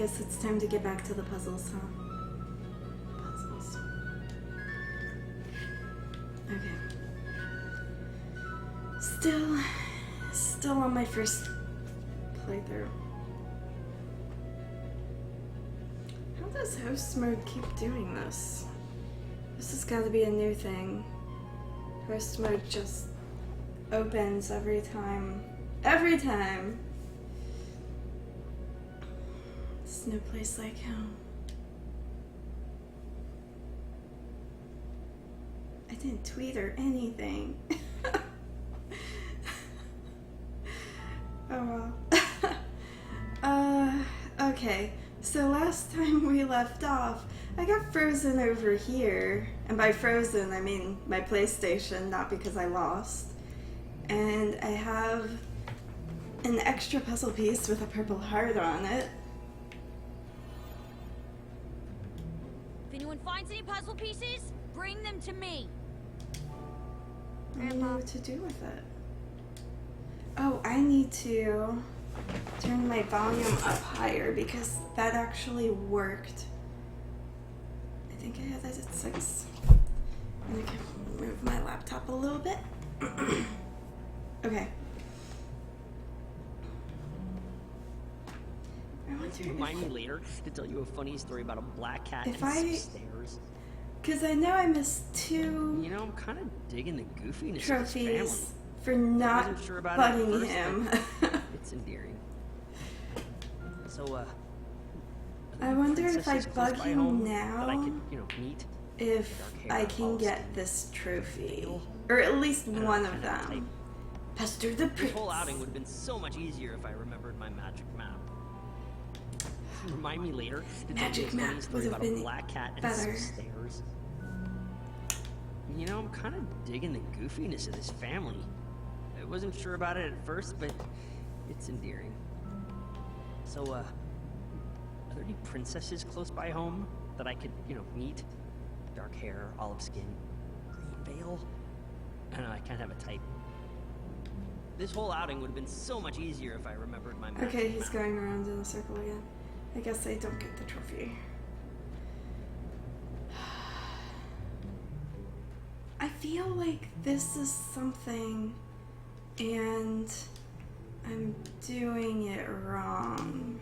guess it's time to get back to the puzzles, huh? Puzzles. Okay. Still on my first playthrough. How does host mode keep doing this? This has got to be a new thing. Host mode just opens every time. Every time! There's no place like home. I didn't tweet or anything. Oh well. Okay. So last time we left off, I got frozen over here. And by frozen, I mean my PlayStation, not because I lost. And I have an extra puzzle piece with a purple heart on it. If anyone finds any puzzle pieces, bring them to me. I don't know what to do with it. Oh, I need to turn my volume up higher because that actually worked. I think I had that at 6. And I can move my laptop a little bit. Okay. I wonder Remind me later to tell you a funny story about a black cat and If some I- stairs. Because I know I missed 2 You know, I'm kind of digging the goofiness of this family. trophies for not Wasn't sure about it at bugging first, him. but it's endearing. So, are there I wonder if I princesses close bug by him home now, that I could, meet. if Dark hair, I can olive get skin, this trophy. veil. Or at least I don't know, one kind of type. them. Pester the This Prince. whole outing would have been so much easier if I remembered my magic map. Remind me later to tell Magic you a map funny story would have about a been black cat and better. some stairs. You know, I'm kind of digging the goofiness of this family. I wasn't sure about it at first, but it's endearing. So, are there any princesses close by home that I could, meet? Dark hair, olive skin, green veil? I don't know, I can't have a type. This whole outing would have been so much easier if I remembered my magic Okay, he's map. going around in a circle again. I guess I don't get the trophy. I feel like this is something and I'm doing it wrong.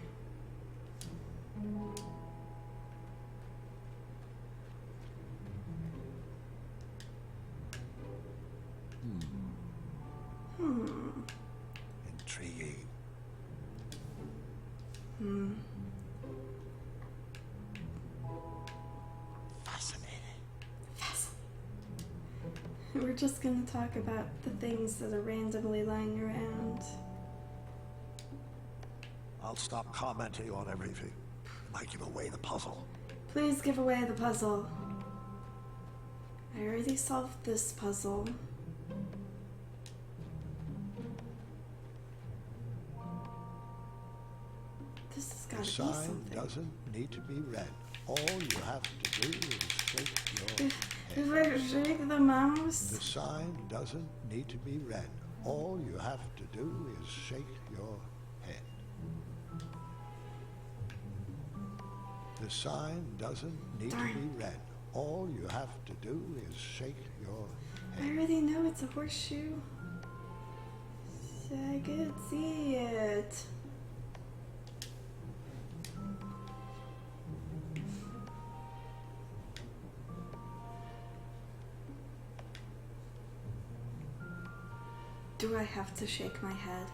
Intriguing. Fascinating. We're just gonna talk about the things that are randomly lying around. I'll stop commenting on everything. It might give away the puzzle. Please give away the puzzle. I already solved this puzzle. This has The got to be sign something. doesn't need to be read. All you have to do is shake your If head. I shake the mouse. The sign doesn't need to be read. All you have to do is shake your head. The sign doesn't need to Darn. be read. All you have to do is shake your I head. already know it's a horseshoe. So I could see it. Do I have to shake my head?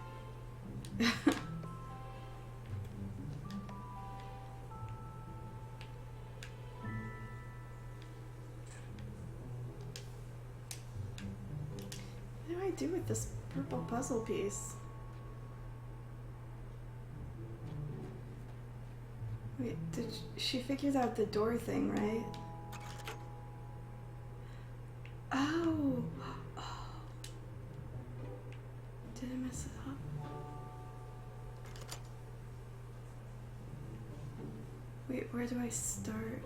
What do I do with this purple puzzle piece? Wait, did she figured out the door thing, right? Oh! Oh. Did I mess it up? Wait, where do I start?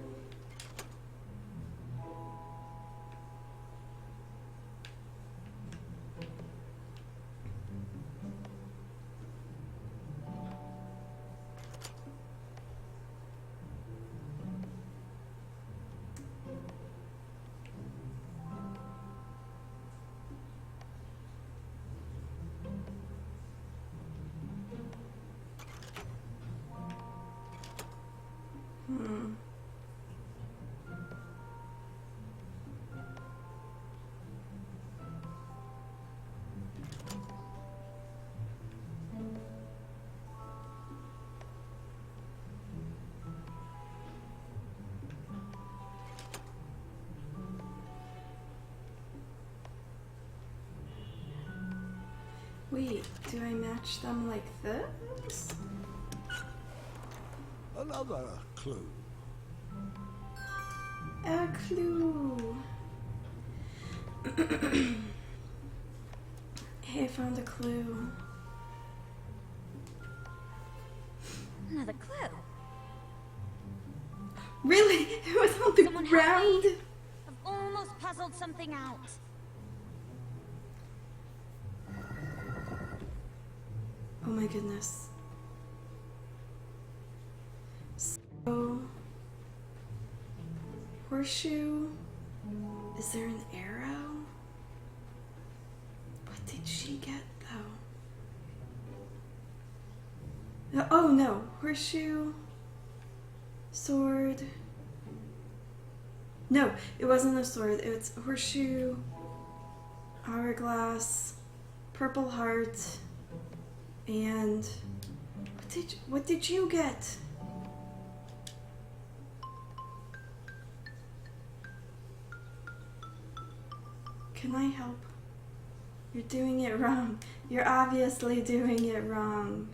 Wait, do I match them like this? Another clue. A clue. Hey, I found a clue. Another clue. Really? It was on the Someone help ground? me. I've almost puzzled something out. Oh my goodness. So, horseshoe. Is there an arrow? What did she get though? Oh no, horseshoe, sword. No, it wasn't a sword. It's horseshoe, hourglass, purple heart, and what did you get? Can I help? You're doing it wrong. You're obviously doing it wrong.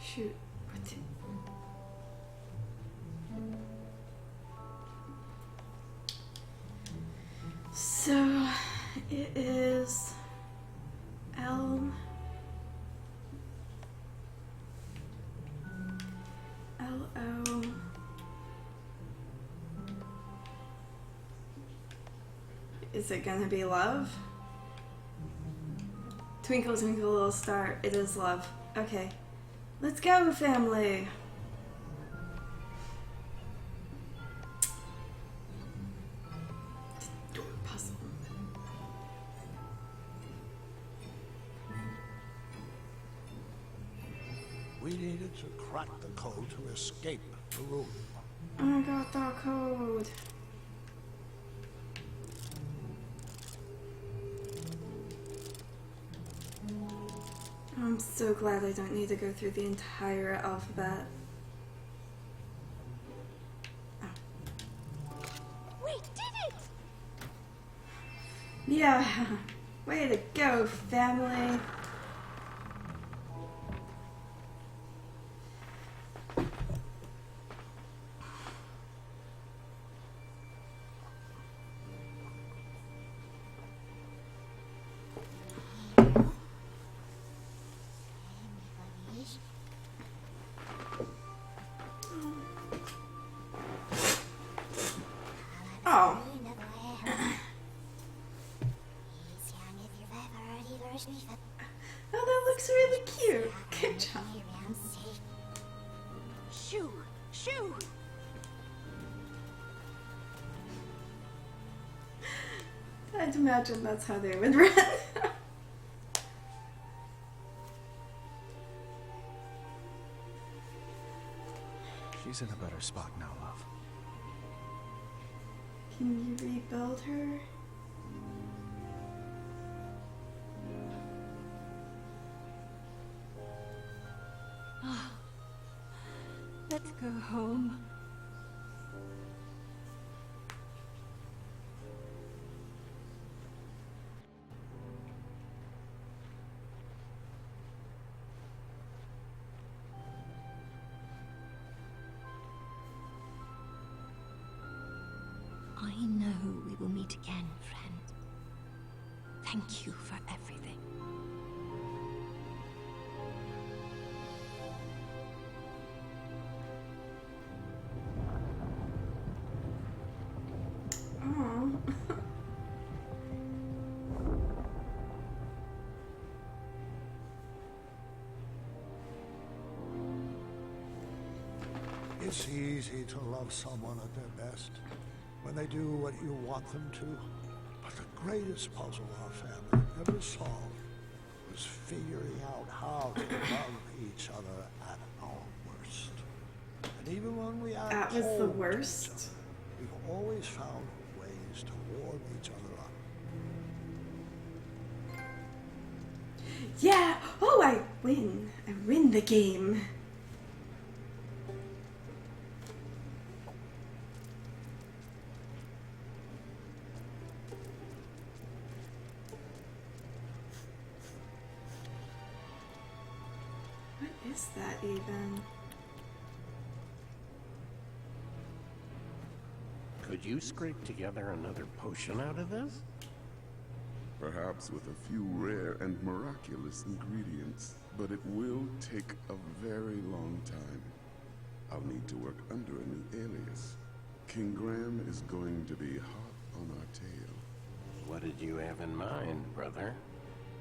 Shoot. What did... So, it is L O. Is it gonna be love? Twinkle, twinkle, little star. It is love. Okay. Let's go, family. Door puzzle. We needed to crack the code to escape the room. I got that code. I'm so glad I don't need to go through the entire alphabet. Oh. We did it! Yeah, way to go, family. Oh. Oh, that looks really cute. Good job. Shoo! Shoo! I'd imagine that's how they would run. She's in a better spot now, love. Can you rebuild her? Let's go home. I know we will meet again, friend. Thank you for everything. Oh. It's easy to love someone at their best when they do what you want them to. But the greatest puzzle our family ever solved was figuring out how to love each other at our worst. And even when we act That was the cold to each worst. other, we've always found ways to warm each other up. Yeah! Oh, I win. I win the game. What is that even? Could you scrape together another potion out of this? Perhaps with a few rare and miraculous ingredients, but it will take a very long time. I'll need to work under a new alias. King Graham is going to be hot on our tail. What did you have in mind, brother?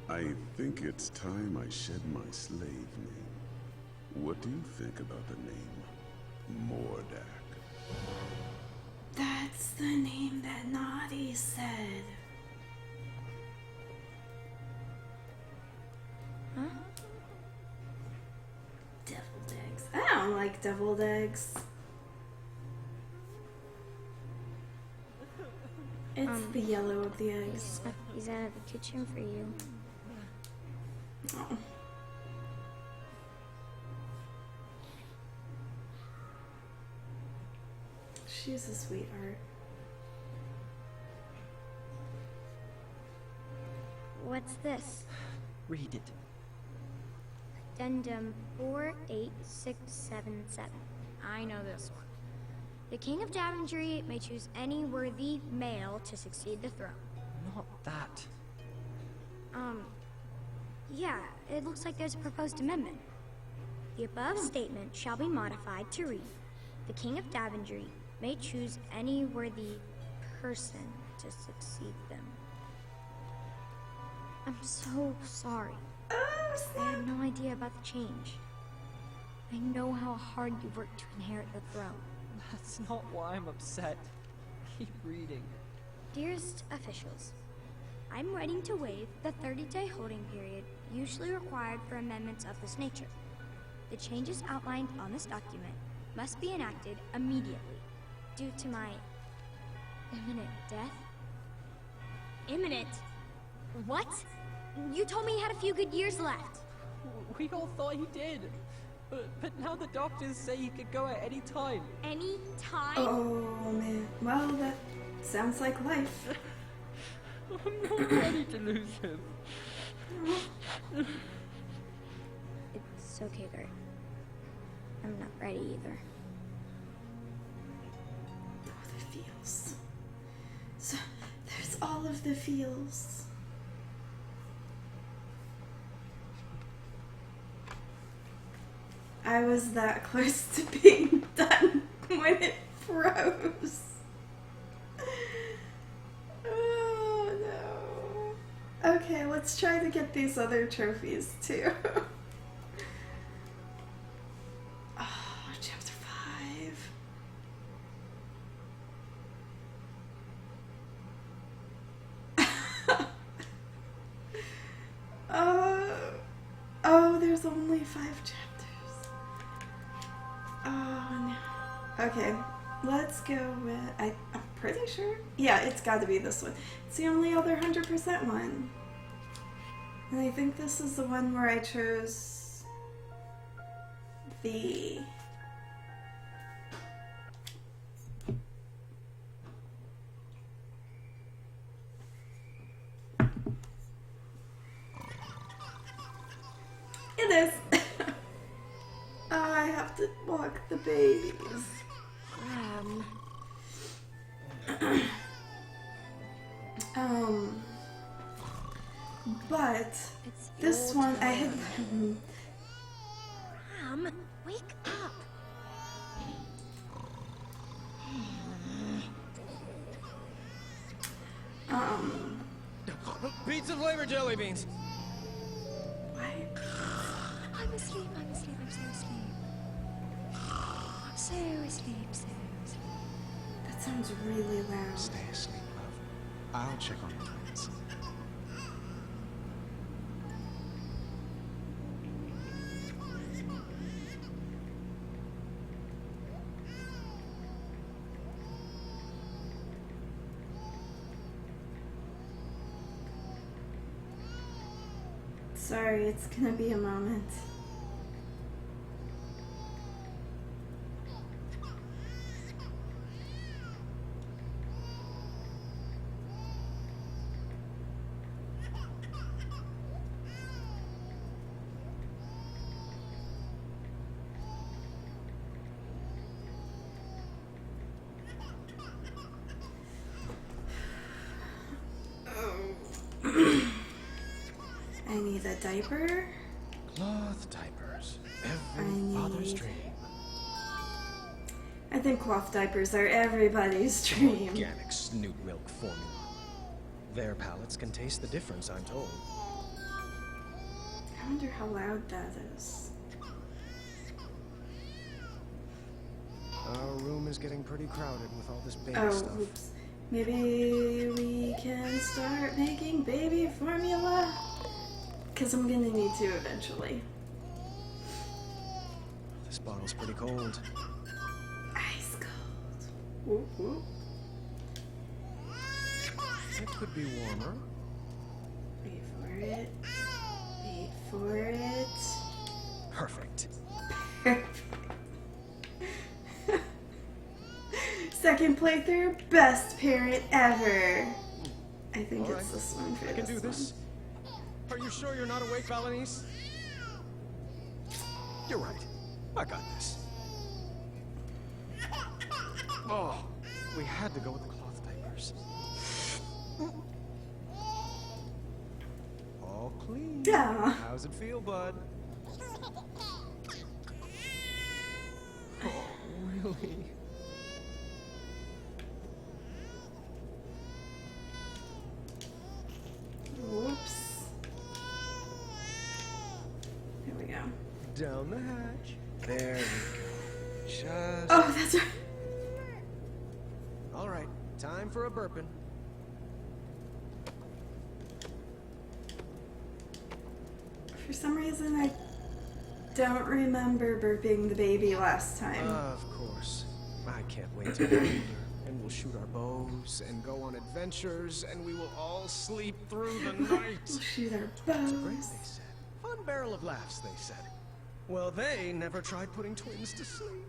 I think it's time I shed my slave name. What do you think about the name Mordak? That's the name that Naughty said. Huh? Deviled eggs. I don't like deviled eggs. It's the yellow of the eggs. He's out of the kitchen for you. Oh. She's a sweetheart. What's this? Read it. Addendum 48677. I know this one. The King of Daventry may choose any worthy male to succeed the throne. Not that. Yeah, it looks like there's a proposed amendment. The above statement shall be modified to read, the King of Daventry may choose any worthy person to succeed them. I'm so sorry. I had no idea about the change. I know how hard you worked to inherit the throne. That's not why I'm upset. Keep reading. Dearest officials, I'm writing to waive the 30-day holding period usually required for amendments of this nature. The changes outlined on this document must be enacted immediately due to my imminent death. Imminent? What? You told me he had a few good years left. We all thought he did. But now the doctors say he could go at any time. Any time? Oh man. Well, that sounds like life. I'm not ready to lose him. It's okay, Gert. I'm not ready either. Oh, the feels. So, there's all of the feels. I was that close to being done when it froze. Oh no. Okay, let's try to get these other trophies too. Oh, chapter 5. Oh, there's only 5 chapters. Oh no. Okay, let's go with. I'm pretty sure. Yeah, it's got to be this one. It's the only other 100% one. And I think this is the one where I chose the. It is. I have to walk the babies. But this one I had. Ram, wake up. Pizza flavor jelly beans. What? I'm asleep, I'm so asleep. So asleep, so asleep. That sounds really loud. Stay asleep, love. I'll check on the twins. Sorry, it's gonna be a moment. I need a diaper. Cloth diapers. I Every father's need- dream. I think cloth diapers are everybody's dream. Organic snoot milk formula. Their palates can taste the difference, I'm told. I wonder how loud that is. Our room is getting pretty crowded with all this baby Oh, stuff. oops. Maybe we can start making baby formula? Because I'm gonna need to eventually. This bottle's pretty cold. Ice cold. Whoop, whoop. It could be warmer. Wait for it. Wait for it. Perfect. Second playthrough, best parent ever. I think All it's right. this one for I can do this this. Are you sure you're not awake, Valenice? You're right. I got this. Oh, we had to go with the cloth diapers. All clean. Yeah. How's it feel, bud? Oh, really? Whoops. Here we go. Down the hatch. There we go. Just. Oh, that's right. All right, time for a burping. For some reason, I don't remember burping the baby last time. Of course. I can't wait to get older, and we'll shoot our bows and go on adventures, and we will all sleep through the We'll night. shoot our Great, bows. they said. Fun barrel of laughs, they said. Well, they never tried putting twins to sleep.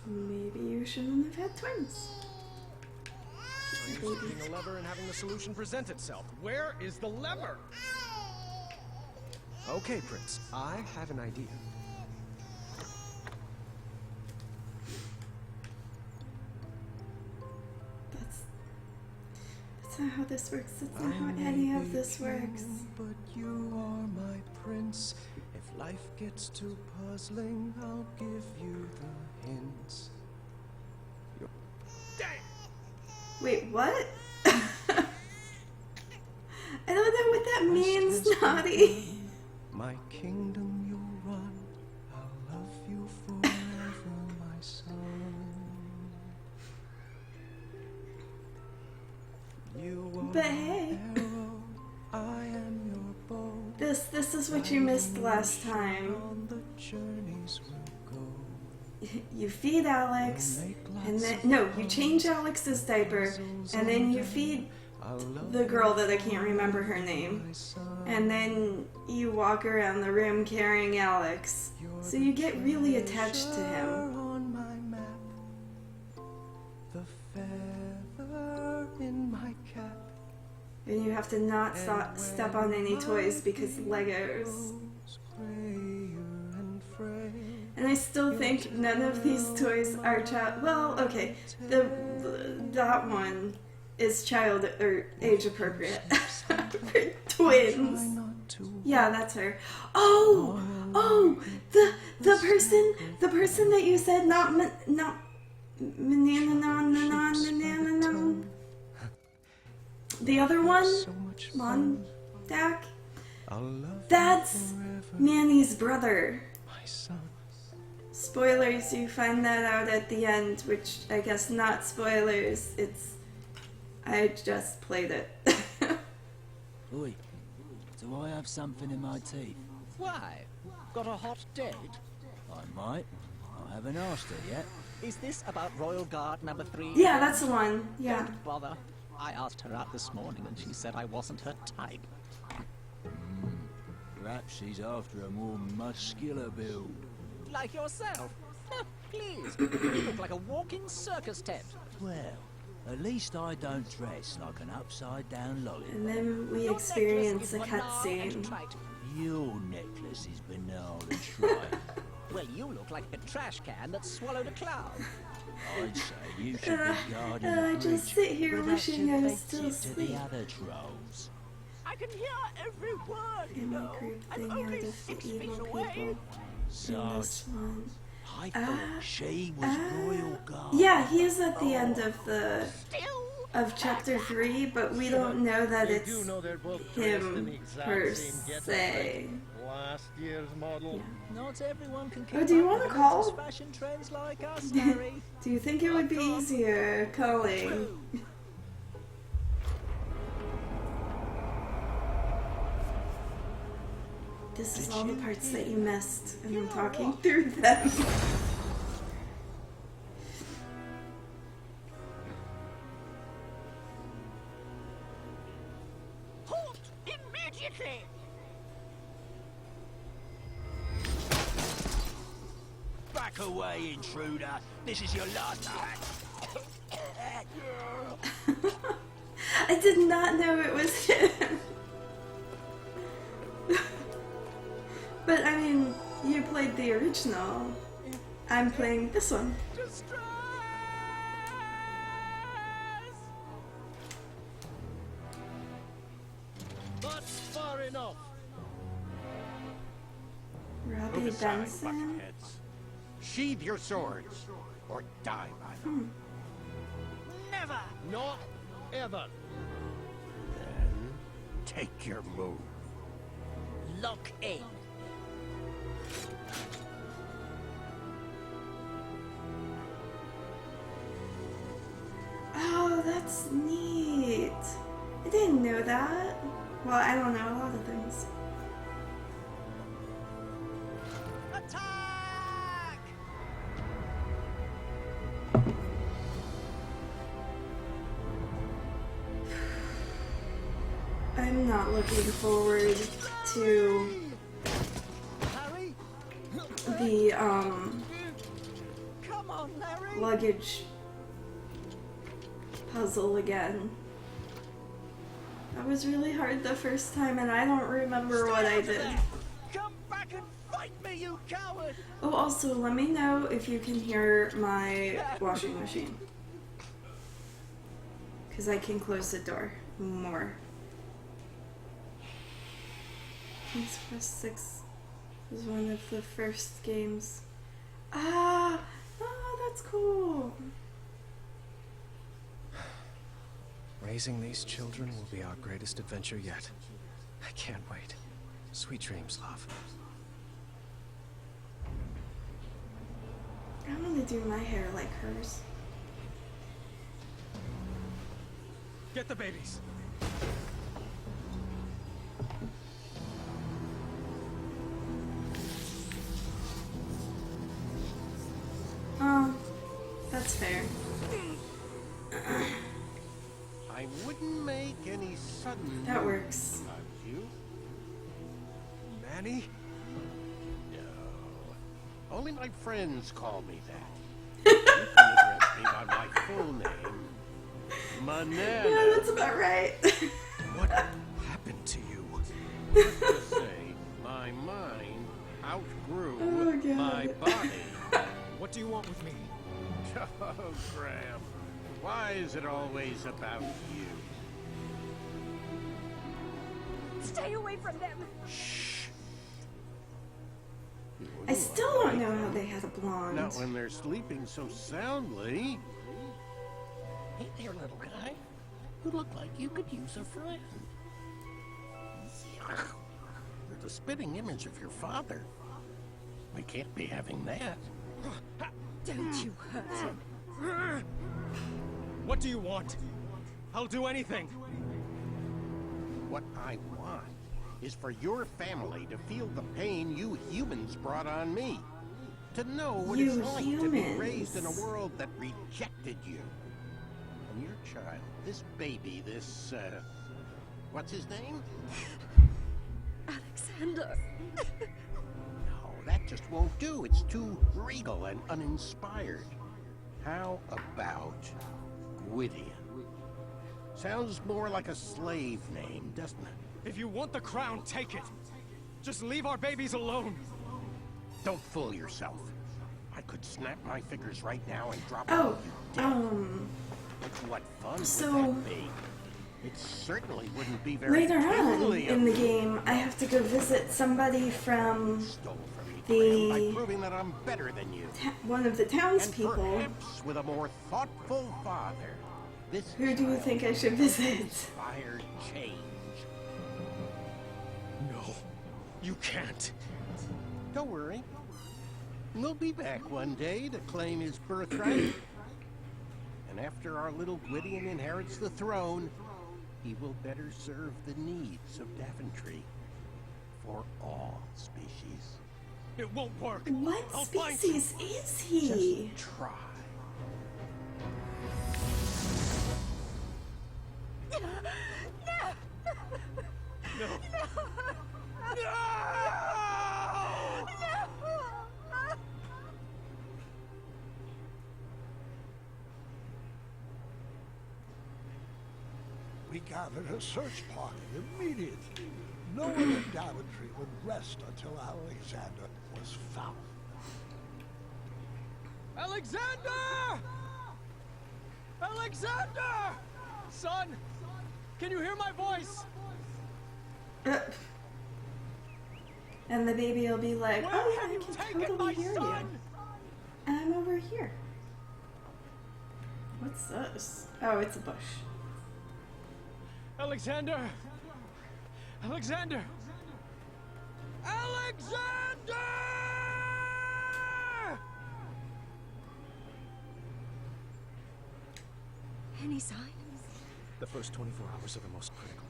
Maybe you shouldn't have had twins. I'm used to hitting a lever and having the solution present itself. Where is the lever? Okay, Prince, I have an idea. That's not how this works. That's not how any of this works. But you are my prince. If life gets too puzzling, I'll give you the hints. Dang! Wait, what? I don't know what that means, Naughty. My kingdom you'll run. I'll love you forever, my son. You are But hey, my arrow, I am your bow. this is what you missed last time. On the journeys we'll go. You feed Alex, and then no, you change Alex's diaper, and then you feed the girl that I can't remember her name, and then you walk around the room carrying Alex. So you get really attached to him. On my map, the feather in my cap. And you have to not step on any toys because Legos. And I still think none of these toys are child. Well, okay, that one is child or age appropriate for twins. Yeah, that's her. Oh, the person that you said not. The other one, Mondak, that's Manny's brother. My son. Spoilers, you find that out at the end, which I guess not spoilers, I just played it. Oi, do I have something in my teeth? Why? Got a hot date? I might. I haven't asked her yet. Is this about Royal Guard number 3? Yeah, that's the one, yeah. Don't bother. I asked her out this morning and she said I wasn't her type. Perhaps he's after a more muscular build. Like yourself. Please, you look like a walking circus tent. Well, at least I don't dress like an upside-down lollipop. And then we Your experience a necklace is banal and cutscene. trite. Your necklace is banal and trite. Well, you look like a trash can that swallowed a cloud. I'd say you should be guarding and I the just bridge sit here with us wishing I was offensive still to the asleep. other trolls. I can hear every word, you And know. I group I'm thing only out of 6 the feet evil away. people in So, this one. I thought she was Royal Guard. Yeah, he is at the end of Still, chapter 3, but we don't know that They it's do know they're both dressed in him the exact per same getup, se. like last year's model. not everyone can Oh, keep do you up wanna with the call? latest fashion trends like us, Harry. Do you think it would be easier calling? This is all the parts that you missed, and I'm talking through them. Halt immediately! Back away, intruder. This is your last night. I did not know it was him. But I mean, you played the original. I'm playing this one. That's far enough. Robbie Move aside, Benson. bucketheads. Sheathe your swords, or die by them. Never! Not ever. Then take your move. Lock in. Oh, that's neat. I didn't know that. Well, I don't know a lot of things. Attack! I'm not looking forward to Harry? the Come on, Harry! luggage puzzle again. That was really hard the first time, and I don't remember what I did. Come back and fight me, you coward! Oh, also, let me know if you can hear my washing machine. Because I can close the door more. King's Quest 6 was one of the first games. Ah! Oh, that's cool. Raising these children will be our greatest adventure yet. I can't wait. Sweet dreams, love. I want to do my hair like hers. Get the babies. Oh, that's fair. I wouldn't make any sudden That moves, works. would you? Manny? No. Only my friends call me that. You can address me by my full name. Manana. Yeah, that's about right. What happened to you? Let's just say, my mind outgrew Oh, God. my body. What do you want with me? Oh, Graham. Why is it always about you? Stay away from them. I still don't know how they had a blonde. Not when they're sleeping so soundly. Hey there, little guy. You look like you could use a friend. You're the spitting image of your father. We can't be having that. Don't you hurt him. What do you want? I'll do anything. What I want is for your family to feel the pain you humans brought on me. To know what You it's like to be humans. raised in a world that rejected you. And your child, this baby, this, what's his name? Alexander. No, that just won't do. It's too regal and uninspired. How about Gwydion? Sounds more like a slave name, doesn't it? If you want the crown, take it. Just leave our babies alone. Don't fool yourself. I could snap my fingers right now and drop Oh, all you dead. What fun so- would that be? It certainly wouldn't be very Later on kingly in of the me. game, I have to go visit somebody from Stole from me, by the proving that I'm better than you. one of the And townspeople. perhaps with a more thoughtful father. This Who do you child think I should will visit? inspire change. No, you can't. Don't worry. We'll be back one day to claim his birthright. And after our little Gwydion inherits the throne, he will better serve the needs of Daventry. For all species. It won't work. What I'll find species is he? Just try. We gathered a search party immediately. No one in Daventry would rest until Alexander was found. Alexander! Alexander! Son, can you hear my voice? And the baby will be like, Where oh have yeah, you I can taken totally my hear you. son? And I'm over here. What's this? Oh, it's a bush. Alexander! Alexander! Alexander! Any sign? The first 24 hours are the most critical.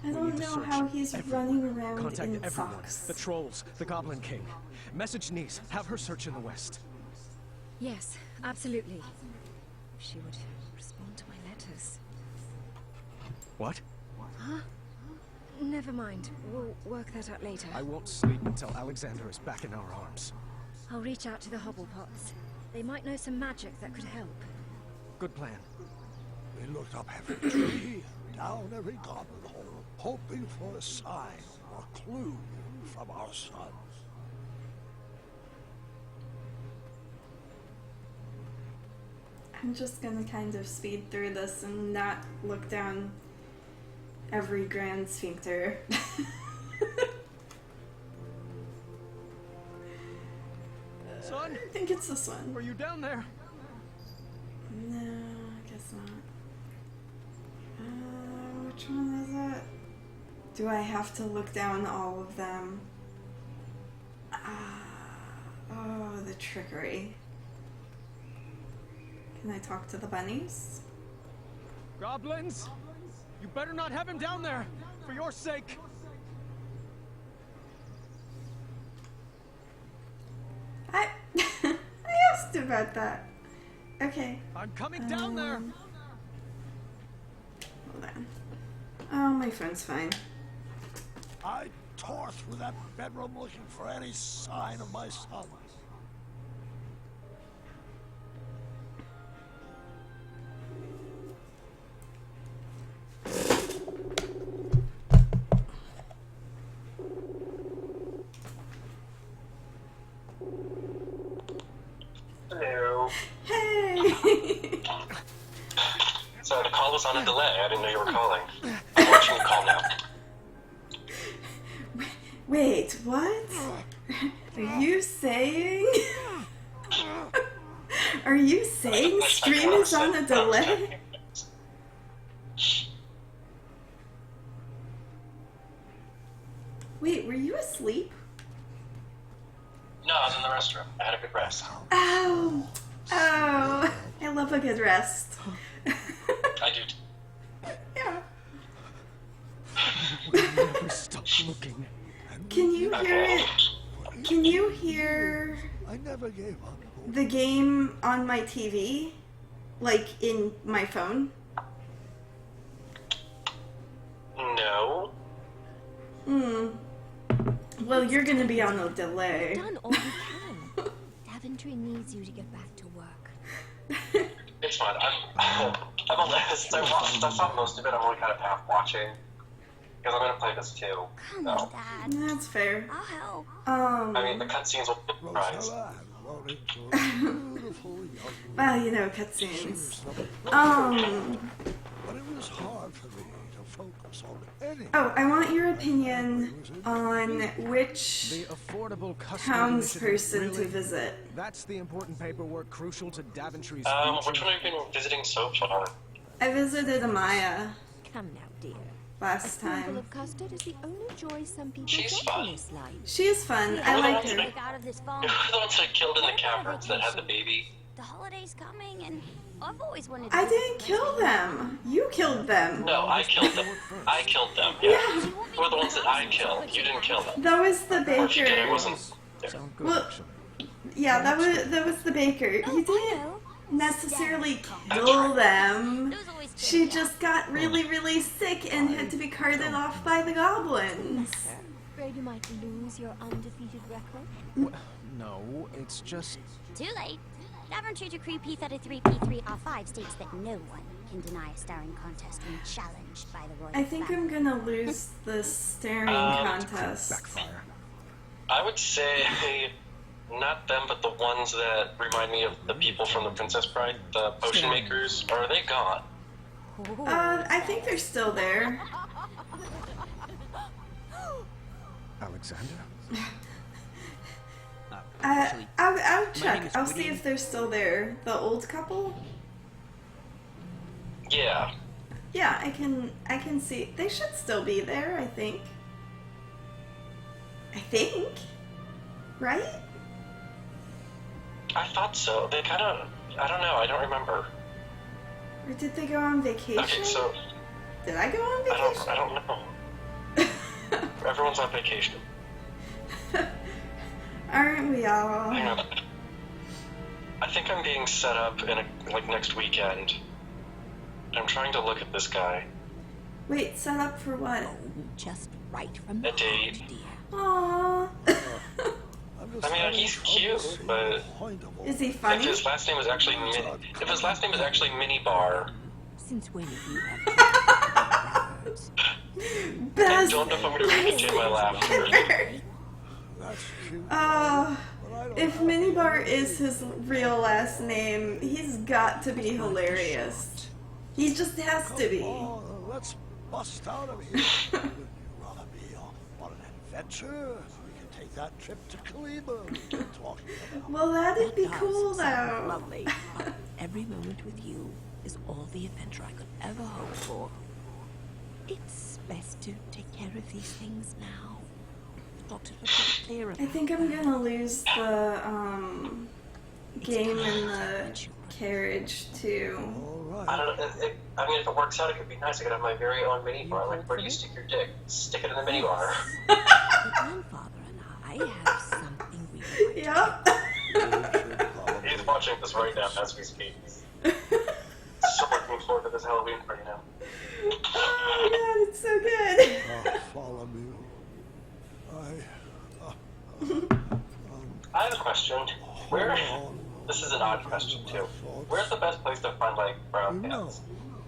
I We don't need to know search how he's everywhere. running around Contact in everyone. socks. The trolls, the Goblin King. Message Niece. Have her search in the west. Yes, absolutely. If she would respond to my letters. What? Huh? Never mind. We'll work that out later. I won't sleep until Alexander is back in our arms. I'll reach out to the Hobblepots. They might know some magic that could help. Good plan. We looked up every tree, down every goblin hole, hoping for a sign or clue from our sons. I'm just gonna kind of speed through this and not look down every grand sphincter. Son? I think it's this one. Were you down there? No, I guess not. Which one is it? Do I have to look down all of them? Oh, the trickery. Can I talk to the bunnies? Goblins? You better not have him down there! For your sake! I asked about that. Okay. I'm coming down there! Hold on. Oh, my phone's fine. I tore through that bedroom looking for any sign of my son. Hello. Hey! So the call was on a delay. I didn't know you were calling. I'm watching you call now. Wait, what? Are you saying? Are you saying stream is on a delay? Wait, were you asleep? No, I was in the restroom. I had a good rest. Oh, oh, I love a good rest. I do. Yeah. We'll never stop looking. Can you hear it? Can you hear I never gave up. the game on my TV? Like in my phone? No. Hmm. Well, you're gonna be on a delay. You've done all you can. Daventry needs you to get back to work. It's fine. I'm only, since I saw most of it, I'm only kind of half watching. Because I'm gonna play this too. Come on, Dad. That's fair. I'll help. I mean, the cutscenes will be surprised. Well, you know, cutscenes. But it was hard for me to focus on anything. Oh, I want your opinion on which The affordable custody townsperson initiative, to really? visit. That's the important paperwork crucial to Daventry's Which future. one have you been visiting so far? I visited Amaya Come now, dear. last Approval time. of custard is the only joy some people She's get fun. in this life. She's fun. I like her. Out of this phone. You're the ones that killed in the caverns that had the baby. The holiday's coming, and I've always wanted. I didn't kill them. You killed them. No, I killed them. I killed them. Yeah. You were the ones that I killed. You didn't kill them. That was the Or if you did, I baker. wasn't there. Well, yeah, that was the baker. You didn't necessarily kill them. She just got really sick and had to be carted off by the goblins. Afraid you might lose your undefeated record? No, it's just... Too late. Daventry Decree P33P3R5 states that no one can deny a starring contest when challenged by the royal I think family. I'm gonna lose the staring contest. Backfire. I would say not them, but the ones that remind me of the people from the Princess Bride, the potion makers. Or are they gone? I think they're still there. Alexander? I'll name check. is I'll see Gideon. if they're still there. The old couple? Yeah. Yeah, I can see. They should still be there, I think. Right? I thought so. They kind of... I don't know. I don't remember. Or did they go on vacation? Okay, so... Did I go on vacation? I don't know. Everyone's on vacation. Aren't we all? Hang on. I think I'm being set up in next weekend. I'm trying to look at this guy. Wait, set up for what? Just right from A date. Aww. I mean, he's cute, but Is he if funny? his last name was actually Minibar, Since when have you had I Best don't know if I'm going to maintain my laughter. If Minibar is his real last name, he's got to be hilarious. He just has to be. Let's bust out of here. You'd rather be on an adventure? We can take that trip to Kalima we've been talking about. Well, that'd be cool though. lovely. Every moment with you is all the adventure I could ever hope for. It's best to take care of these things now. The doctors were pretty clear I about think I'm gonna lose the game in the carriage too. I don't know. I mean, if it works out, it could be nice. I could have my very own minibar. Like, where do you stick your dick? Stick it in the minibar. Your grandfather and I have something we would like Yep. He's watching this right now as we speak. So looking forward to this Halloween party now. Oh god, it's so good. Follow me. I have a question. Where? This is an odd question too. Where's the best place to find brown pants?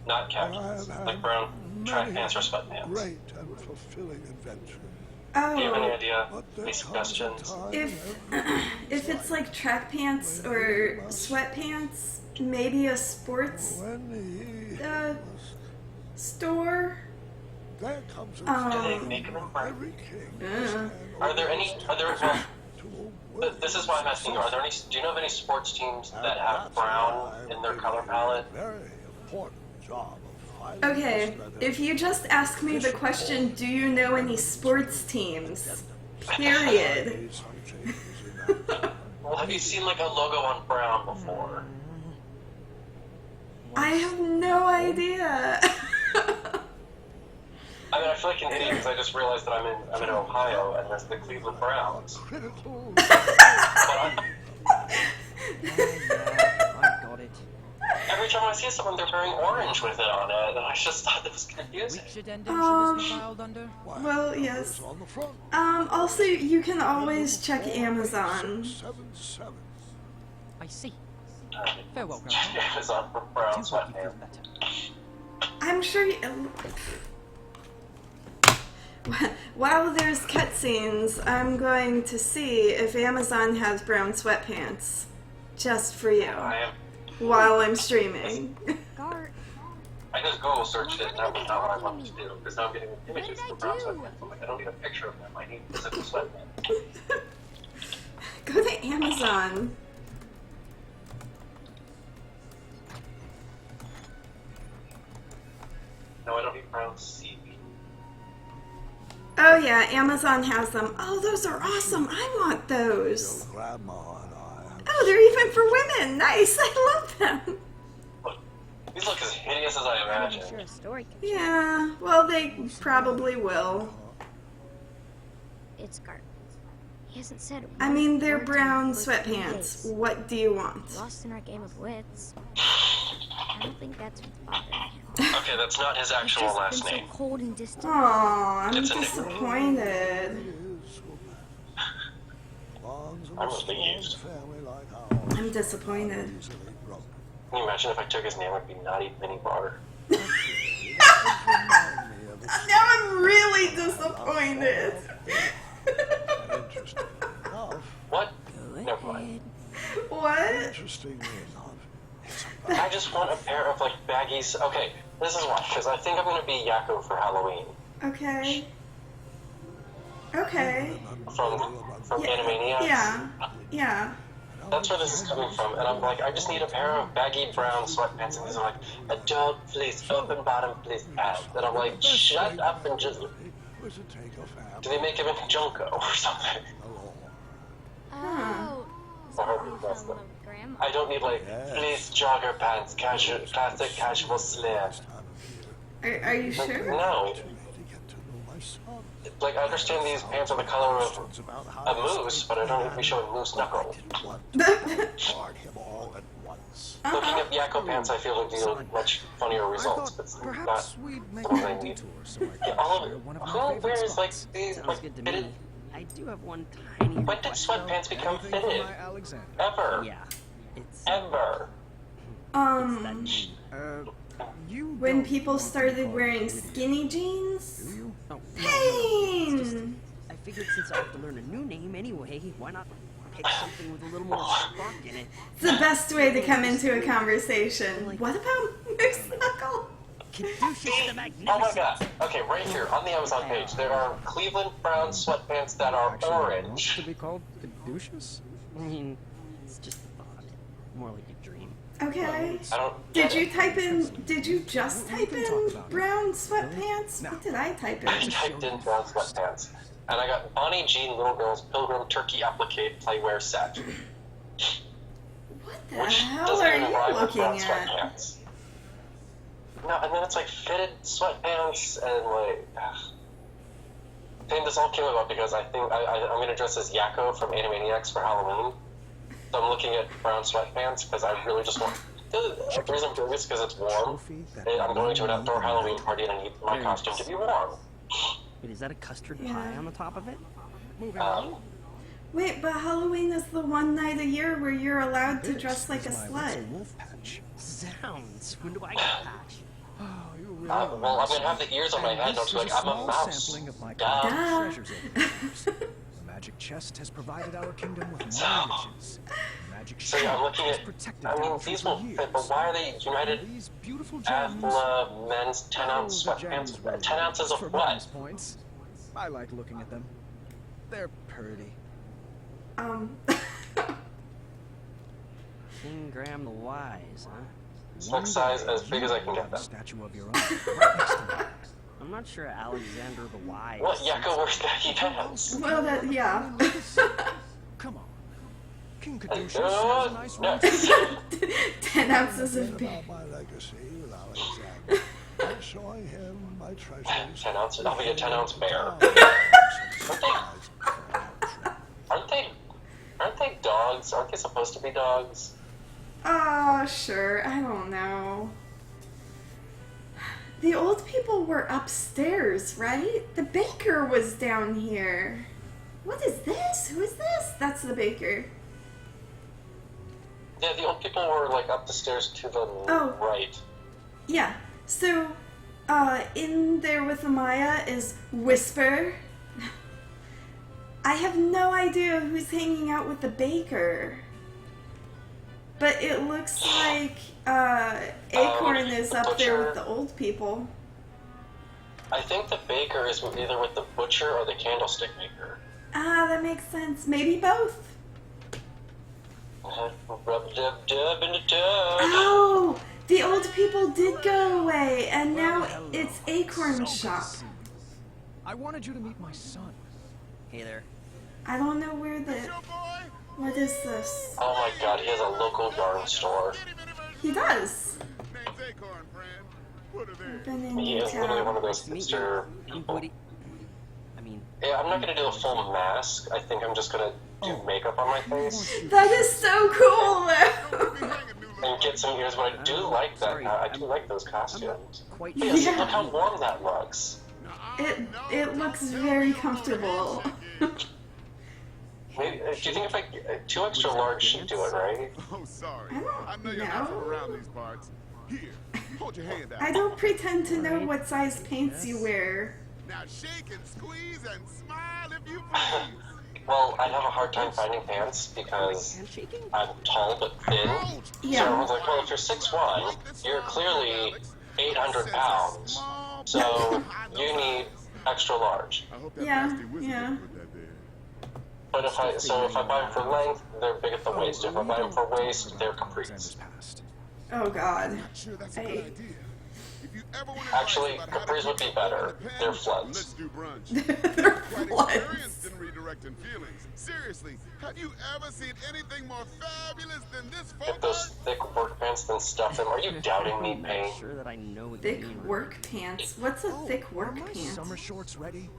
Not khakis, brown track pants or sweatpants. Great and fulfilling adventure. Do you have any Oh, idea? Any suggestions? if it's like track pants or sweatpants, maybe a sports store. There comes Do they make them in brown? Are there any? This is why I'm asking you. Are there any? Do you know of any sports teams that have brown in their color palette? Very important job of finding Okay, if you just ask me the question, do you know any sports teams? Period. Well, have you seen a logo on brown before? I have no idea. I mean, I feel like an idiot because I just realized that I'm in Ohio and there's the Cleveland Browns. But I got it. every time I see hideous when they're wearing orange with it on it. I just thought that was confusing. Well, yes. Also, you can always check Amazon. I see. Farewell, Amazon for brown sweatpants. I'm sure you... While there's cutscenes, I'm going to see if Amazon has brown sweatpants. Just for you. While I'm streaming. I just Google searched it, and that was not what I wanted to do, because now I'm getting images of brown sweatpants. I'm like, I don't need a picture of them, I need physical sweatpants. Go to Amazon. No, I don't need brown seaweed. Oh yeah, Amazon has them. Oh, those are awesome. I want those. Oh, they're even for women. Nice. I love them. These look as hideous as I imagined. Yeah, well, they probably will. It's Gart. He hasn't said. I mean, they're brown sweatpants. What do you want? Lost in our game of wits. I don't think that's what's bothering him. Okay, that's not his actual last name. So cold and distant. Aw, I'm It's a disappointed. I'm relieved. I'm disappointed. Can you imagine if I took his name, it'd be Naughty Mini Bar? Now I'm really disappointed. What? Never mind. What? I just want a pair of like baggies. Okay, this is why, because I think I'm gonna be Yakko for Halloween. Okay. Okay. From Animaniacs. Yeah. Yeah. That's where this is coming from, and I'm like, I just need a pair of baggy brown sweatpants, and these are like, adult, please, open bottom, please, add. And I'm like, shut up and just... Do they make him into Junko or something? Oh. I don't need like, please, jogger pants, casual, classic casual slip. Are you Like, sure? no. Like, I understand these pants are the color of a moose, but I don't need to be showing moose knuckle. Looking at Yakko pants, I feel would yield much funnier results, but it's not what I need. Yeah, all of it. Who wears like these like fitted? I do have one tiny. When did sweatpants become fitted? Ever? Yeah, it's ever. When people started wearing skinny jeans? Pain! I figured since I have to learn a new name anyway, why not pick something with a little more spark in it? It's the best way to come into a conversation. What about Moose Knuckle? Oh my god. Okay, right here on the Amazon page, there are Cleveland brown sweatpants that are orange. Should be called Caduceus? I mean, it's just a thought. More like a dream. Okay. I don't Did you type in, did you just type in brown sweatpants? What did I type I in? typed in brown sweatpants, and I got Bonnie Jean Little Girl's Pilgrim Turkey Applique Playware Set. What the Which hell doesn't are even you rhyme with looking brown at? sweatpants. No, and then it's like fitted sweatpants and like. I think this all came about because I think I'm gonna dress as Yakko from Animaniacs for Halloween. So I'm looking at brown sweatpants because I really just want. The reason I'm doing this is because it's warm. And I'm going to an outdoor Halloween party and I need my costume to be warm. Wait, is that a custard pie on the top of it? Wait, but Halloween is the one night a year where you're allowed to dress like a slut. Zounds, when do I get a patch? Well, I'm gonna have the ears on my head. I'm like, I'm a mouse. Duh. The magic chest has provided our kingdom with more riches. So yeah, I'm looking at. I mean, these will fit, but why are they United Athla men's 10-ounce sweatpants? 10 ounces of what? Points. I like looking at them. They're pretty. King Graham the Wise, huh? Neck size as big as I can get them. Statue of your own. I'm not sure Alexander the Wise. What Yakko wears baggy pants? Well, that, yeah. Come on. King Caduceus has a nice no. 10 ounces of beer. My legacy with Alexander. I'm showing him my treasures. 10 ounces? I'll be a 10-ounce bear. Aren't they dogs? Aren't they supposed to be dogs? Oh, sure. I don't know. The old people were upstairs, right? The baker was down here. What is this? Who is this? That's the baker. Yeah, the old people were like up the stairs to the right. Yeah. So, in there with Amaya is Whisper. I have no idea who's hanging out with the baker. But it looks like Acorn is up there with the old people. I think the baker is either with the butcher or the candlestick maker. Ah, that makes sense. Maybe both. Oh, the old people did go away, and now it's Acorn's shop. I wanted you to meet my son. Hey there. I don't know where the... What is this? Oh my god, he has a local yarn store. He does. He is literally one of those hipster people. Yeah, I'm not gonna do a full mask. I think I'm just gonna do makeup on my face. That is so cool, And get some ears, but I do like that. I do like those costumes. Yes, look how warm that looks. It looks very comfortable. Maybe, do you think if I 2 extra large should do it, right? Oh, sorry. I know you're not from around these parts. Here, hold your hand out. I don't pretend to know what size pants you wear. Now shake and squeeze and smile if you please. Well, I have a hard time finding pants because I'm tall but thin. Yeah. So I was like, well, if you're 6'1", you're clearly 800 pounds. So you need extra large. Yeah, yeah. But if I buy them for length, they're big at the waist. If I buy them for waist, they're capris. Oh god. Actually, capris would be better. They're floods. They're floods. Redirecting feelings. Seriously, have you ever seen anything more fabulous than this? Get those thick work pants, then stuff them. Are you doubting me, Payne? Sure that I know what Thick work pants? What's a thick work pants? Summer shorts ready?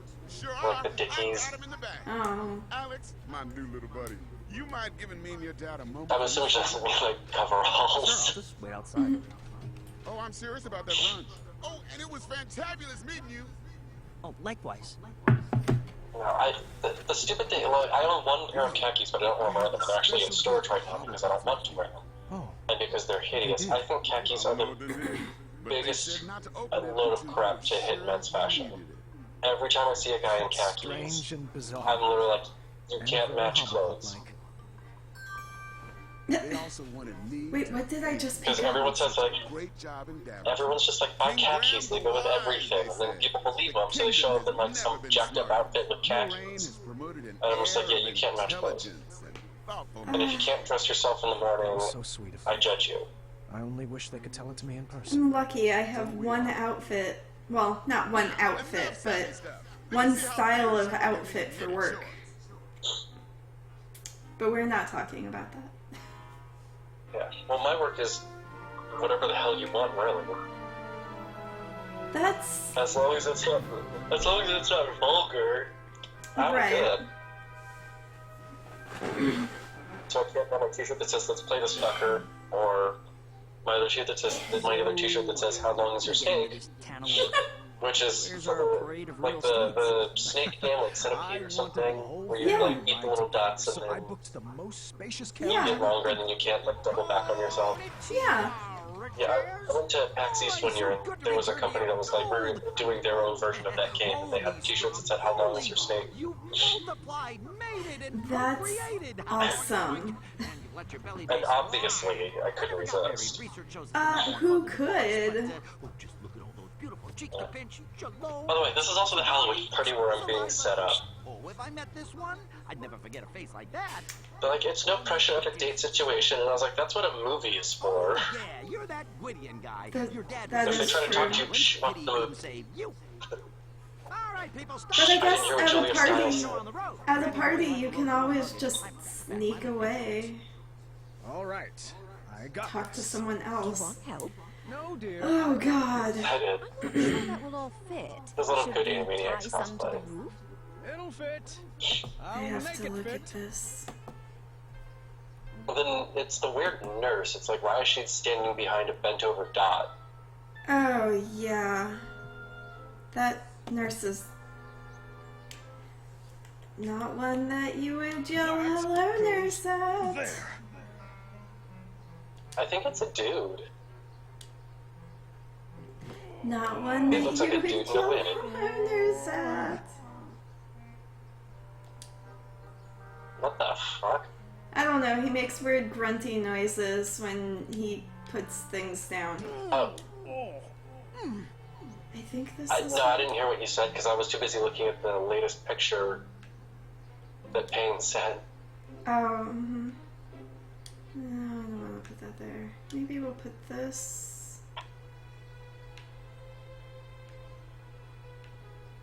Like the Dickies. Oh. Alex, my new little buddy. You mind giving me and your dad a moment? I'm assuming she doesn't mean like coveralls. Just wait outside. Oh, I'm serious about that lunch. Oh, and it was fantabulous meeting you. Oh, likewise. No, the stupid thing, like, I own one pair of khakis, but I don't want to wear them. They're actually in storage right now because I don't want to wear them. And because they're hideous. I think khakis are the biggest load of crap to hit men's fashion. Every time I see a guy in khakis, I'm literally like, you can't match clothes. Wait, what did I just pick Because up? everyone says like, everyone's just like, buy khakis, they go with everything, and then people believe them, so they show up in like some jacked up outfit with khakis. And I'm just like, yeah, you can't match clothes. And if you can't dress yourself in the morning, I judge you. I only wish they could tell it to me in person. I'm lucky I have one outfit. Well, not one outfit, but one style of outfit for work. But we're not talking about that. Yeah, well, my work is whatever the hell you want, really. That's... As long as it's not vulgar, I'm right. good. So I can't have my t-shirt that says, let's play this fucker, or my other t-shirt that says, how long is your steak? Which is like the snake game, like Centipede or something, where you like eat the little dots and then you get longer and then you can't like double back on yourself. Yeah. Yeah, I went to PAX East one year and there was a company that was like doing their own version of that game and they had t-shirts that said, how long is your steak? That's awesome. And obviously, I couldn't resist. Who could? By the way, this is also the Halloween party where I'm being set up. Oh, if I met this one, I'd never forget a face like that. They're like, it's no pressure of a date situation, and I was like, that's what a movie is for. Oh, yeah, you're that Gwydion guy. Your dad If they try to talk to you, fuck them. Alright, people, stop. But I guess I didn't hear what Julia Stiles said. at a party, you can always just sneak away. Alright, I got Talk to someone else. You want help? No, dear. Oh god. I did. I'm not sure that will all fit. There's a little Should good we Animaniacs tie some to the cosplay. roof? It'll fit. I I'll have make to it look fit. at this. But then it's the weird nurse. It's like, why is she standing behind a bent over Dot? Oh, yeah. That nurse is not one that you would yell hello, nurse at. There. I think it's a dude. Not one that It looks you like a would dude in a yell wig. hello, nurse at. What the fuck? I don't know, he makes weird grunty noises when he puts things down. Oh. I think this is... No, I didn't hear what you said because I was too busy looking at the latest picture that Payne sent. Oh, no, I don't want to put that there. Maybe we'll put this...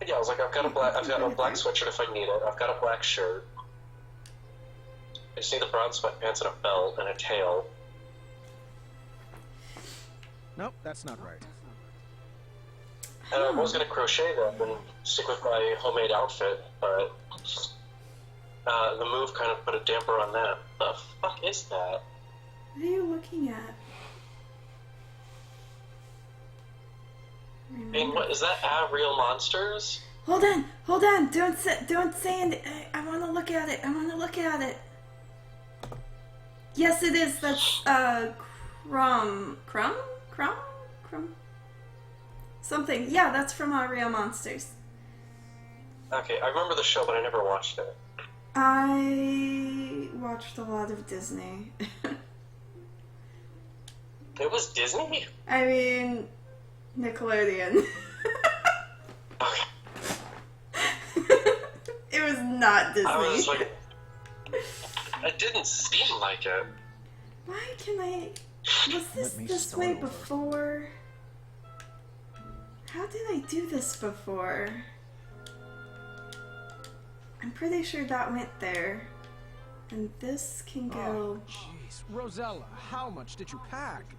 Yeah, I was like, I've got a black sweatshirt if I need it. I've got a black shirt. I just need the brown sweatpants and a belt and a tail. Nope, that's not right. And I was gonna crochet them and stick with my homemade outfit, but the move kind of put a damper on that. The fuck is that? What are you looking at? I mean, what is that? Real monsters? Hold on, don't say anything. I want to look at it. Yes, it is. That's Crumb. Something. Yeah, that's from Real Monsters. Okay, I remember the show, but I never watched it. I watched a lot of Disney. It was Disney? I mean, Nickelodeon. It was not Disney. I was like, it didn't seem like it. Why can I... Was this way before? How did I do this before? I'm pretty sure that went there. And this can go... Jeez, Rosella, how much did you pack?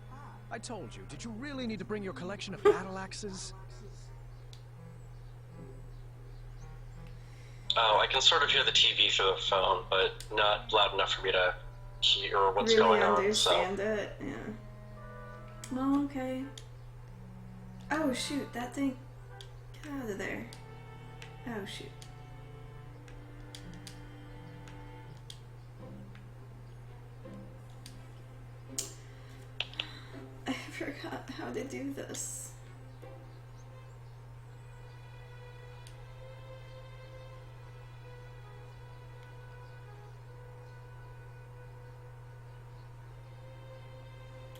I told you, did you really need to bring your collection of battle axes? Oh, I can sort of hear the TV through the phone, but not loud enough for me to hear what's really going on. Understand it, yeah. Well, okay. Oh shoot, that thing... Get out of there. Oh shoot. I forgot how to do this.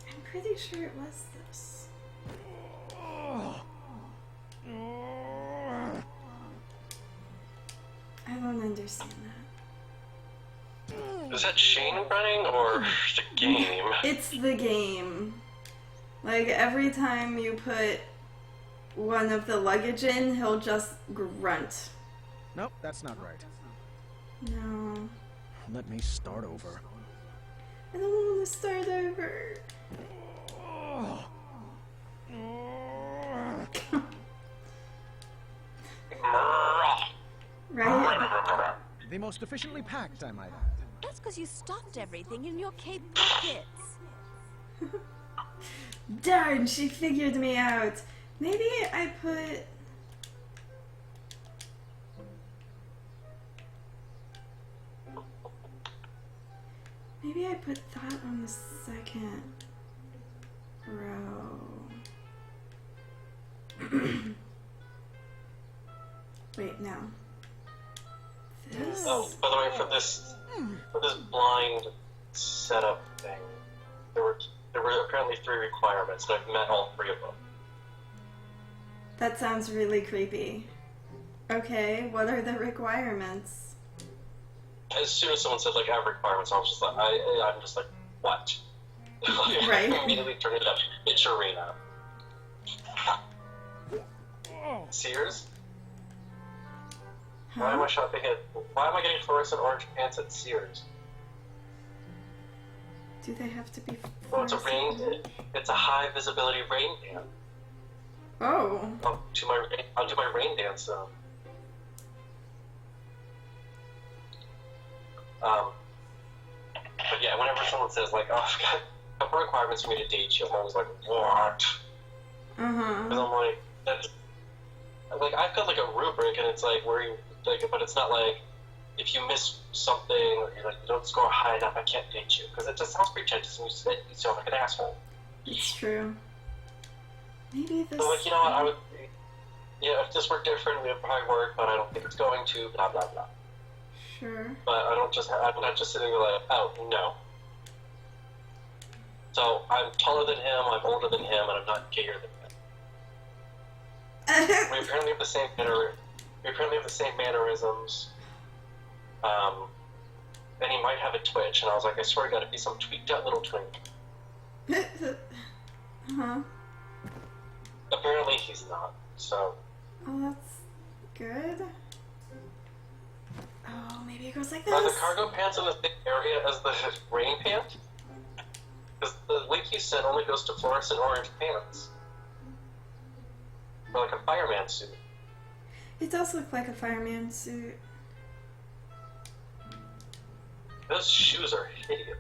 I'm pretty sure it was this. I don't understand that. Is that Shane running or the game? It's the game. Like, every time you put one of the luggage in, he'll just grunt. Nope, that's not right. No. Let me start over. I don't want to start over. Right? The most efficiently packed, I might add. That's because you stuffed everything in your cape pockets. Darn, she figured me out. Maybe I put... Maybe I put that on the second row. Wait, no. This? Oh, by the way, for this blind setup thing, there were apparently 3 requirements, and I've met all 3 of them. That sounds really creepy. Okay, what are the requirements? As soon as someone said like I have requirements, I was just like, I'm just like, what? Right. I immediately turned it up. It's Arena. Sears? Huh? Why am I shopping at? Why am I getting fluorescent orange pants at Sears? Do they have to be? Well, it's a rain. It's a high visibility rain dance. Oh. I'll do my rain dance. But yeah, whenever someone says like, "Oh, I've got a couple requirements for me to date you," I'm always like, "What?" Because I'm like, that's like I've got like a rubric, and it's like where you like, but it's not like if you miss something or you like you don't score high enough, I can't date you, because it just sounds pretentious and you sound like an asshole. It's true. Maybe this. So like, you know what, I would. Yeah, if this were different, it would probably work, but I don't think it's going to. Blah blah blah. Sure. But I'm not just sitting there like, oh no. So I'm taller than him, I'm older than him, and I'm not gayer than him. We apparently have the same mannerisms. And he might have a twitch, and I was like, I swear to God, it'd be some tweaked out little twink. Apparently he's not. So. Oh, that's good. Oh, maybe it goes like this. Are the cargo pants in the same area as the rain pant? Because the link you sent only goes to fluorescent orange pants. Or like a fireman suit. It does look like a fireman suit. Those shoes are hideous.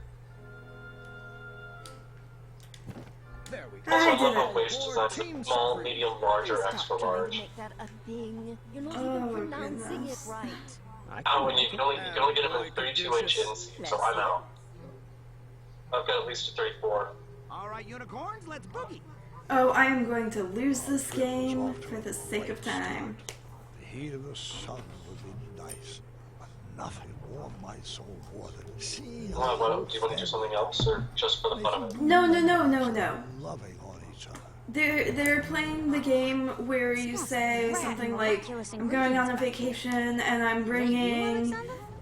There we go. Also, I love how waist is like small, medium, large, or extra large. Make that a thing. You're not even pronouncing it right. Oh, and you can only get them in 32-inch inseam, so I'm out. I've got at least a 34. All right, unicorns, let's boogie. Oh, I am going to lose this game for the sake of time. The heat of the sun would be nice, but nothing warmed my soul more than seeing. Do you want to do something else, or just for the fun of it? No. Loving on each other. They're playing the game where you say something like, I'm going on a vacation and I'm bringing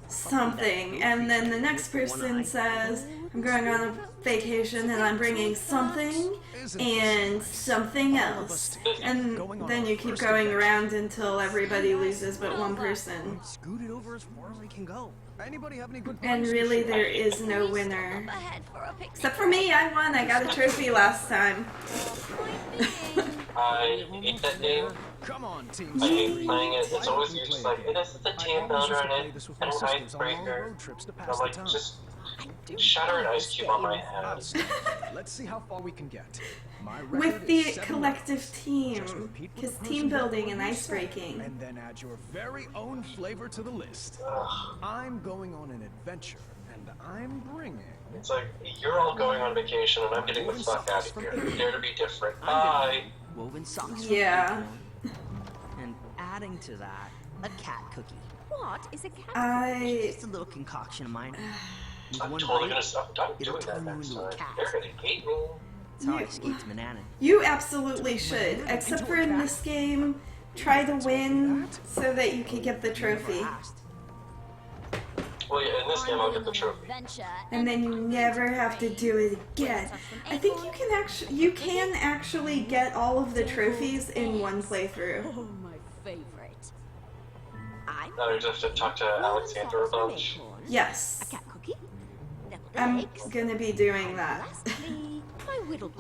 something, and then the next person says, I'm going on a vacation and I'm bringing something and something else, and then you keep going around until everybody loses but one person. Scoot it over as far as we can go. Anybody have any good And really there is no winner. Except for me, I won. I got a trophy last time. I hate that game. Come on, team. I hate playing it. It's always you're just like, this is a team builder in it, and an icebreaker. I'm like, just shatter an ice cube on my head. Let's see how far we can get. With the collective team, because team building and ice breaking. And then add your very own flavor to the list. I'm going on an adventure, and I'm bringing. It's like, you're all going on vacation, and I'm getting the fuck out of here. Dare to be different. Bye. Woven socks. Yeah. And adding to that, a cat cookie. What is a cat? Just a little concoction of mine. I'm totally gonna stop doing that next time. They're gonna hate me. That's how I escaped Manana. You absolutely should, except for in this game, try to win so that you can get the trophy. Well, yeah, in this game I'll get the trophy. And then you never have to do it again. I think you can actually get all of the trophies in one playthrough. Oh, my favorite. Now you just have to talk to Alexander a bunch. Yes. A cat cookie. I'm gonna be doing that.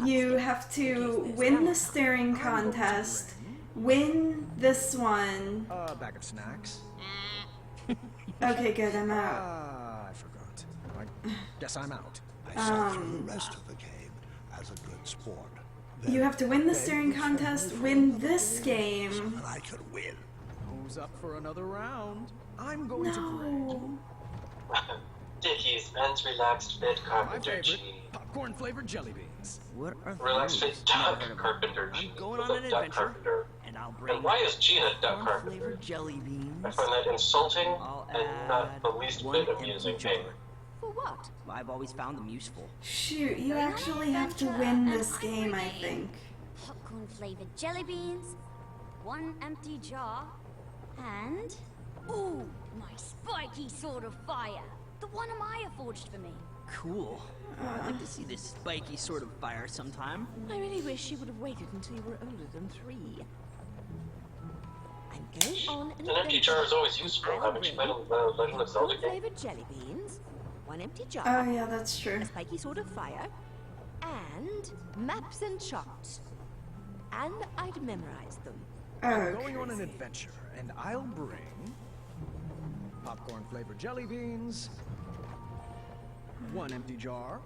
You have to win the staring contest, win this one. A bag of snacks. Okay, good, I'm out. I forgot. I guess I'm out. I sat through the rest of the game as a good sport. You have to win the staring contest, win this game. And I could win. Who's up for another round? I'm going to bring. Dickies, men's relaxed fit carpenter My favorite, cheese. popcorn flavored jelly beans. What are Relaxed fit those? duck carpenter cheese. I'm going With on a an duck adventure, carpenter. and I'll bring. And why is Gina duck carpenter? Flavored jelly beans. I find that insulting I'll and not add the least one bit empty amusing. jar. Hey, For what? I've always found them useful. Shoot, you actually have to win this game, I think. Popcorn flavored jelly beans, one empty jar, and ooh, my spiky sword of fire. The one Amaya forged for me. Cool. I'd like to see this spiky sort of fire sometime. I really wish you would have waited until you were older than 3. I'm going on an an empty jar is always useful. Haven't you played a Legend of Zelda game? flavored jelly beans, one empty jar, Oh yeah, that's true. a spiky sword of fire, and maps and charts. And I'd memorize them. I'm going on an adventure, and I'll bring popcorn flavored jelly beans, 1 empty jar.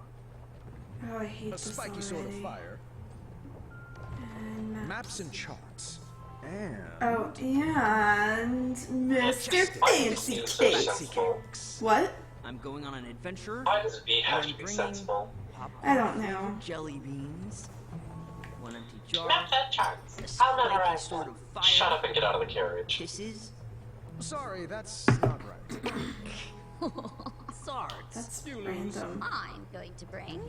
Oh, I hate A this spiky already. sword of fire. And Maps and charts. And oh, and Mr. Fancy Cakes. What? I'm going on an adventure. Why does V have I'm to be bringing sensible? I don't know. jelly beans, 1 empty jar, Maps and charts. a I'll spiky memorize sword them. of fire, Shut up and get out of the carriage. kisses, sorry, that's not right. swords. That's random. I'm going to bring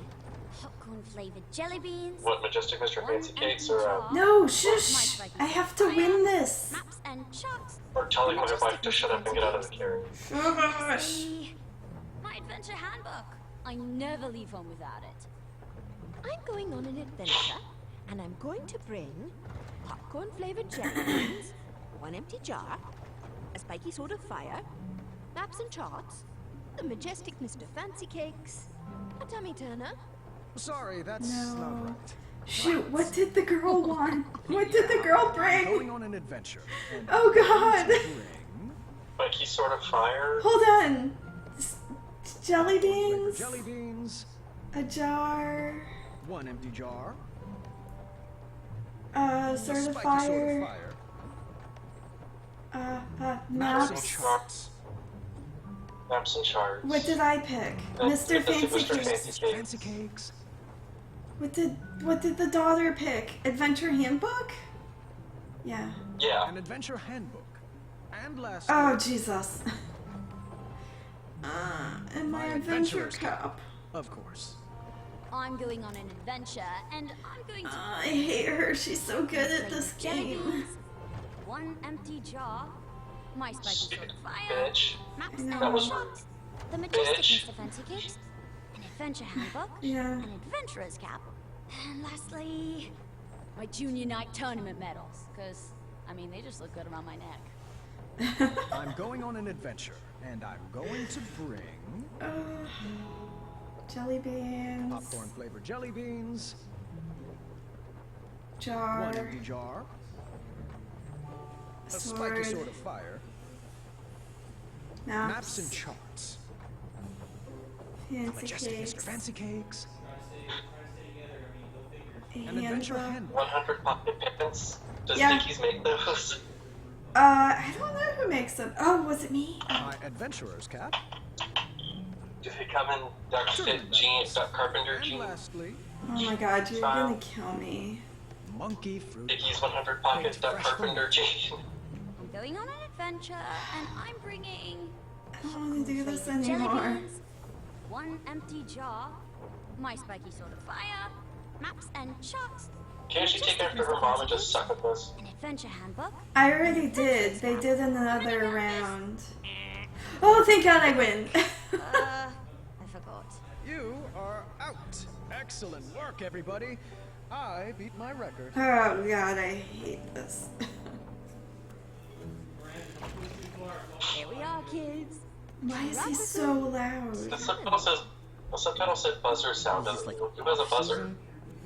popcorn flavored jelly beans. What, Majestic Mr. Fancy Cakes or No, shush! I have to win this. Maps and charts. or telling my wife to shut up and get out of the carriage? Gosh. My adventure handbook. I never leave home without it. I'm going on an adventure, and I'm going to bring popcorn-flavored jelly beans, 1 empty jar, a spiky sword of fire, maps and charts, the majestic Mr. Fancy Cakes, a tummy turner. Sorry, that's No. not right. Shoot, what did the girl want? What did the girl Going bring? on an adventure. And Oh god! bring Spiky Sword of Fire? Hold on! Jelly beans? jelly beans, A jar? 1 empty jar, Sword a of spiky sword of fire? fire, Maps and Maps? charts. Maps and charts. What did I pick? Mr. Fancy Mr. Cakes. Fancy Cakes. fancy cakes. What did the daughter pick? Adventure handbook? Yeah. Yeah. An adventure handbook. And lastly, Oh Jesus. And my adventure adventurer's cup. of course. I'm going on an adventure, and I'm going to. I hate her. She's so good at this jelly game. beans, 1 empty jar, my spiky sword of fire, Bitch. maps I and know. That was charts, the majestic Bitch. Mr. Fancy Cakes, an adventure handbook, Yeah. an adventurer's cap, and lastly, my junior night tournament medals. Cause I mean, they just look good around my neck. I'm going on an adventure, and I'm going to bring Jelly beans. popcorn flavored jelly beans, Jar. 1 empty jar, a spiky sword of fire, maps and charts, Fancy majestic Cakes. Mr. Fancy Cakes, A an adventure handbook. handbook. 100 pocket pants. Does Yeah. Dickies make those? I don't know who makes them. Oh, was it me? My adventurer's cap, Do they come in Duck Fit jeans, Duck Carpenter and jeans? lastly, Oh my god, you're Wow. gonna kill me. monkey fruit. Dickies 100 pocket Duck Carpenter jeans. I'm going on an adventure, and I'm bringing I don't want to do this jelly anymore. beans, 1 empty jar, my spiky sword of fire, maps and charts, Can't she take after her mom and just suck at this? an adventure handbook. I already did. They did another round. Oh, thank god I win. I forgot. You are out. Excellent work, everybody. I beat my record. Oh god, I hate this. Here we are, kids. Why is he so loud? The subtitle said buzzer sound. Doesn't it? Who has a buzzer?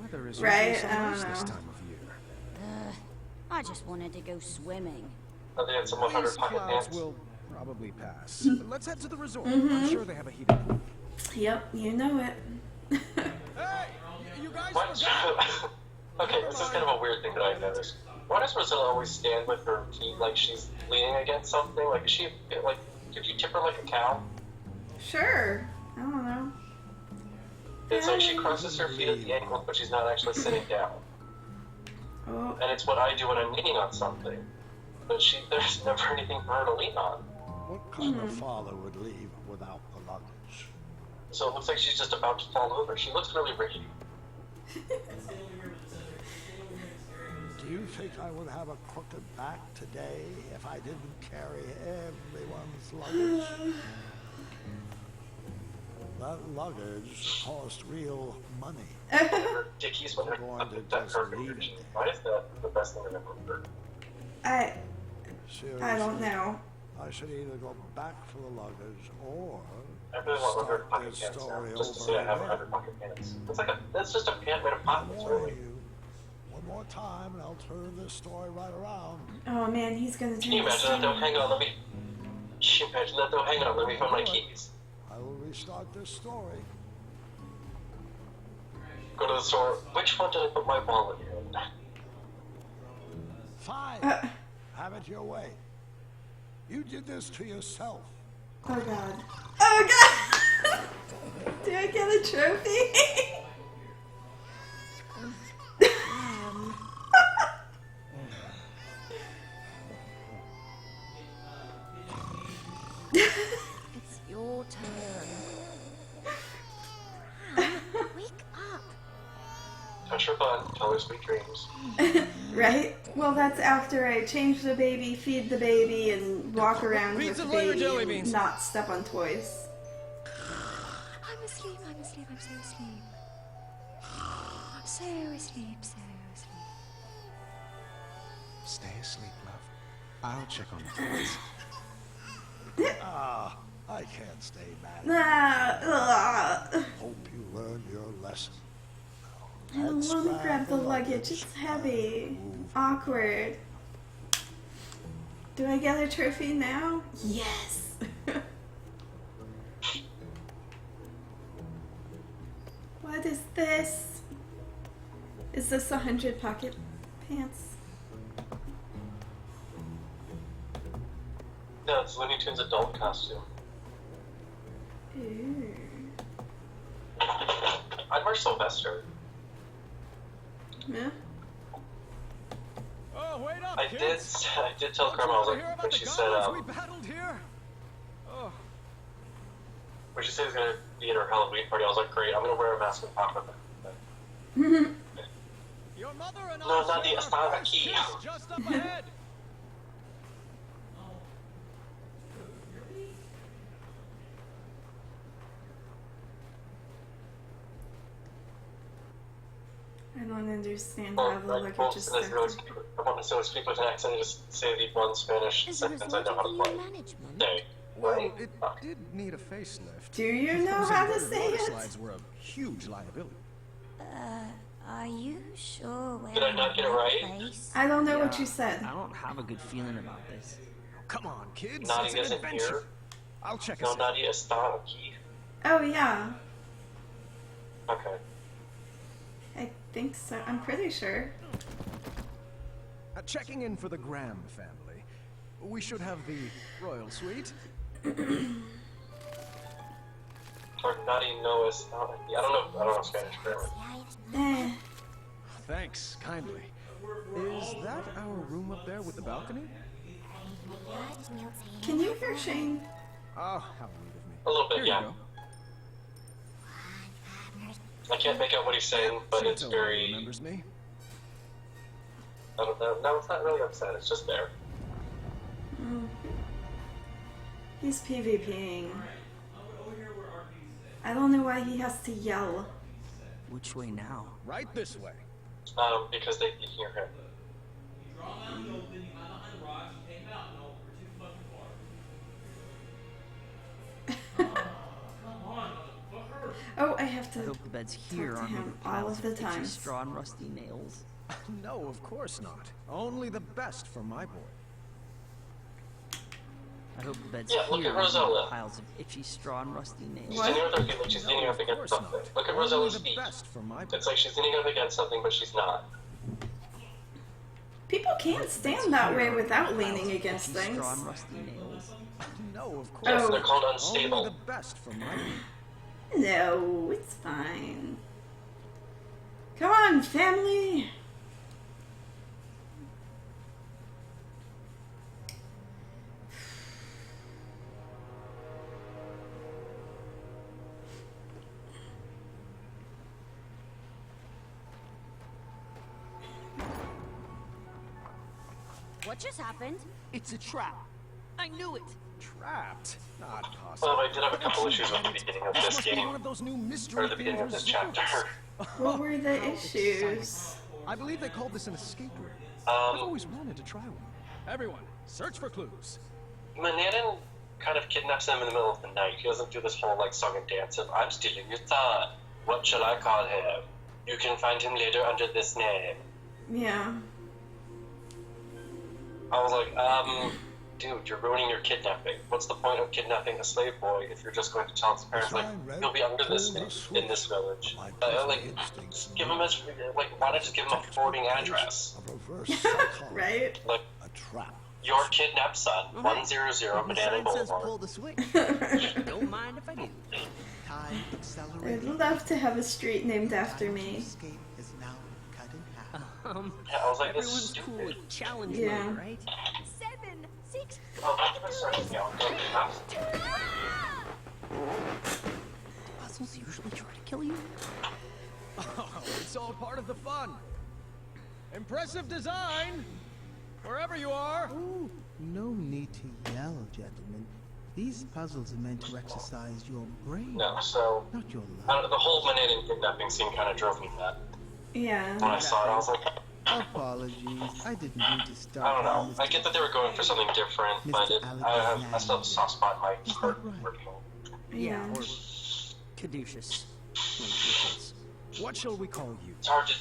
Weather is Right? usually I nice don't this know. time of year. I just wanted to go swimming. Oh, they had some 100 These pocket clouds pants. will probably pass. But let's head to the resort. I'm sure they have a heated pool. Yep, you know it. Hey, you guys What? forgot. Okay, this is kind of a weird thing that I noticed. Why does Rosilla always stand with her feet like she's leaning against something? Like, is she, like, could you tip her like a cow? Sure. I don't know. It's like she crosses her feet at the ankles, but she's not actually sitting down. Oh, And it's what I do when I'm leaning on something. But there's never anything for her to lean on. What kind of father would leave without the luggage? So it looks like she's just about to fall over. She looks really rickety. Do you think I would have a crooked back today if I didn't carry everyone's luggage? That luggage cost real money. Dickies when I'm going to Duck just Carpenter leave it jeans. there. Why is that the best thing I've ever heard? Seriously, I don't know. I should either go back for the luggage or I really want 100 start pocket this pants now, story just to over say I have again. 100 pocket pants. That's just a pant made of pockets, Warn really. you, one more time and I'll turn this story right around. Oh man, he's gonna Can you turn this imagine that though? down. Hang on, let me. Can you imagine that though? Hang on, let me find my keys. I will we start this story. Go to the store. Which one did I put my wallet in? Fine. Have it your way. You did this to yourself. Oh god. Oh god! Do I get a trophy? It's your turn. Wake up. Touch her butt. Tell her sweet dreams. Right? Well, that's after I change the baby, feed the baby, and walk around with the baby and not step on toys. I'm asleep, I'm asleep, I'm so asleep. So asleep, so asleep. Stay asleep, love. I'll check on the kids. I can't stay mad. Ah, Hope you learned your lesson. I don't want to grab the luggage. It's heavy. Awkward. Do I get a trophy now? Yes. What is this? Is this 100 pocket pants? No, it's Looney Tunes adult costume. Ooh. I'd wear Sylvester. Yeah. Oh, wait up, I did tell Grandma, I was like, when she said, we battled here? Oh. when she said she was gonna be at her Halloween party, I was like, great, I'm gonna wear a mask and talk about that. Your mother and No, not the Astana just up ahead. I don't understand how the luggage is I want to speak with an accent and just say the one Spanish sentence I know how to play. Day. Well, it did need a facelift. Do you know how to say it? Slides were a huge liability. Are you sure where Did I not get it right? place? I don't know what you said. I don't have a good feeling about this. Come on, kids. Nadia It's an isn't adventure. here. I'll check No, us. Nadia está aquí. Oh yeah, Okay. I think so. I'm pretty sure. Checking in for the Graham family. We should have the royal suite. Or Nadia no está aquí. I don't know Spanish grammar. Eh. Thanks, kindly. Is that our room up there with the balcony? Can you hear Shane? Oh, how rude of me. A little bit, Here yeah. you go. I can't make out what he's saying, but it's Shinto very. remembers me. I don't know. No, it's not really upset. It's just there. He's PvPing. I don't know why he has to yell. Which way now? Right this way. Because they can hear him. Oh, I have I to hope the beds here to aren't him made of all piles of the itchy time. straw and rusty nails. No, of course not. Only the best for my boy. I hope the beds Yeah, look here at aren't made Rosella. of piles of itchy straw and rusty nails. She's leaning with her feet like she's leaning up against something. Look at Rosella's Only the feet. best for my boy. It's like she's leaning up against something, but she's not. People can't stand that way without leaning against Itchy things. straw and rusty nails. No, of course. Yes, Oh. they're called Only unstable. the best for my boy. No, it's fine. Come on, family. What just happened? It's a trap. I knew it. Trapped? Not By the possible. way, I did have a couple issues with the beginning of This this must be game. one of those new mystery Or the beginning of this theater chapter. zones. What were the issues? I believe they called this an escape room. I've Um, always wanted to try one. Everyone, search for clues. Manhattan kind of kidnaps them in the middle of the night. He doesn't do this whole like song and dance of I'm stealing your thought. What shall I call him? You can find him later under this name. Yeah. I was like, dude, you're ruining your kidnapping. What's the point of kidnapping a slave boy if you're just going to tell his parents, like, he'll be under this in this village? Like, give him a, like, why not just give him a forwarding address? Right? Like, a trap. Your kidnapped son, 100 Banana Boulevard. Pull the switch. Don't mind if I do. Time I'd accelerating. love to have a street named after me. Escape is now cut in half. Yeah, I was like, this is Everyone's stupid. cool with challenge Yeah. mode, right? 7, 6, Oh, I haven't started yet. Puzzles usually try to kill you. Oh, it's all part of the fun. Impressive design, wherever you are. Oh, no need to yell, gentlemen. These puzzles are meant to exercise your brain, No, so not your the life. whole Manhattan kidnapping scene kind of drove me mad. Yeah. When I saw it, I was like, Apologies, I didn't mean to start. I don't know. on this I get that they were going for something different, but I still have a soft spot in my heart for people. Yeah. Or caduceus. Wait, which is? What shall we call you? It's hard to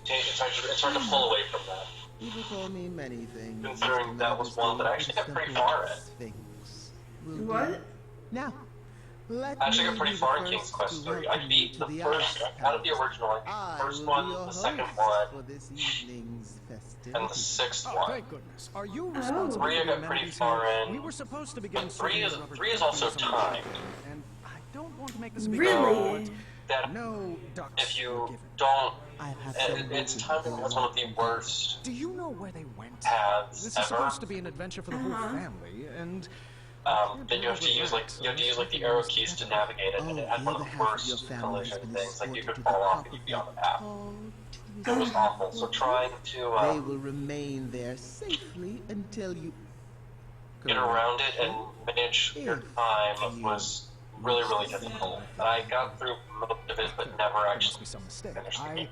take. It's hard to pull away from that. People call me many things. Considering that was one that I actually got pretty far at. Sphinx. What? Now, let I actually me got pretty be far the in King's first Quest to 3. I welcome you beat to the the first, Ice out of the Palace. original, like, I first will one, be your the second host one, for this evening's and the festivities. sixth Oh, one. thank goodness. Are you responsible 3 I for the got pretty amenities far here? in. We were supposed to begin And 3 is serving rubber 3 is also duckies on the timed. way, and I don't want to make this a big Really? That No ducks if you were given. don't, I have it's timed as one of the worst Do you know where they went? paths This is ever. supposed to be an adventure for the whole family, and That you have to use like the arrow keys to navigate it, and it had one of the worst collision things. Like you could fall off and you'd be on the path. It was awful. So trying They to will remain there safely until you get around it and manage your time was really, really difficult. And I got through most of it, but never actually some mistake. finished the game.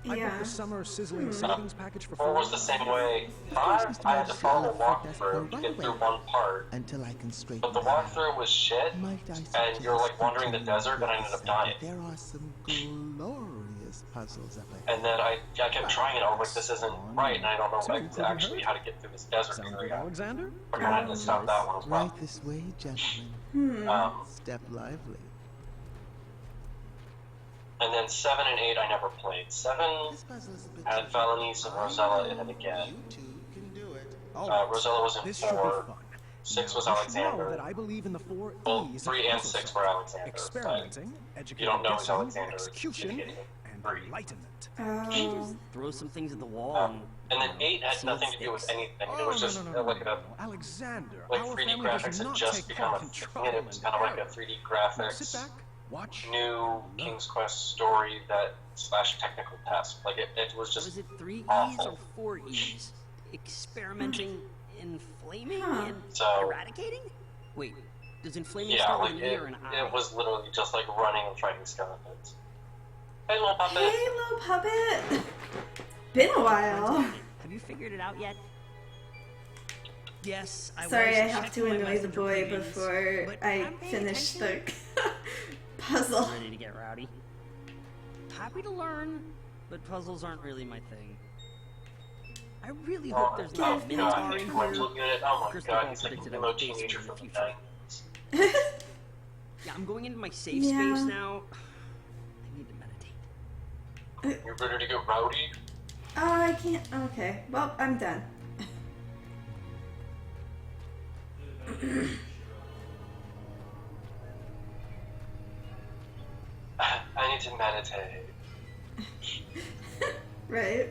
I Yeah. booked the summer sizzling savings package for 4 was the same way. 5, I had to follow a walkthrough to get through one part, until I can straighten but the that out. walkthrough was shit, Might I and you're like suggest wandering the you desert, and I ended up dying. There are some glorious puzzles up ahead. And then I kept trying it. I was like, this isn't right, and I don't know actually how to get through this desert Sound good, area. Alexander? We're gonna have to stop that one as well. Right this way, gentlemen. Step lively. And then 7 and 8 I never played. 7 This puzzle is a bit had Valenice and Rosella in it again. You two can do it. Rosella was in This should be 4. fun. 6 was Now, you should know Alexander. that I believe in the 4 Well, E's 3 of and puzzle 6 were solving. Alexander. Experimenting, You educated don't know who's guessing, Alexander. execution, and 3. enlightenment. Oh. Throw some things at the wall and. And then 8 had see nothing what to do with sticks. anything. Oh, It was just like a Alexander, like our 3D family graphics does had not just take become part a in thing. trouble It was and kind of like a error. 3D Now sit graphics, back, watch, new King's Quest story that / technical test. Like it was just Was it 3 E's awful. or 4 E's? Experimenting, inflaming, Huh. and So- eradicating? Wait, does inflaming Yeah, start like with an E or an I? it was literally just like running and fighting skeletons. Hey, little puppet. Hey, little puppet. Been a while. Have you figured it out yet? Yes, I Sorry, was I have checking to my annoy the messenger boy previous, before but I I'm paying finish the attention. puzzle. Ready to get rowdy. Happy to learn, but puzzles aren't really my thing. I really hope there's not a Minotaur God, in I'm here. looking at it. Oh my Crystal god, Ball he's like a predicted I emo would face teenager one in from the the future. 90s. Yeah, I'm going into my safe Yeah. space now. I need to meditate. You're ready to get rowdy? Oh, I can't. Okay, well, I'm done. I need to meditate. Right.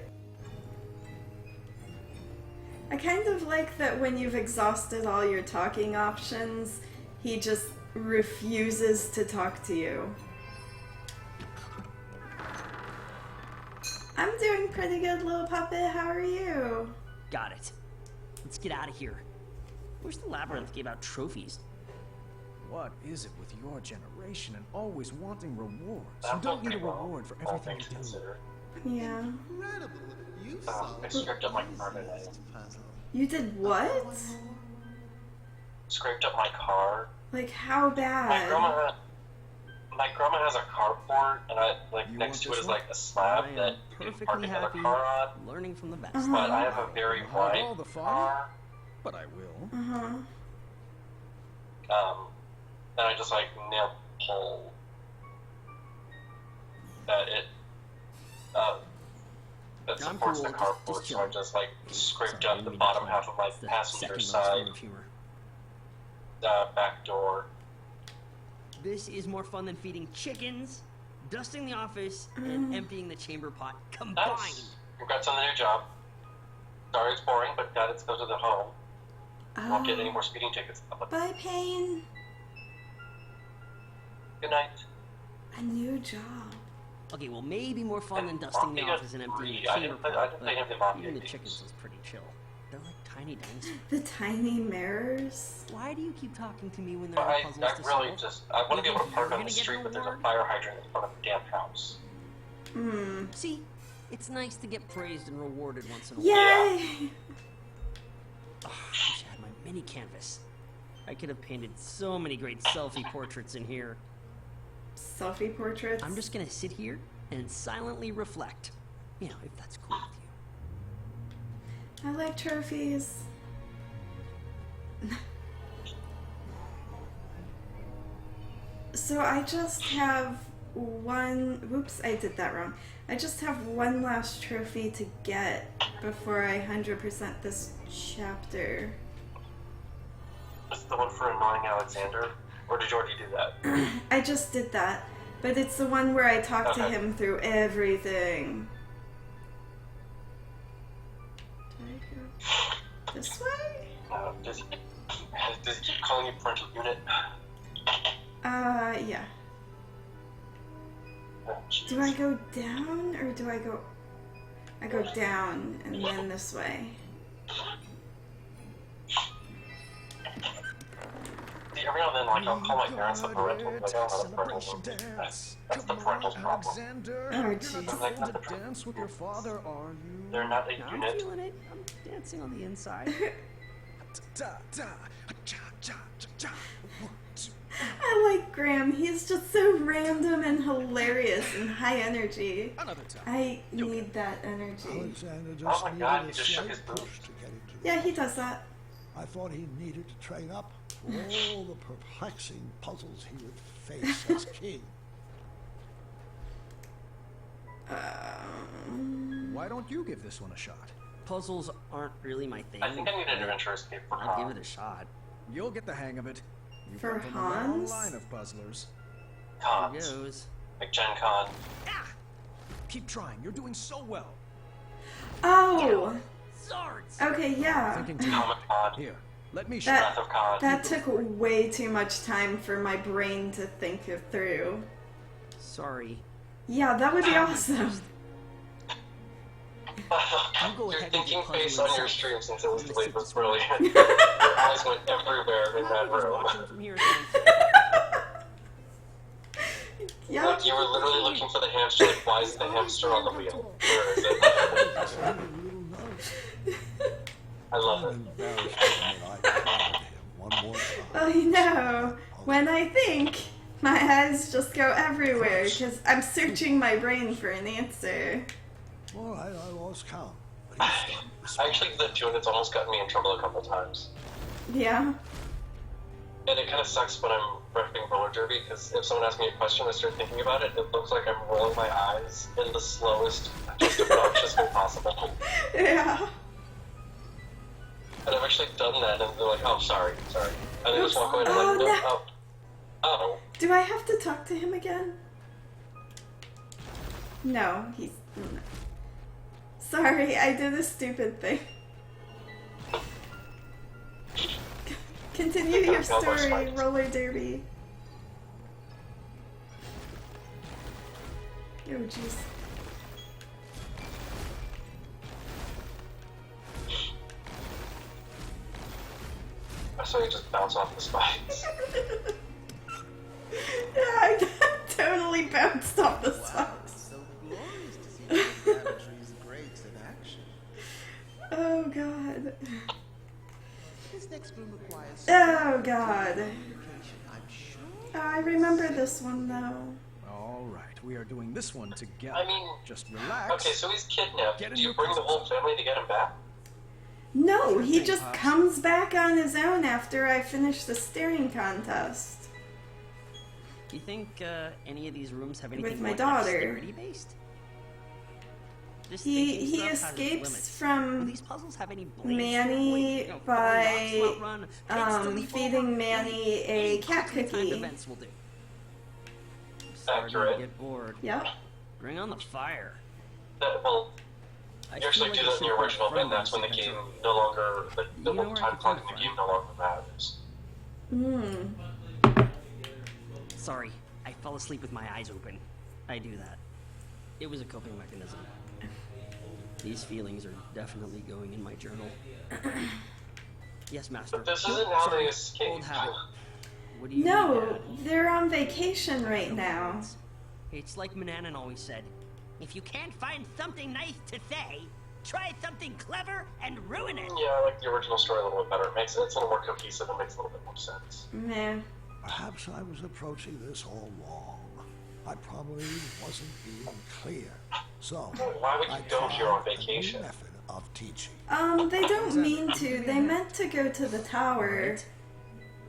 I kind of like that when you've exhausted all your talking options, he just refuses to talk to you. I'm doing pretty good, little puppet. How are you? Got it. Let's get out of here. Wish the labyrinth gave out trophies. What is it with your generation and always wanting rewards? That You don't need a pretty well, reward for all everything things you do. considered. Yeah. Incredible. You I solved scraped up my car the today. easiest puzzle. You did what? Scraped up my car. Like, how My bad? grandma has a carport, and You next to want it is this like a I slab am that you can park perfectly another happy car on. learning from the best. Uh-huh. But I have a very Have all wide the fun. car, but I will. And I just like nailed pull that it that supports the carport, so I just like scraped up the bottom half of my passenger side back door. This is more fun than feeding chickens, dusting the office, and emptying the chamber pot combined. Nice. Congrats on the new job. Sorry it's boring, but glad it's closer to home. Won't get any more speeding tickets. Bye, Pain. Good night. A new job. Okay, well, maybe more fun than dusting the office and emptying the chamber pot, but even the chickens was pretty chill. They're like tiny dinosaurs. The tiny mirrors. Why do you keep talking to me when there are puzzles to I really solve? just, I want to be able to park on the street, but there's a fire hydrant in front of the damn house. See, it's nice to get praised and rewarded once in a while. Yay! Oh, I wish I had my mini canvas. I could have painted so many great selfie portraits in here. Selfie portraits? I'm just gonna sit here and silently reflect. You know, if that's cool with you. I like trophies. So I just have one... Whoops, I did that wrong. I just have one last trophy to get before I 100% this chapter. Is the one for annoying Alexander? Or did you already do that? I just did that. But it's the one where I talk to him through everything. Do I go this way? Does he keep calling you parental unit? Yeah. Oh, do I go down or do I go... I go down and then this way. See, every now and then, like, I'll call my parents the parental, but I don't have a parental unit. That's the parental problem. Oh, jeez. Like, not the Dance with your father, are you? They're not a I'm unit. feeling it. I'm dancing on the inside. I like Graham. He's just so random and hilarious and high energy. I need that energy. Alexander just Oh my God, he needed a just shook slight his push boot. to get into Yeah, he does that. I thought he needed to train up for all the perplexing puzzles he would face as king. Why don't you give this one a shot? Puzzles aren't really my thing. I think I need an adventure escape for I'll Han. give it a shot. You'll get the hang of it. You For come from a long Hans? line of puzzlers. Cons. Here goes. Like Gen Con. Keep trying. You're doing so well. Oh! Swords! Okay, yeah. Thinking too Comic much. Con. Here, let me show That, Wrath of Khan. that took way too much time for my brain to think it through. Sorry. Yeah, that would be awesome. Your thinking face on your stream since it was delayed was brilliant. Your eyes went everywhere in that room. From here, Yeah. Like you were literally looking for the hamster, like why is the hamster on the wheel? Where is it? I love it. Embarrassed him that I prodded him one more time. I know. When I think, my eyes just go everywhere because I'm searching my brain for an answer. All right, I lost count. But he's starting to I actually did that too, and it's almost gotten me in trouble a couple times. Yeah. And it kind of sucks when I'm repping roller derby, because if someone asks me a question and I start thinking about it, it looks like I'm rolling my eyes in the slowest, just obnoxious way possible. Yeah. And I've actually done that, and they're like, oh, sorry. And they just walk away and I'm Oh, like, no, no. oh. Do I have to talk to him again? No, he's... No. Sorry, I did a stupid thing. Continue your story, roller derby. Oh, jeez. I saw you just bounce off the spikes. Yeah, I totally bounced off the spikes. So glorious to see those batteries brakes in action. Oh, God. This next room requires Oh, God. communication, I'm sure. Oh, I remember this one, though. All right, we are doing this one together. I mean, just relax. okay, so he's kidnapped. Get in Do you your bring the whole puzzles. family to get him back? No, Sure he thing, just Pops. comes back on his own after I finish the staring contest. You think any of these rooms have anything With my like daughter. dexterity based? This He thinking stuff has its escapes limits. Do from these puzzles have any blades? Manny Falling by rocks will outrun, pits to leap feeding over, Manny a any cat quickly timed cookie. events will do. I'm starting Accurate. to get bored. Yep. Bring on the fire. Well, I you actually feel do like that in the I original, should and that's when the game no longer, the You know where I time can clock find in the a game no longer matters. Sorry, I fell asleep with my eyes open. I do that. It was a coping mechanism. These feelings are definitely going in my journal. Yes, Master. But this isn't how Sorry, they escape. Old habit. What do you No, mean, Dad? they're on vacation right now. It's like Mananan always said. If you can't find something nice to say, try something clever and ruin it. Yeah, I like the original story a little bit better. It's a little more cohesive and makes a little bit more sense. Meh. Perhaps I was approaching this all wrong. I probably wasn't being clear. So, Why would you I go here on tried a new vacation? method of teaching. They don't mean to. They meant to go to the tower.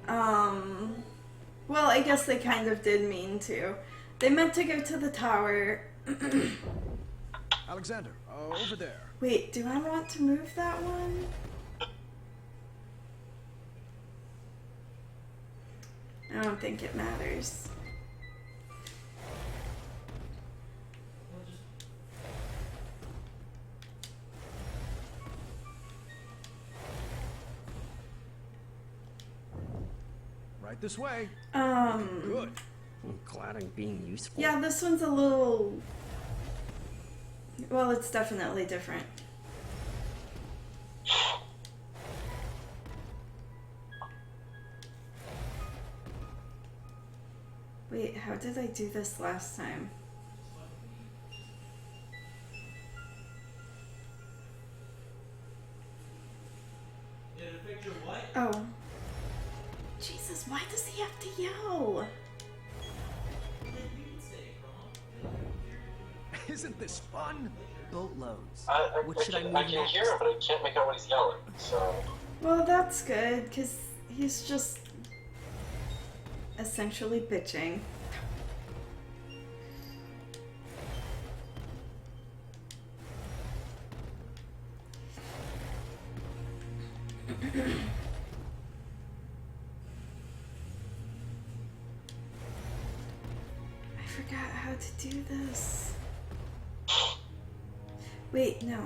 Well, I guess they kind of did mean to. They meant to go to the tower. Alexander, over there. Wait, do I want to move that one? I don't think it matters. Right this way. Good. I'm glad I'm being useful. Yeah, this one's a little... Well, it's definitely different. Wait, how did I do this last time? Oh. Jesus, why does he have to yell? Isn't this fun? Boatloads. What should I I move can next? hear him, but I can't make out what he's yelling. So, Well, that's good, because he's just essentially bitching. I forgot how to do this. Wait, no.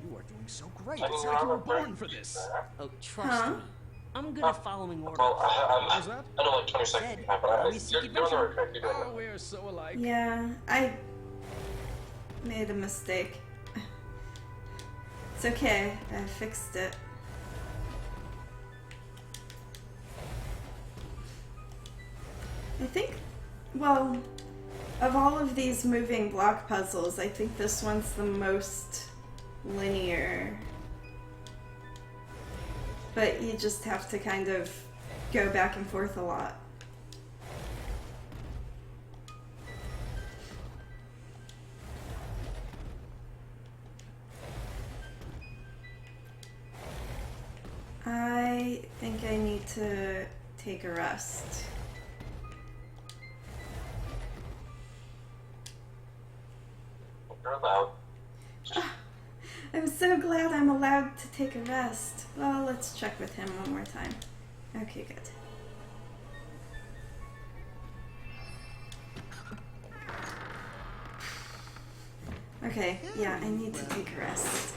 You are doing so great. I mean, It's like you were Robert born Brady for this. Oh, trust Huh? me. I'm good at following orders. well, How's that? I know like 20 seconds Said, behind, but always you're seek doing the right adventure. track. You're doing Oh, it. we're so alike. Yeah, I made a mistake. It's okay, I fixed it. I think, well, of all of these moving block puzzles, I think this one's the most linear. But you just have to kind of go back and forth a lot. I think I need to take a rest. You're allowed. I'm so glad I'm allowed to take a rest. Well, let's check with him one more time. Okay, good. Okay, yeah, I need to take a rest.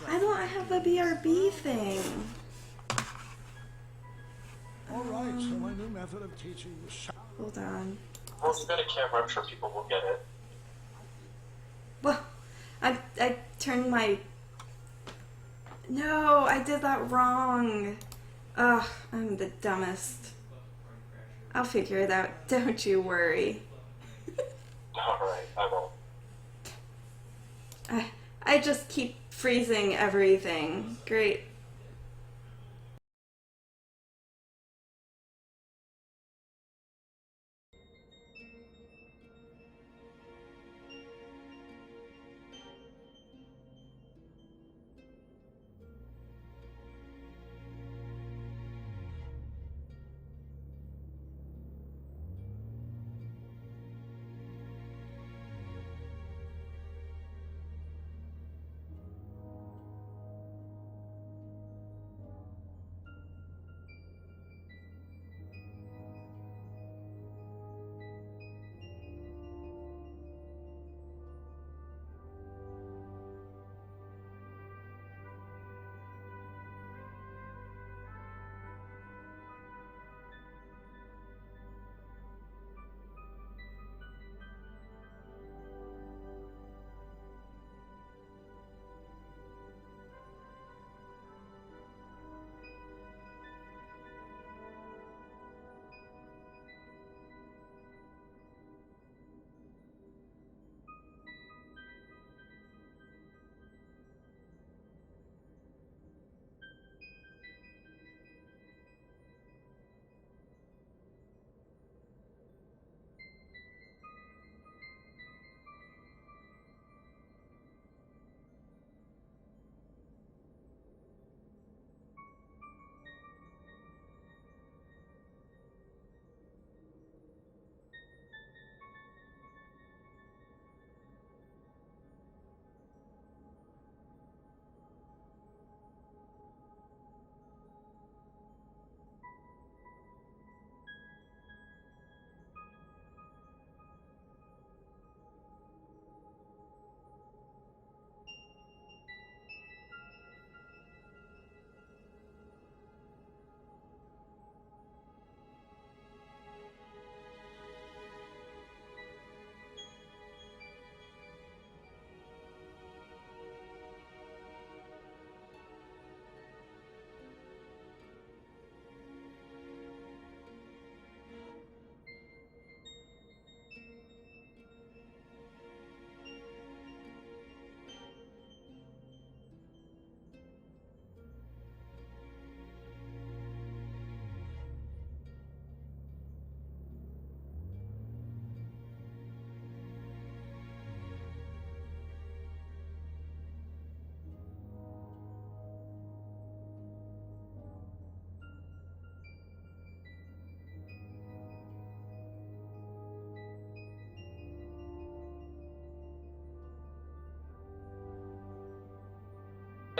I don't have the BRB thing. All right, so my new method of teaching was... Hold on. Well, you got a camera. I'm sure people will get it. Well, I turned my... No, I did that wrong. Ugh, I'm the dumbest. I'll figure it out. Don't you worry. Alright, I won't. I just keep freezing everything. Great.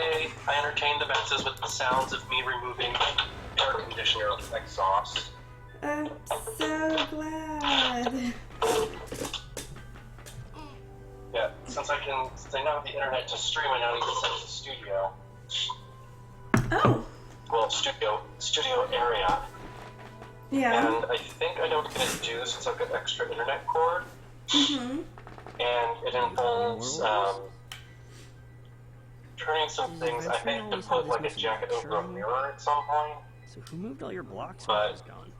I entertain the masses with the sounds of me removing air conditioner exhaust. I'm so glad. Yeah, since I now have the internet to stream, I now need to set up the studio. Oh. Well, studio area. Yeah. And I think I know what I'm gonna do since I've got extra internet cord. Mm-hmm. And it involves turning some things. I think to put like a jacket over a mirror at some point. So who moved all your blocks when I was gone?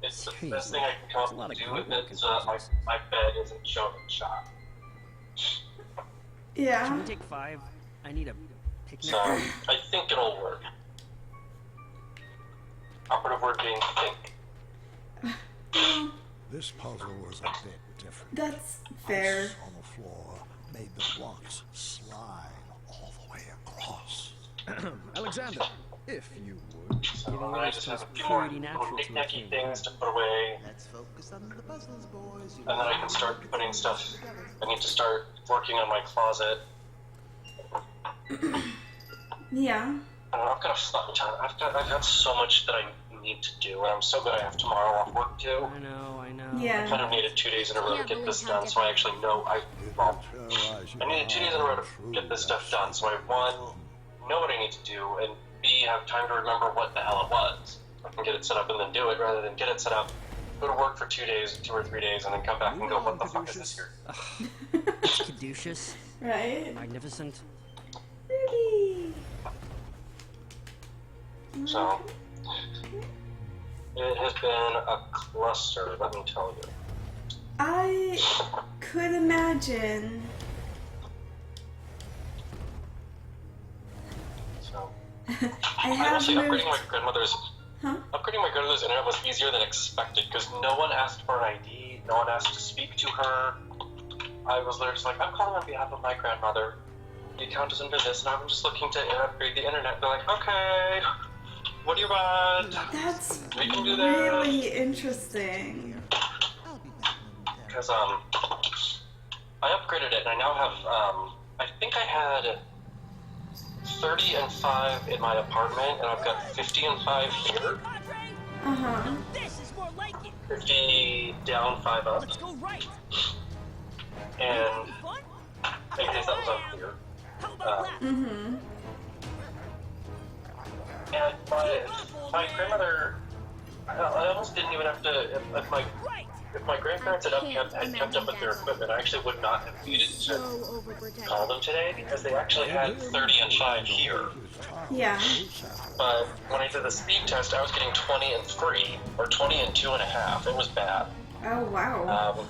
It's the best thing I can come up to do with it so that my bed isn't shown in shot. Yeah. Can we take 5? I need a picnic. So I think it'll work. Operative word being think. This puzzle was a bit different. That's fair. Ice on the floor made the blocks slide all the way across. Alexander, if you would. So I just have a few more little knick-knacky things to put away. Let's focus on the puzzles, boys. And then I can start putting stuff. I need to start working on my closet. Yeah. I don't know, I've got a fun time. I've got so much that I need to do, and I'm so glad I have tomorrow off work too. I know. Yeah. I kind of needed 2 days in a row to get this done, so I actually know I needed 2 days in a row to get this stuff done, so I, 1, know what I need to do, and B, have time to remember what the hell it was. I can get it set up and then do it, rather than get it set up, go to work for 2 days, 2 or 3 days, and then come back and go, what the fuck is this here? Caduceus. Right. Magnificent. Pretty. So, it has been a cluster, let me tell you. I could imagine. So, I have honestly, moved. upgrading my grandmother's Huh? Upgrading my grandmother's internet was easier than expected because no one asked for an ID, no one asked to speak to her. I was literally just like, I'm calling on behalf of my grandmother. The account is under this, and I'm just looking to upgrade the internet. They're like, okay, what do you want? That's We can do that. really interesting. Because I upgraded it, and I now have I think I had 30 and 5 in my apartment, and I've got 50 and 5 here. Uh-huh. 50 down, 5 up. Let's go right. And in case that was unclear. Mm-hmm. And my grandmother, I almost didn't even have to, if my grandparents had kept up with their equipment, I actually would not have needed to call them today because they actually had 30 and 5 here. Yeah. But when I did the speed test, I was getting 20 and 3, or 20 and 2.5. It was bad. Oh, wow.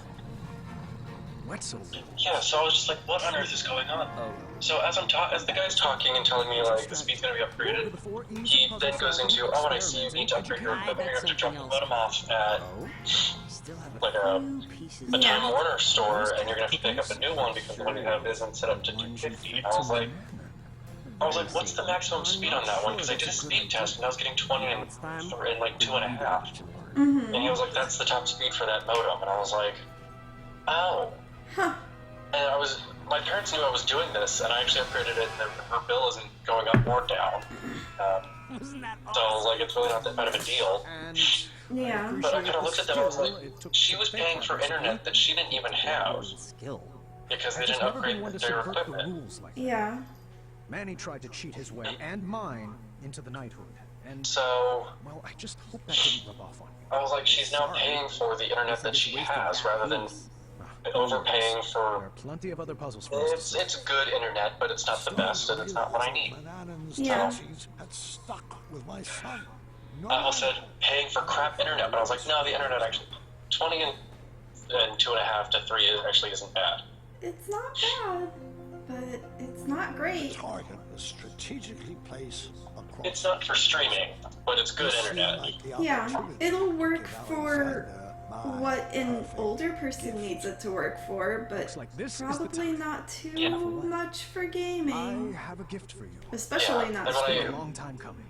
Yeah, so I was just like, what on earth is going on? So as the guy's talking and telling me like the speed's gonna be upgraded, he then goes into, oh, and I see you need to upgrade your equipment. You have to drop the modem off at like a Time Warner store, and you're gonna have to pick up a new one because the one you have isn't set up to 250. And I was like, what's the maximum speed on that one? Because I did a speed test and I was getting 20 and like 2.5. And he was like, that's the top speed for that modem. And I was like, oh. Huh. And my parents knew I was doing this, and I actually upgraded it, and her bill isn't going up or down. So, like, it's really not that bad of a deal. Yeah. But I kind of looked at them and I was like, she was paying for internet that she didn't even have. Because they didn't upgrade their equipment. Yeah. Manny tried to cheat his way and mine into the knighthood. And so, well, I just hope that didn't rub off on you. I was like, she's now paying for the internet that she has rather than overpaying for. Plenty of other puzzles for us. It's good internet, but it's not the best, and it's not what I need. Yeah. Had stuck with my son. I almost said paying for crap internet, but I was like, no, the internet actually 20 and 2.5 to 3 actually isn't bad. It's not bad, but it's not great. Target was strategically placed across. It's not for streaming, but it's good internet. Yeah, it'll work for what an older person needs it to work for, but probably not too much for gaming. I have a gift for you. Especially not streaming. A long time coming.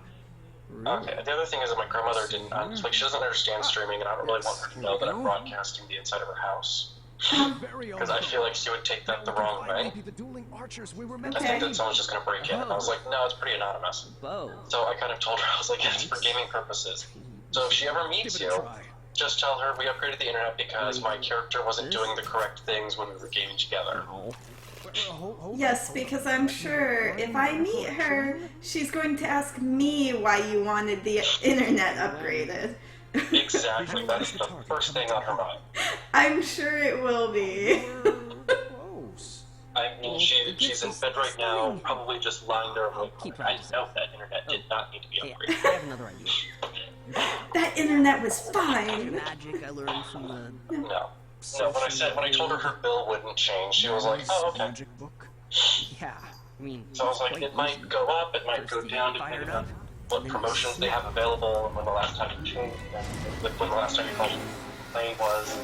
Okay, the other thing is that my grandmother didn't, like, she doesn't understand streaming, and I don't really want her to know that I'm broadcasting the inside of her house. Because I feel like she would take that the wrong way. The dueling archers we were I meant think to that someone's just gonna break in. And I was like, no, it's pretty anonymous. Bow. So I kind of told her, I was like, it's for gaming purposes. So if she ever meets you, just tell her we upgraded the internet because my character wasn't doing the correct things when we were gaming together. Yes, because I'm sure if I meet her, she's going to ask me why you wanted the internet upgraded. Exactly, that's the first thing on her mind. I'm sure it will be. I mean, she's in bed right now, probably just lying there like, I know that internet did not need to be upgraded. I have another idea. That internet was fine. Magic I learned from the... No. No, when I told her her bill wouldn't change, she was like, oh, okay. Yeah, I mean... So I was like, it might go up, it might go down, depending on what promotions they have available, and when the last time you changed, and like when the last time you called playing was.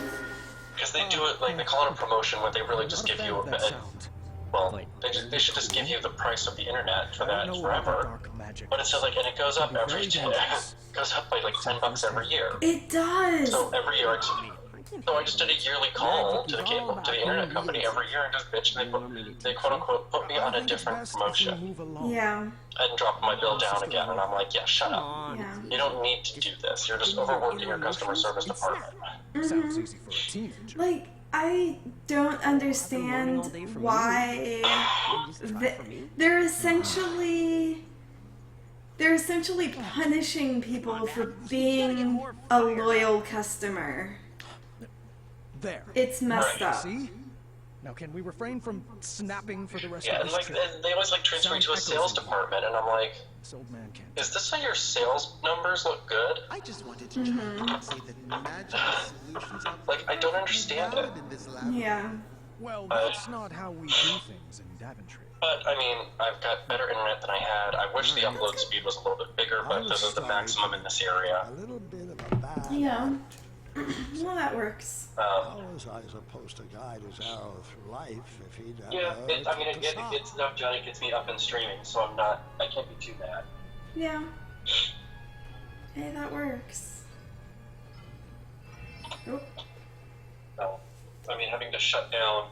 Because they do it, like, they call it a promotion where they really just give you well, they should just give you the price of the internet for that forever. But it's just like, and it goes up every goes up by like $10 every year. It does. So every year, so I just did a yearly call to the internet company every year and just bitched, and they quote unquote put me on a different promotion. Yeah. And dropped my bill down again, and I'm like, yeah, shut up. Yeah. You don't need to do this. You're just overworking your customer service department. Sounds easy for a teenager. Like, I don't understand why they're essentially punishing people for being a loyal customer. There. It's messed up. See? Now, can we refrain from snapping for the rest Yeah, of and this like trip? and they always like transfer me to a sales department, and I'm like, This old man can't. is this how your sales numbers look good? I just wanted to try and say that magical solutions are Like, I don't understand it. in this lab. Yeah. Well, that's not how we do things in Daventry. But I mean, I've got better internet than I had. I wish the upload speed was a little bit bigger, but this is the maximum in this area. A little bit of a bad. Yeah. Well, that works. How was I supposed to guide his arrow through life if he'd Yeah, it gets enough done. It gets me up and streaming, so I can't be too mad. Yeah. Hey, that works. Oh. No, I mean, having to shut down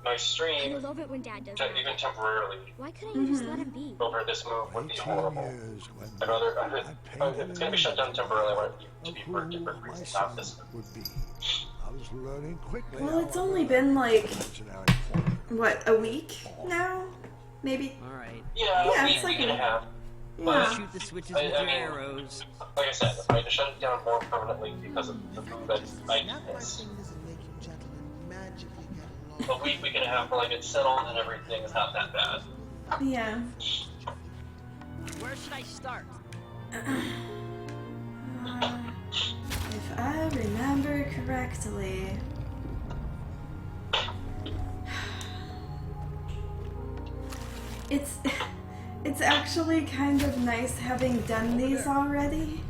my I stream, love it when Dad does that. even temporarily, Why couldn't you just let him be? over this move would be horrible. I'd rather, if it's gonna be shut down temporarily, I want it to be for a different reason, not this. Would be. I was learning quickly. Well, it's only been like, what, a week now? Maybe. Alright. Yeah, it's like week and a half. Yeah. Shoot the switches with your mean, arrows. Like I said, if I had to shut it down more permanently because of the move that I miss. A week and a half till I get settled and everything is not that bad. Yeah. Where should I start? If I remember correctly. It's actually kind of nice having done these already.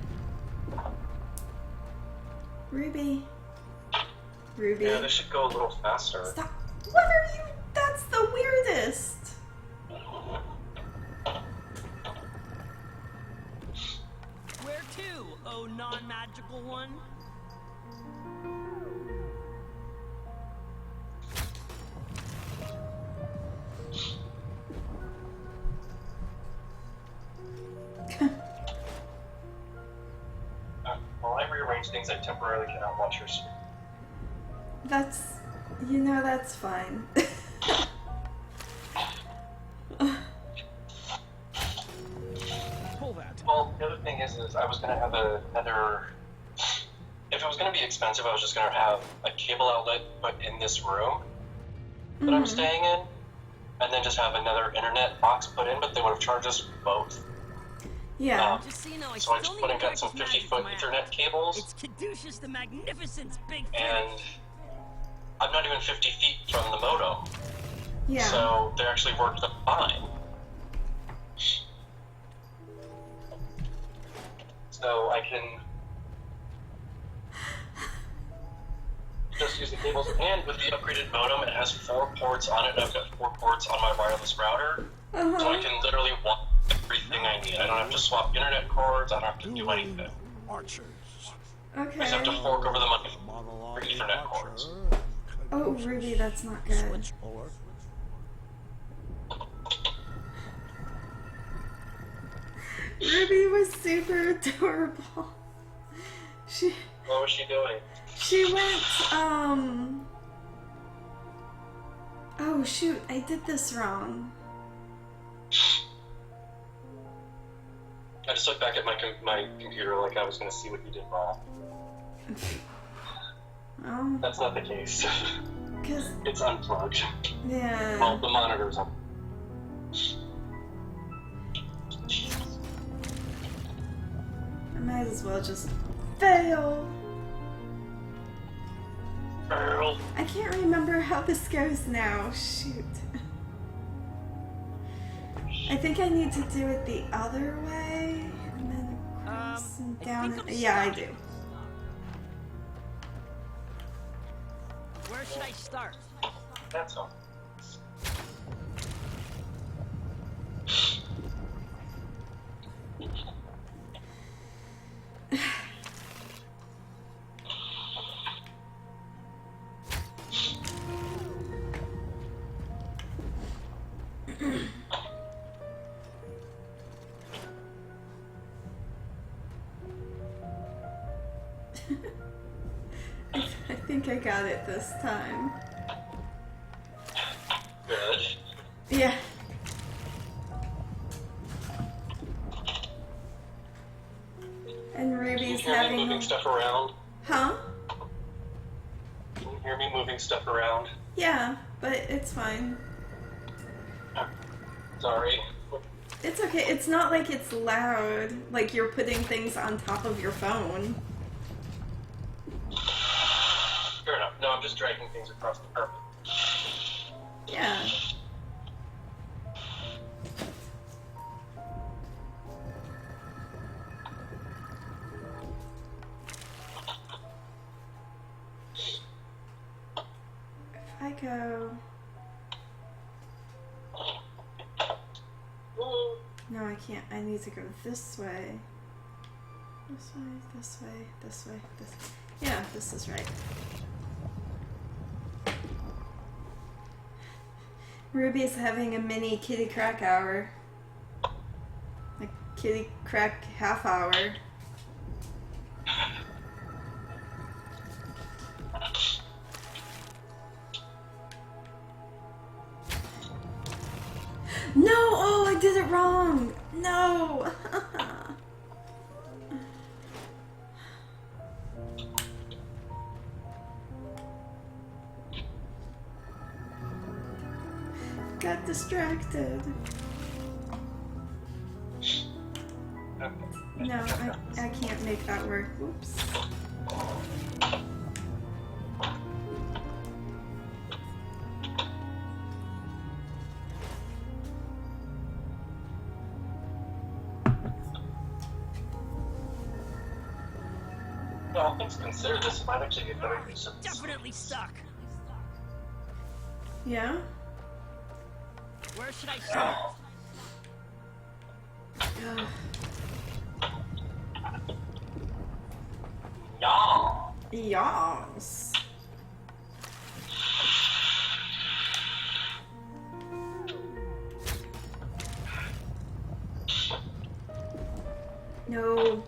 Ruby. Yeah, this should go a little faster. Stop. What are you? That's the weirdest. Where to, oh non-magical one? While I rearrange things, I temporarily cannot watch your stream. That's, that's fine. Pull that. Well, the other thing is I was gonna have another. If it was gonna be expensive, I was just gonna have a cable outlet put in this room that I'm staying in, and then just have another internet box put in. But they would have charged us both. Yeah. Just so you know, So I just put in got some 50-foot Ethernet cables. It's Caduceus the Magnificent's big And I'm not even 50 feet from the modem. Yeah. So they actually worked fine. So I can just use the cables, and with the upgraded modem, it has 4 ports on it, and I've got 4 ports on my wireless router. So I can literally watch everything I need. I don't have to swap internet cords, I don't have to do anything. Archers. Okay. I just have to fork over the money for Ethernet cords. Oh, Ruby, that's not good. Ruby was super adorable. What was she doing? She went, oh shoot, I did this wrong. I just looked back at my computer like I was going to see what you did wrong. That's not the case. It's unplugged. Yeah. Well, the monitor's on. I might as well just fail. Fail. I can't remember how this goes now. Shoot. I think I need to do it the other way and then cross and down. Yeah, I do. Where should I start? That's all. I think I got it this time. Good. Yeah. And Ruby's Can you hear me having moving stuff around? Huh? Can you hear me moving stuff around? Yeah, but it's fine. Sorry. It's okay. It's not like it's loud, like you're putting things on top of your phone. Fair enough. No, I'm just dragging things across the carpet. Yeah. If I go... No, I can't. I need to go this way. This way, this way, this way, this way. Yeah, this is right. Ruby's having a mini kitty crack hour. A kitty crack half hour. No! Oh, I did it wrong! No! Got distracted. No, I can't make that work. Whoops. Well, all things considered, this might actually be a better use of Definitely stuck. Yeah? Where should I start? Yes. No.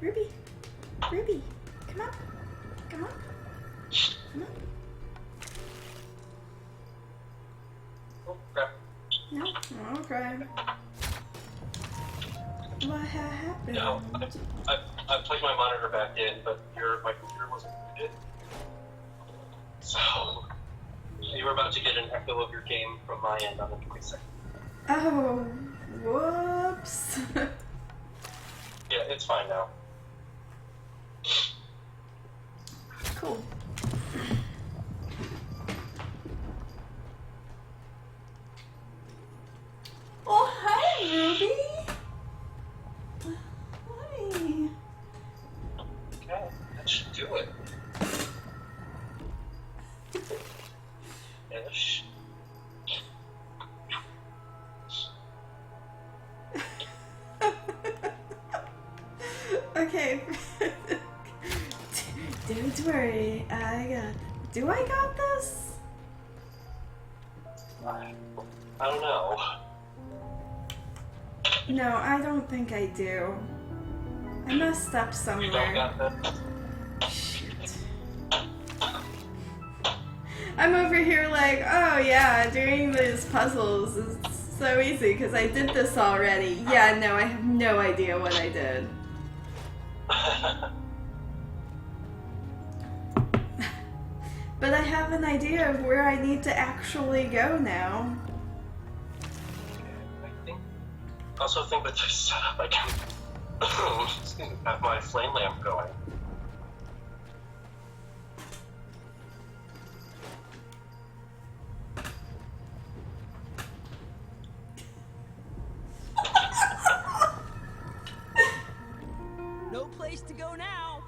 Ruby, Ruby, come on, come on, come on. Oh, crap. No, okay. What happened? No, I plugged my monitor back in, but my computer wasn't booted. So, you were about to get an echo of your game from my end on the 22nd. Oh, whoops. Yeah, it's fine now. Cool. Don't worry, do I got this? I don't know. No, I don't think I do. I messed up somewhere. You don't got this? Shoot. I'm over here like, oh yeah, doing these puzzles is so easy because I did this already. Yeah, no, I have no idea what I did. But I have an idea of where I need to actually go now. I also think with this setup I can have my flame lamp going. No place to go now.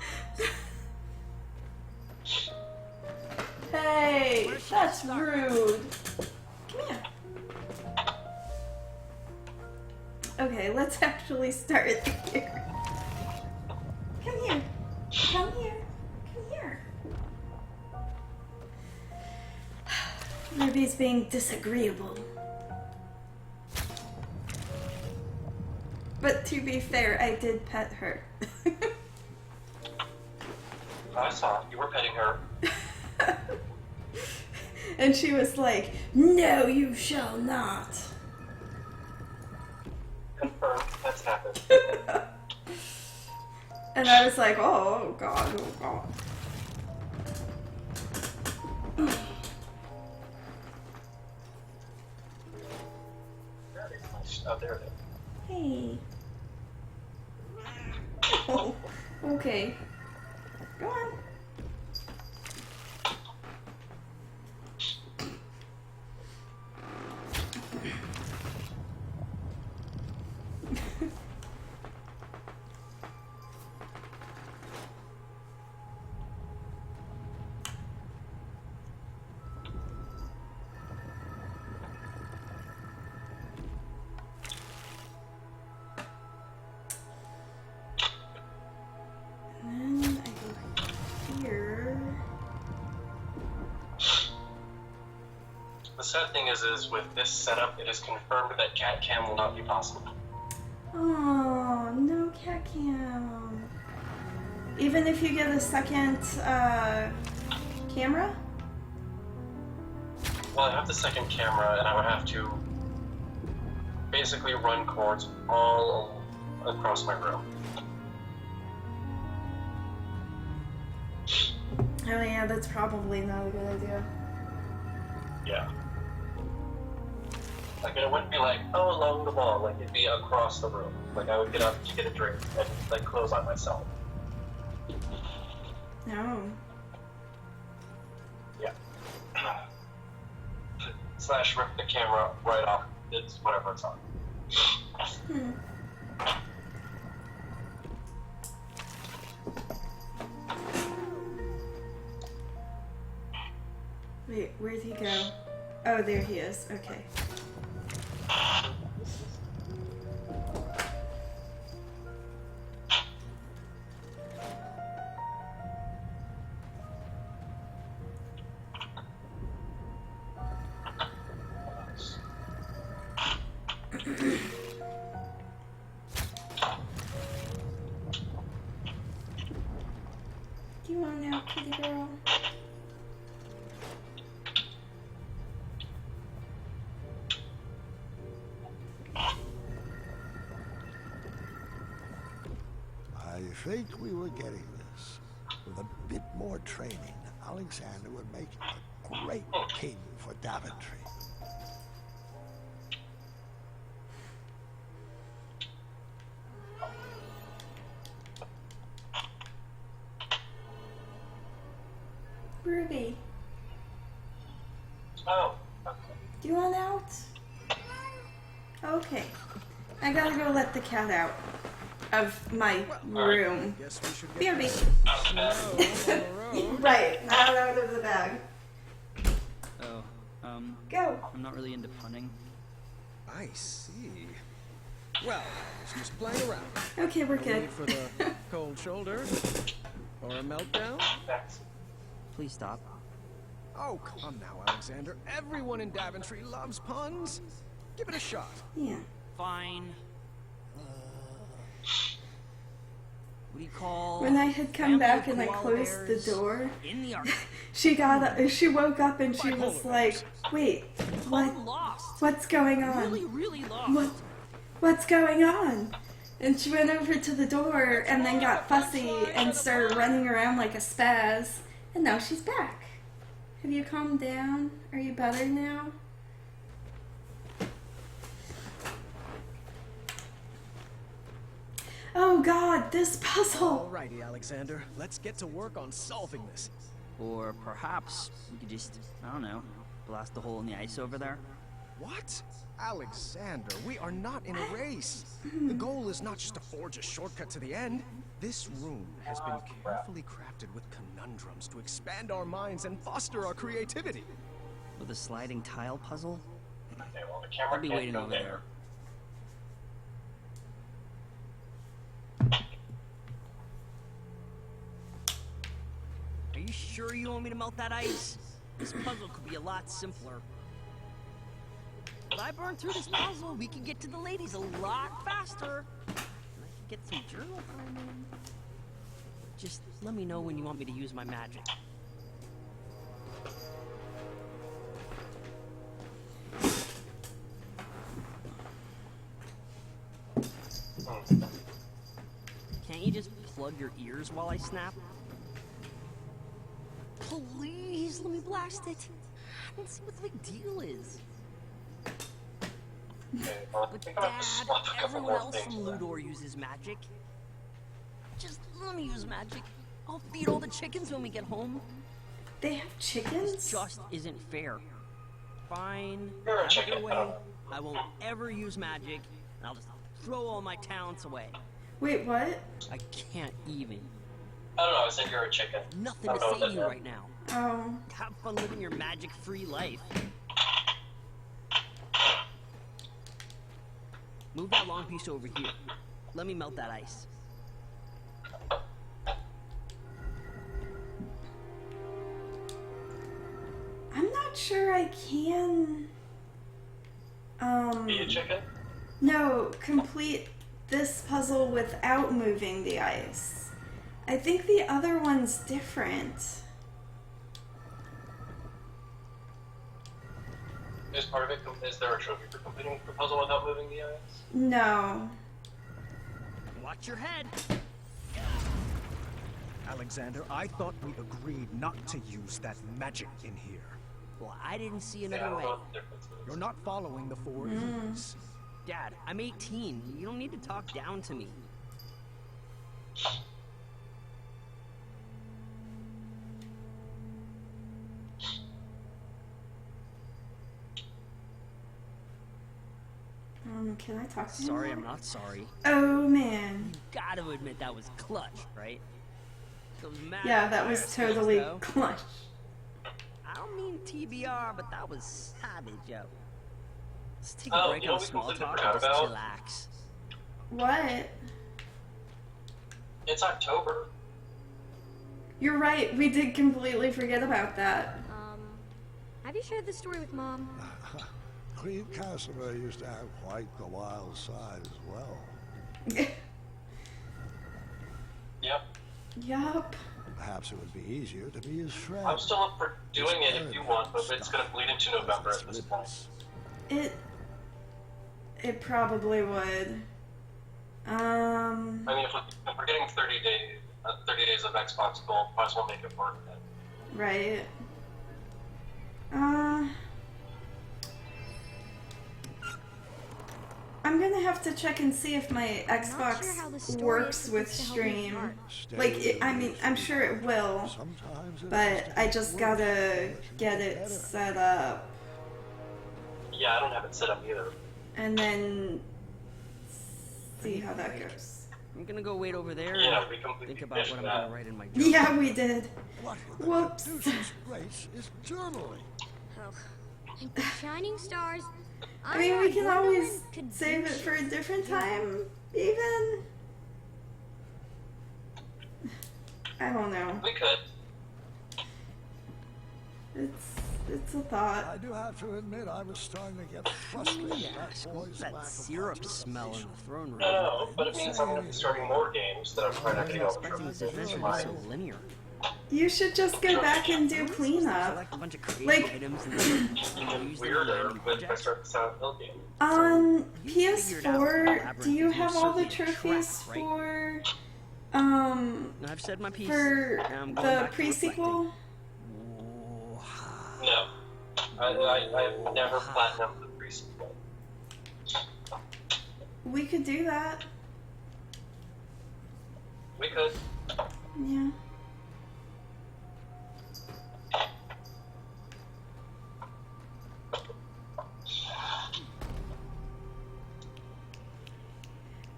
Hey, that's rude. Come here. Okay, let's actually start here. Come here. Come here. Come here. Ruby's being disagreeable. But to be fair, I did pet her. I saw you were petting her. And she was like, no, you shall not. Confirmed, that's happened. And I was like, oh god, oh god. Oh, there it is. Hey. Oh, okay. Go on. And then I go here. The sad thing is with this setup, it is confirmed that cat cam will not be possible. Oh, no cat cam. Even if you get a second camera? Well, I have the second camera, and I would have to basically run cords all across my room. Oh yeah, that's probably not a good idea. Yeah. Like, it wouldn't be like, oh, along the wall. Like, it'd be across the room. Like, I would get up to get a drink and, like, close on myself. No. Yeah. Slash rip the camera right off. It's whatever it's on. Hmm. Wait, where'd he go? Oh, there he is. Okay. Do you want out, kitty girl? I think we were getting this. With a bit more training, Alexander would make a great king for Daventry. Ruby, Oh, do you want out? Okay. I gotta go let the cat out of my room. Guess we should BRB. Right, not out of the bag. Oh, Go. I'm not really into punning. I see. Well, I was just playing around. Okay, we're No good. need for the cold shoulder. Or a meltdown? Please stop. Oh, come now, Alexander. Everyone in Daventry loves puns. Give it a shot. Yeah. Fine. What do you call? When I had come back and I closed the door, she woke up and she was like, "Wait, what's going on? Really lost. What's going on?" And she went over to the door and then got fussy and started running around like a spaz. And now she's back. Have you calmed down? Are you better now? Oh God, this puzzle! Alrighty, Alexander. Let's get to work on solving this. Or perhaps we could just, I don't know, blast a hole in the ice over there. What? Alexander, we are not in a race. The goal is not just to forge a shortcut to the end. This room has been carefully crafted with conundrums to expand our minds and foster our creativity. With a sliding tile puzzle? Okay, well, the camera I'll be can't waiting go over there. there. Are you sure you want me to melt that ice? This puzzle could be a lot simpler. If I burn through this puzzle, we can get to the ladies a lot faster. And I can get some journal time in. Just let me know when you want me to use my magic. Can't you just plug your ears while I snap? Please, let me blast it. Let's see what the big deal is. Okay, well, I But think I'm gonna have to Dad, swap a couple everyone more else things. from Ludor uses magic. Just let me use magic. I'll feed all the chickens when we get home. They have chickens? This just isn't fair. Fine. You're a Either chicken. way, I won't ever use magic, and I'll just throw all my talents away. Wait, what? I can't even. I don't know, I said you're a chicken. Nothing I to don't know say what to you that right now. Oh. Have fun living your magic-free life. Move that long piece over here. Let me melt that ice. I'm not sure I can. Be a chicken? No, complete this puzzle without moving the ice. I think the other one's different. Is part of it, is there a trophy for completing the puzzle without moving the ice? No. Watch your head. Alexander, I thought we agreed not to use that magic in here. Well, I didn't see Yeah, I another don't way. know what the difference is. You're not following the four E's. Dad, I'm 18. You don't need to talk down to me. Can I talk to him? Sorry, I'm not sorry. Oh, man. You gotta admit that was clutch, right? Those mad Yeah, that was fire skills, totally though. clutch. I don't mean TBR, but that was savage, yo. Let's take a Oh, break you know on what we small completely talk forgot and just about? relax. What? It's October. You're right, we did completely forget about that. Have you shared this story with Mom? Queen Casimir used to have quite the wild side as well. Yep. Yup. Perhaps it would be easier to be his friend. I'm still up for doing it if you want, but it's gonna bleed into November at this point. It probably would. I mean, if we're getting 30 days of Xbox Gold, might as well make it work then. Right. I'm gonna have to check and see if my Xbox works with stream. Like, I'm sure it will, but I just gotta get it set up Yeah, I don't have it set up either. and then see how that goes. I'm gonna go wait over there Yeah, and we completely think about what I'm finished gonna write in my journal. Yeah, we did. What Whoops. race is journaling. Oh, and the shining stars. I mean, we can always save it for a different time, even. I don't know. We could. It's a thought. I do have to admit, I was starting to get frustrated with that boy's That lack of syrup smell in the throne room. No, but it means I'm going to be starting more games that I'm probably not I going wasn't to go expecting this adventure to be so linear. You should just go back and do cleanup. Select a bunch of creative Like, items and then use them in weirder random when I projects. start the Silent Hill game. On figured out PS4, Labyrinth do you is have all the certainly a trap, trophies right? for I've said my piece. for Now I'm going the back to pre-sequel? No. I've never platinumed the pre-sequel. We could do that. We could. Yeah.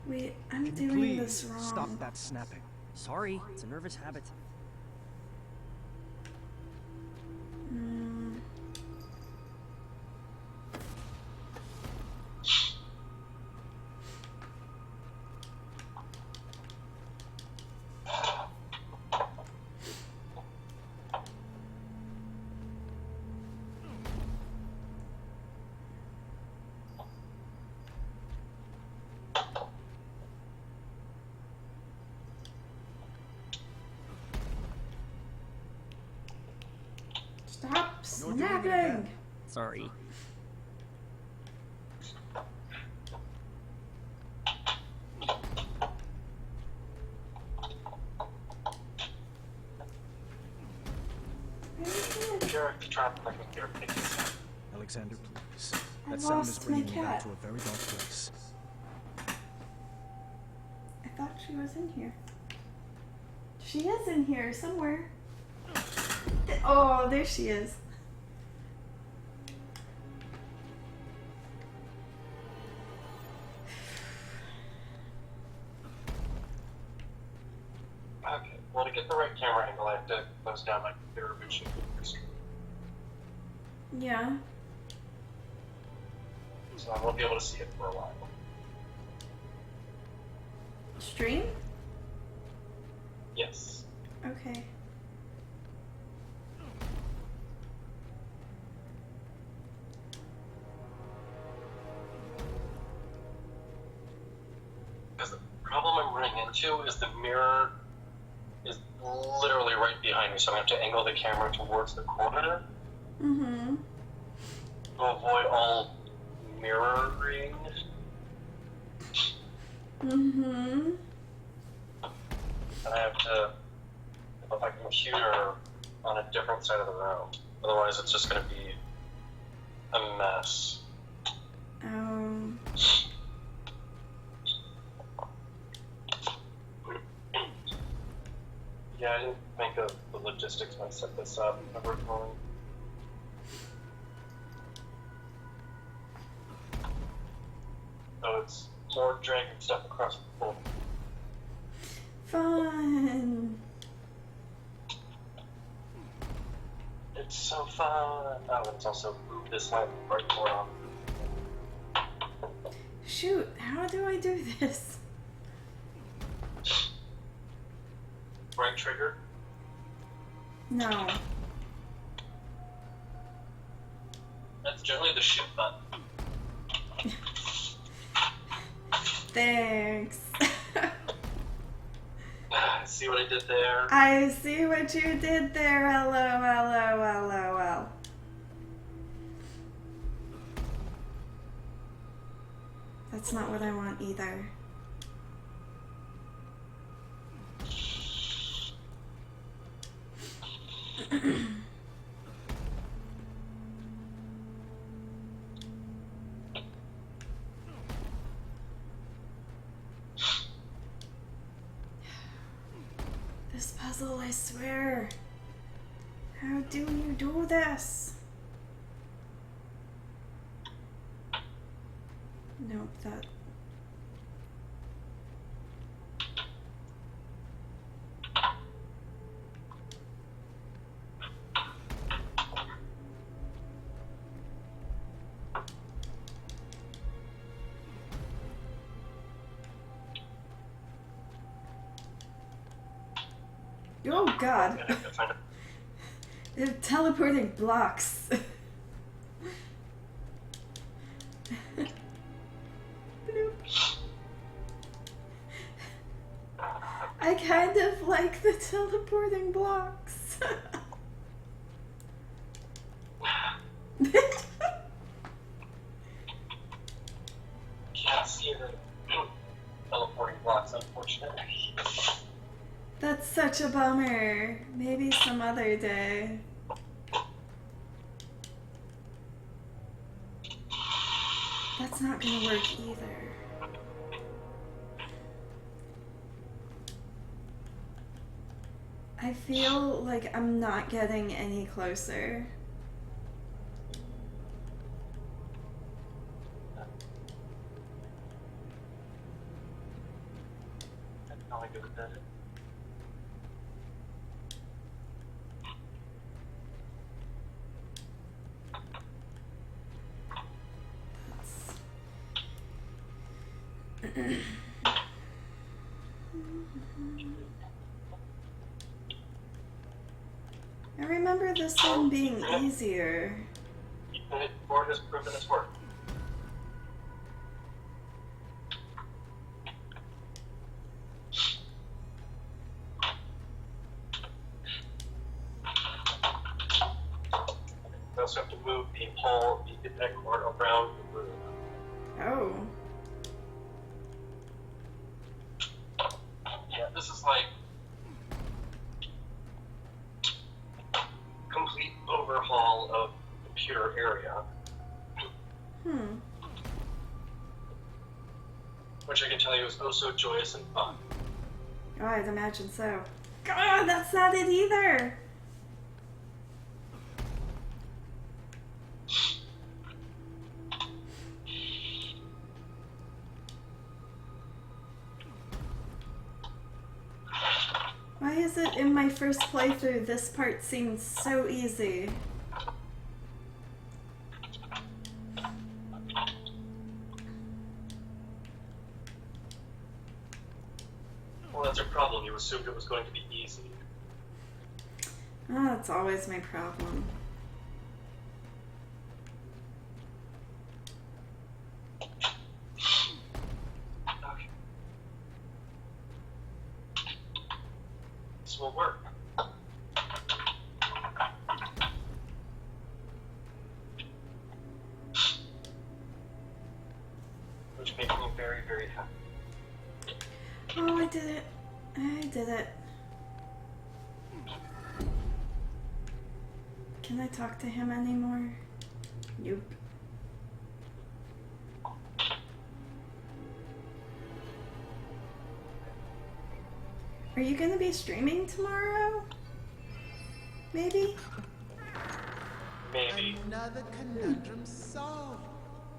Wait, I'm Can you doing this please wrong. stop that snapping? Sorry, it's a nervous habit. Mm. Stop You're doing it snapping! again. Sorry. Jarek, try to make a character. Alexander, please. I That sound is lost my bringing me back cat. to a very dark place. I thought she was in here. She is in here somewhere. Oh, there she is. Okay, well, to get the right camera angle, I have to close down my computer, which Yeah. so I won't be able to see it for a while. Stream? Yes. Okay. Because the problem I'm running into is the mirror is literally right behind me, so I'm going to have to angle the camera towards the corner Mm-hmm. to avoid all mirroring. Mm-hmm. And I have to put my computer on a different side of the room. Otherwise, it's just going to be a mess. Yeah, I didn't think of the logistics when I set this up originally. So it's more dragging stuff across the floor. Fun. It's so fun. Oh, it's also move this light right more on. Shoot, how do I do this? Right trigger. No. That's generally the shift button. Thanks. See what I did there? I see what you did there. LOL. That's not what I want either. This puzzle, I swear. How do you do this? Nope, that. Oh god. I'm gonna have to find a... They're teleporting blocks. Bloop. I kind of like the teleporting blocks. Can't see the teleporting blocks, unfortunately. That's such a bummer. Maybe some other day. That's not gonna work either. I feel like I'm not getting any closer. That's not good with that. I remember this one being easier. Board has proven its worth. We also have to move the whole deck board around the room. Oh. Yeah, this is like complete overhaul of computer area. Which I can tell you is oh so joyous and fun. Oh, I'd imagine so. God, that's not it either! Why is it in my first playthrough this part seems so easy? Well, that's your problem. You assumed it was going to be easy. Oh, that's always my problem. Okay. This will work. Which makes me very, very happy. Oh, I did it. I did it. Can I talk to him anymore? Nope. Are you gonna be streaming tomorrow? Maybe? Maybe. Another conundrum solved.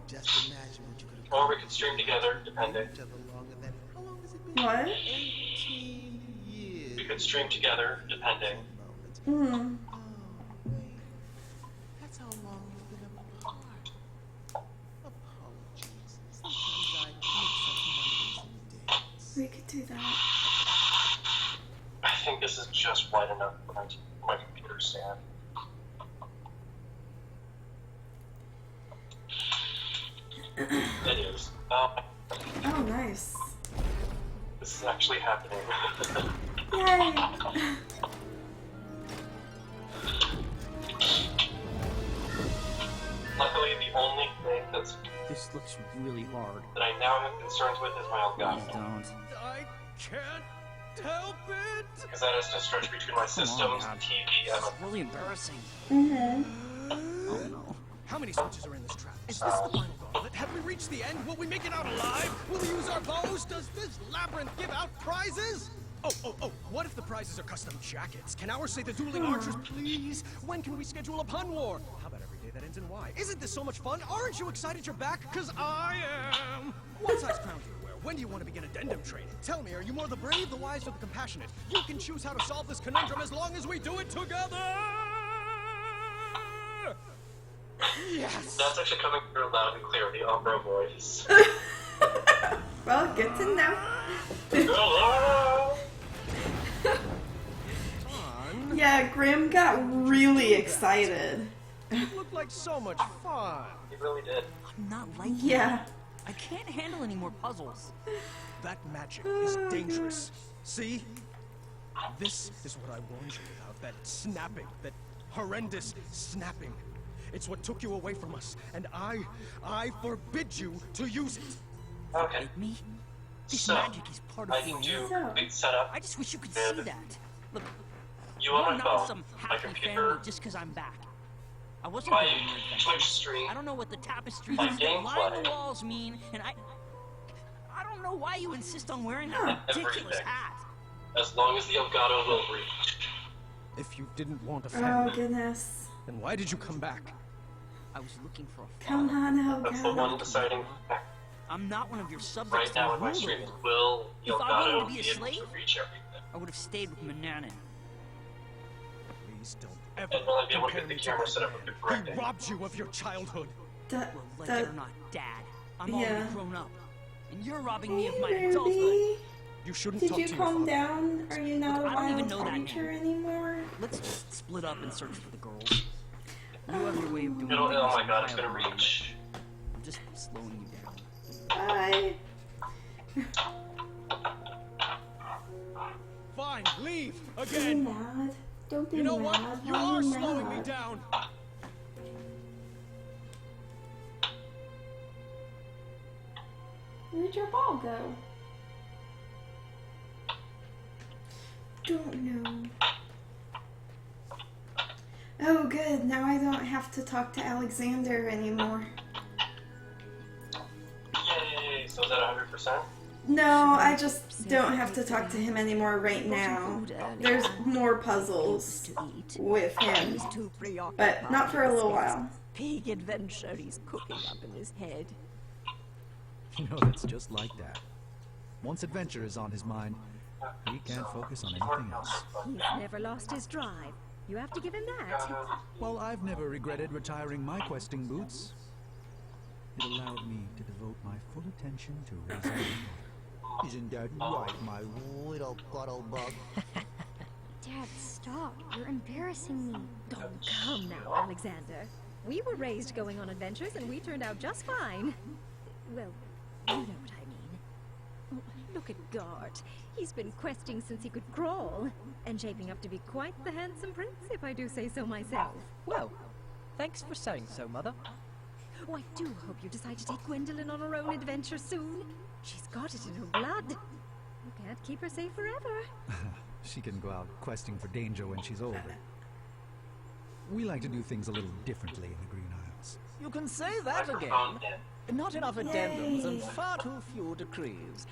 Just imagine what you could have Or we could stream together, depending. each other longer than how long has it been? What? 18 years. We could stream together, depending. Hmm. Oh, wait. That's how long you've been apart. Apologies. Sometimes I mix up Mondays and days. We could do that. I think this is just wide enough for my computer stand. It is. Oh, nice. This is actually happening. Yay! Luckily, the only thing that's This looks really hard. that I now have concerns with is my Please Elgato. don't. I can't help it. Because that is to stretch between my systems, God. TV, This and is really embarrassing. Mm-hmm. Oh no. How many switches are in this trap? Is this the final gauntlet? Have we reached the end? Will we make it out alive? Will we use our bows? Does this labyrinth give out prizes? Oh, what if the prizes are custom jackets? Can ours say the dueling archers, please? When can we schedule a pun war? How about every day that ends in Y? Isn't this so much fun? Aren't you excited you're back? Because I am. What size crown do you wear? When do you want to begin addendum training? Tell me, are you more the brave, the wise, or the compassionate? You can choose how to solve this conundrum as long as we do it together! Yes! that's actually coming through loud and clear, the Umbra voice. Well, good to know. Hello! Yeah, Grim got really excited. It looked like so much fun. He really did. I'm not like Yeah. you. I can't handle any more puzzles. That magic is dangerous. See? This is what I warned you about. That snapping. That horrendous snapping. It's what took you away from us. And I forbid you to use it. Okay. Me? This So, magic is part of I who can I am. do a big setup. I just wish you could Yeah. see that. Look, You you're on my not phone, some my happy computer, family just because I'm back. I wasn't my going to adventures. Twitch stream, I don't know what the tapestries my that line gameplay. the walls mean, and I don't know why you insist on wearing that ridiculous Everything. hat. as long as the Elgato will reach. If you didn't want a Oh family, goodness. then why did you come back? I was looking for a Come on, That's the one Elgato. deciding I'm not one of your subjects right now to in my rule streams. over. Will If I wanted Elgato to be a be able slave, to reach everything? I would have stayed with Mananan. Please don't ever And will I be able to compare get the me camera to set up that a bit man. correct? He robbed you of your childhood. That, Well, like that, it or not, Dad, I'm yeah. already grown up, and you're robbing me Hey, of my adulthood. Ruby. You shouldn't Did talk you to your calm father. down? Are you not Look, a I don't even wild know that creature name. anymore? Let's just split up and search for the girls. You have your way of doing It'll, things. oh my and god, I it's have gonna mine. reach. I'm just slowing you down. Bye. Fine, leave Be again. mad. Don't be You know mad. what? You Why are you slowing me mad? down. Where'd your ball go? Don't know. Oh, good. Now I don't have to talk to Alexander anymore. Yay! So is that 100%? No, I just don't have to talk to him anymore right now. There's more puzzles with him, but not for a little while. Big adventure he's cooking up in his head. You know, it's just like that. Once adventure is on his mind, he can't focus on anything else. He's never lost his drive. You have to give him that. Well, I've never regretted retiring my questing boots. It allowed me to devote my full attention to raising my daughter. Isn't that right, my little cuddle bug? Dad, stop. You're embarrassing me. Oh, come now, Alexander. We were raised going on adventures and we turned out just fine. Well, you know what I mean. Oh, look at Gart. He's been questing since he could crawl, and shaping up to be quite the handsome prince, if I do say so myself. Well, thanks for saying so, Mother. Oh, I do hope you decide to take Gwendolyn on her own adventure soon. She's got it in her blood. You can't keep her safe forever. She can go out questing for danger when she's older. We like to do things a little differently in the Green Isles. You can say that again. Not enough addendums and far too few decrees.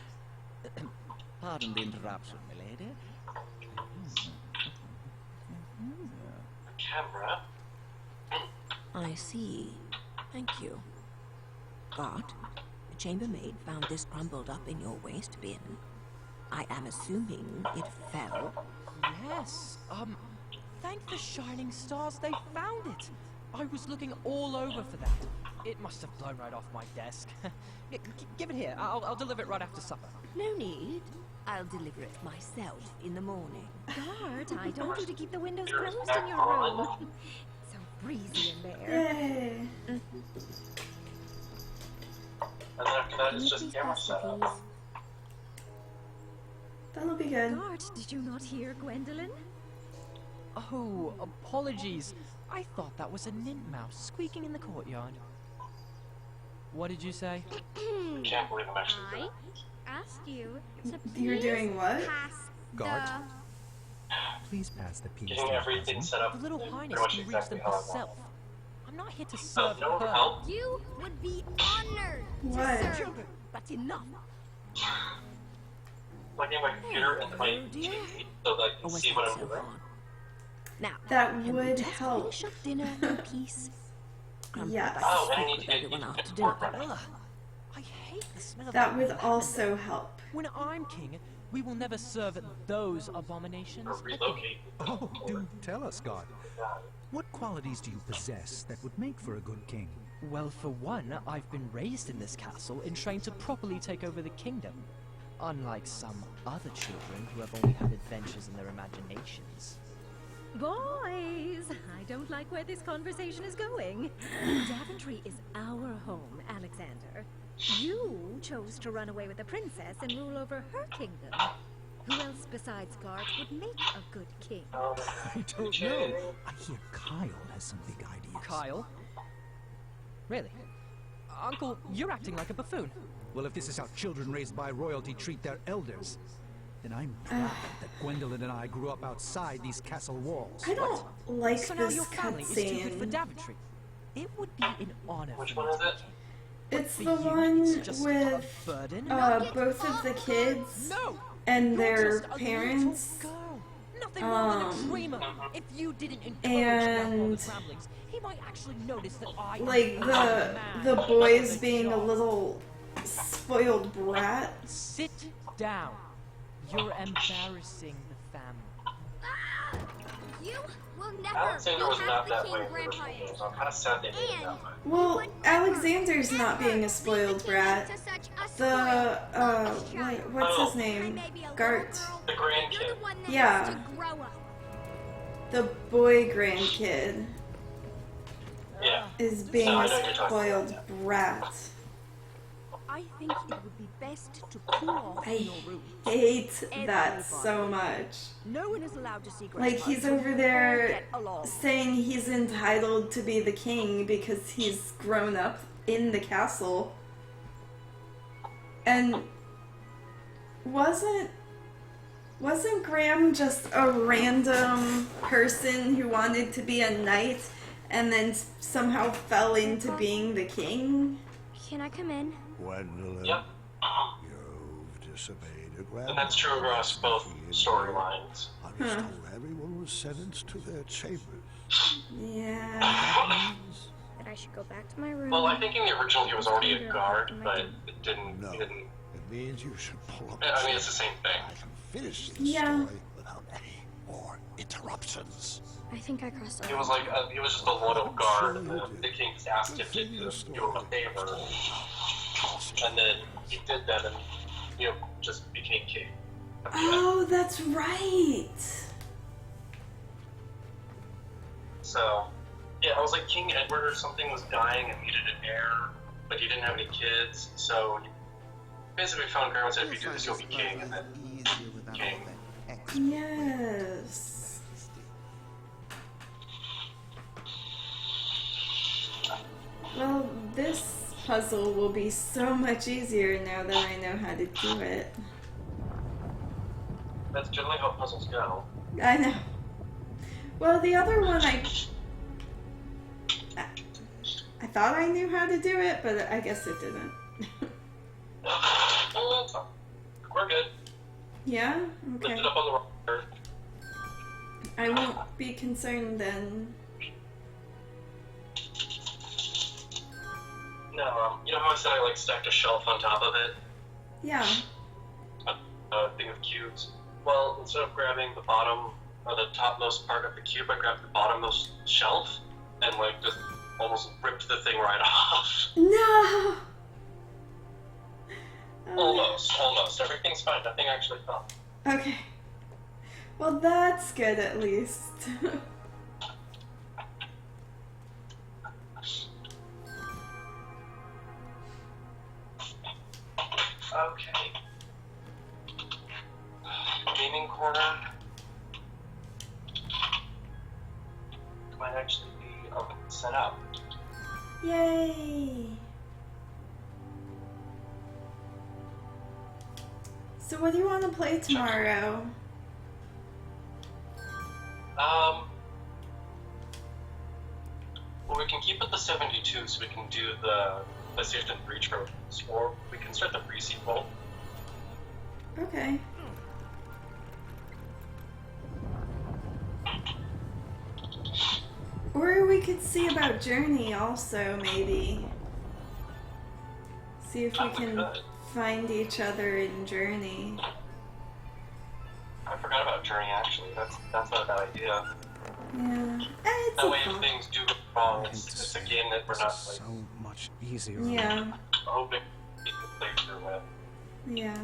Pardon the interruption, milady. Camera. I see. Thank you. Gart, the chambermaid found this crumbled up in your waste bin. I am assuming it fell. Yes, thank the shining stars they found it. I was looking all over for that. It must have blown right off my desk. Give it here. I'll deliver it right after supper. No need. I'll deliver it myself in the morning. Gart, I told you to keep the windows closed in your room. So breezy in there. Yay. And then after that, it's just camera setup. That'll be good. Gart, did you not hear Gwendolyn? Oh, apologies. I thought that was a Nintmouse squeaking in the courtyard. What did you say? Can't believe I'm actually doing I asked you to You're please doing what? pass Gart? the... Please pass the piece. getting everything set up. The little pretty highness much can reach exactly them how I want. herself. I'm not here to So, serve no one her. help. You would be honored What? to serve. Children, that's enough. Plugging my computer into my TV so that I can see what I'm doing. Now, That can we would just help. finish up dinner in peace? Grandpa, Yes. I Oh, and I speak need with to get everyone you after to dinner. work on it. Ugh, I hate the smell of That would leather. also help. When I'm king, we will never serve those abominations Or again. relocate. Oh, do tell us, God. What qualities do you possess that would make for a good king? Well, for one, I've been raised in this castle and trained to properly take over the kingdom. Unlike some other children who have only had adventures in their imaginations. Boys, I don't like where this conversation is going. Daventry is our home, Alexander. You chose to run away with the princess and rule over her kingdom. Who else besides Gart would make a good king? I don't know. I hear Kyle has some big ideas. Kyle? Really? Uncle, you're acting like a buffoon. Well, if this is how children raised by royalty treat their elders, then I'm proud that Gwendolyn and I grew up outside these castle walls. I don't like So now this your family is too good for cutscene. Daventry. It would be an honor. Which one is it? It's For the you, one it's just with a burden. both of the kids No! and You're their just a parents. little girl. Nothing wrong with a dreamer. If you didn't encourage me on all and the ramblings, he might actually notice that I like the boys being a little spoiled brat. Sit down. You're embarrassing the family. You will never Alexander was be not half the that king way in the Grandpa original is. games. I'm kind of sad they made it that way. Well, Alexander's not being a spoiled brat. The what's his name? Gart. The grandkid. Yeah. The boy grandkid Yeah. is being No, I a know what you're talking spoiled brat. I think it would be best to cool off I in your room. hate that so much. No one is allowed to see Like Grandpa he's until over you all there get along. saying he's entitled to be the king because he's grown up in the castle. And wasn't Graham just a random person who wanted to be a knight and then somehow fell into being the king? Can I come in? Gwendolyn, Yep. you've disobeyed a And that's true across both storylines. I was told everyone was sentenced to their chambers. Yeah. That I should go back to my room. Well, I think in the original he was already a guard, but it didn't. No. He didn't. It means you should pull up. I mean, it's the same thing. I can finish this Yeah. story without any more interruptions. I think I crossed He over. was like, he was just a loyal guard, and the king just asked him to do him a favor, and then he did that, and just became king. Oh, that's right. So, yeah, I was like, King Edward or something was dying and needed an heir, but he didn't have any kids, so he basically found Graham and said, if you do this, you'll be king, and then king. Yes. Well, this puzzle will be so much easier now that I know how to do it. That's generally how puzzles go. I know. Well, the other one I thought I knew how to do it, but I guess it didn't. We're good. Yeah? Lift Okay. it up on the rocker. I won't be concerned then. No, you know how I said I stacked a shelf on top of it? Yeah. A thing of cubes. Well, instead of grabbing the bottom or the topmost part of the cube, I grabbed the bottommost shelf and just almost ripped the thing right off. No! Almost. Everything's fine. Nothing actually fell. Okay. Well, that's good at least. Okay. Gaming corner might actually be set up. Yay! So what do you want to play tomorrow? Well, we can keep it the 72 so we can do the PlayStation 3 trophies, or we can start the pre-sequel. Okay. Or we could see about Journey also, maybe. See if we can find each other in Journey. I forgot about Journey, actually. That's not a bad idea. Yeah. It's That way, okay. if things do go wrong, it's a game that we're not so much easier. Yeah. hoping we can play through with. Yeah.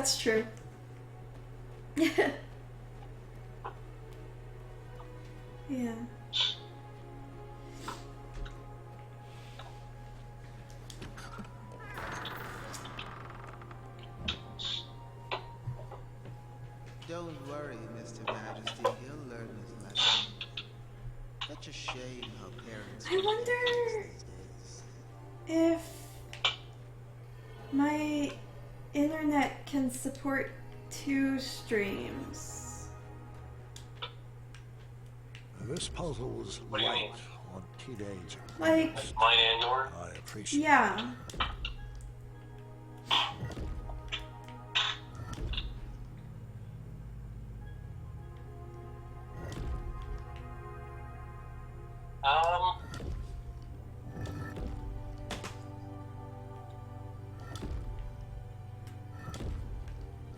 That's true. Yeah. Don't worry, Mr. Majesty. He'll learn his lesson. Such a shame how parents. I wonder if my internet can support 2 streams. This puzzle was What do you mean? light on teenage. Like, Mine and yours? I appreciate yeah.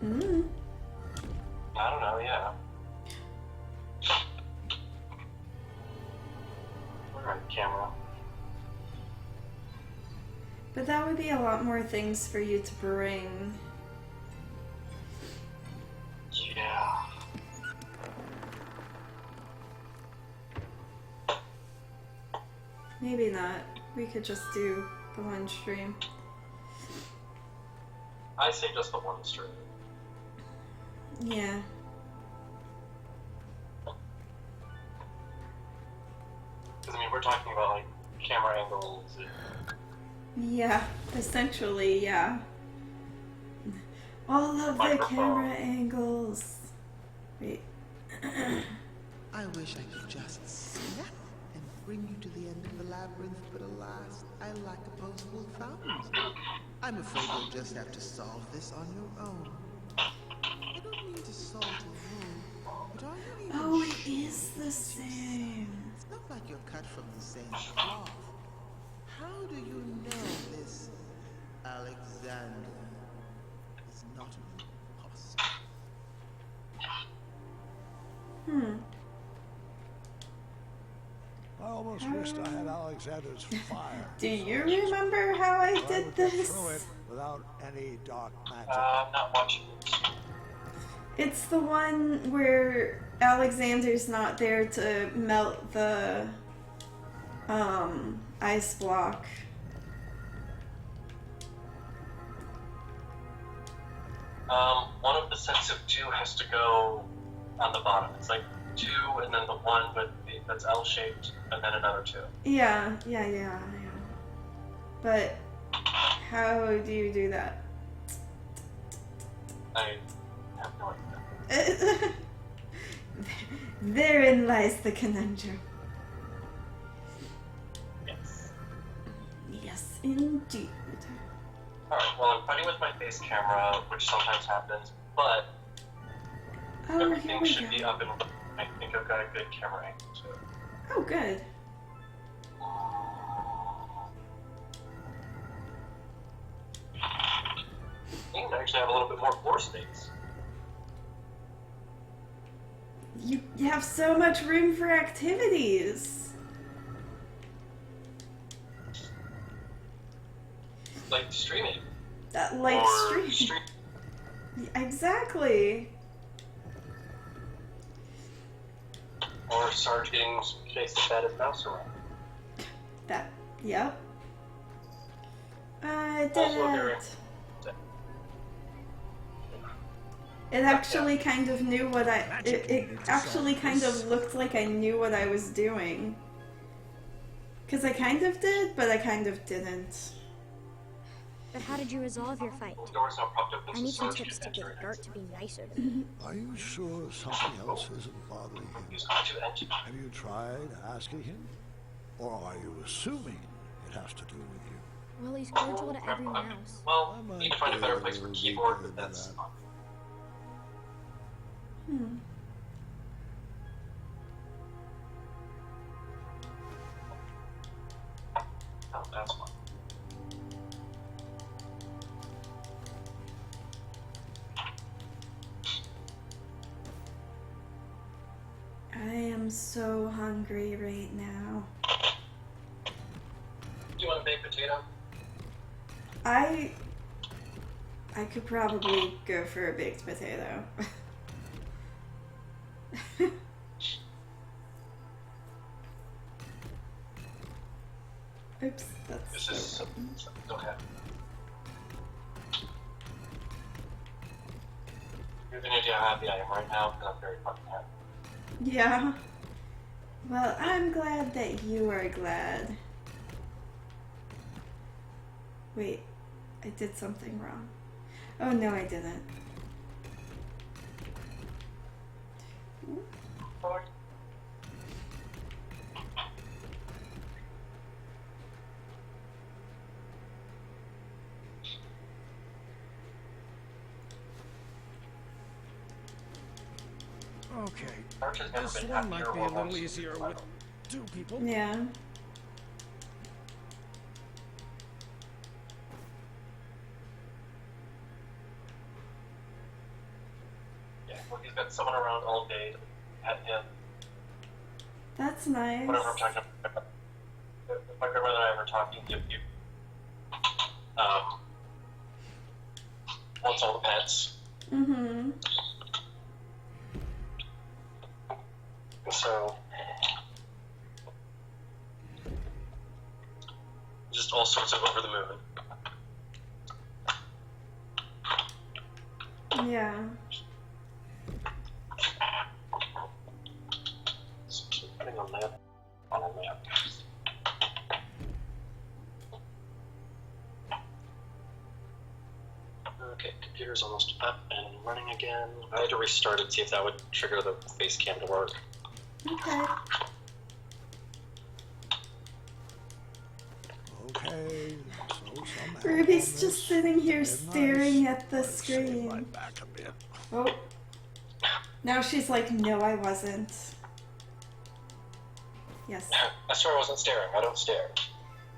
I don't know, yeah. Alright, camera. But that would be a lot more things for you to bring. Yeah. Maybe not. We could just do the 1 stream. I say just the 1 stream. Yeah. Because, I mean, we're talking about, like, camera angles and... Yeah, essentially, yeah. All of the Microphone. camera angles. Wait. I wish I could just snap and bring you to the end of the labyrinth, but alas, I lack opposable thumbs. I'm afraid you'll just have to solve this on your own. I don't mean to salt you, but are you even Oh, it sure is the same. It's not like you're cut from the same cloth. How do you know this Alexander is not an imposter? I almost wished I had Alexander's fire. Do you remember how I I did would get this? through it without any dark magic. I'm not watching. It's the one where Alexander's not there to melt the ice block. One of the sets of 2 has to go on the bottom. It's like 2 and then the 1, but that's L-shaped, and then another 2. Yeah. But how do you do that? I have no idea. Therein lies the conundrum. Yes. Yes, indeed. Alright, well, I'm fighting with my face camera, which sometimes happens, but Oh, here everything we should go. be up and I think I've got a good camera angle, too. Oh, good. And I actually have a little bit more floor space. You have so much room for activities. Like streaming. Like or stream. Exactly. Or Sarge getting chased to bed and mouse around. That. Yep. I did Also very- it. It actually kind of knew what it actually kind of looked like I knew what I was doing. Because I kind of did, but I kind of didn't. But how did you resolve your fight? The door's now propped up, and I need some Sarge tips can to enter get it. Gert to be nicer to me. Are you sure something else isn't bothering him? He's going to enter. Have you tried asking him? Or are you assuming it has to do with you? Well, he's cordial to everyone else. Well, we need to find a better place for keyboard, but that's not. Oh, that's one. I am so hungry right now. Do you want a baked potato? I I could probably go for a baked potato. Oops, that's... This is... okay. You have any idea how happy I am right now? Because I'm very fucking happy. Yeah. Well, I'm glad that you are glad. Wait, I did something wrong. Oh no, I didn't. Okay, this one might be a little easier with 2 people. Yeah. Yeah, well, he's got someone around all day to pet him. That's nice. Whatever I'm talking about. If my grandmother and I were talking, you wants all the pets. Mm-hmm. So, just all sorts of over the moon. Yeah. Just keep putting a lamp on a lamp. Okay, computer's almost up and running again. I had to restart it, see if that would trigger the face cam to work. Okay. Okay, so somehow Ruby's just sitting here staring at the screen. Oh. Now she's like, no, I wasn't. Yes. I swear I wasn't staring. I don't stare.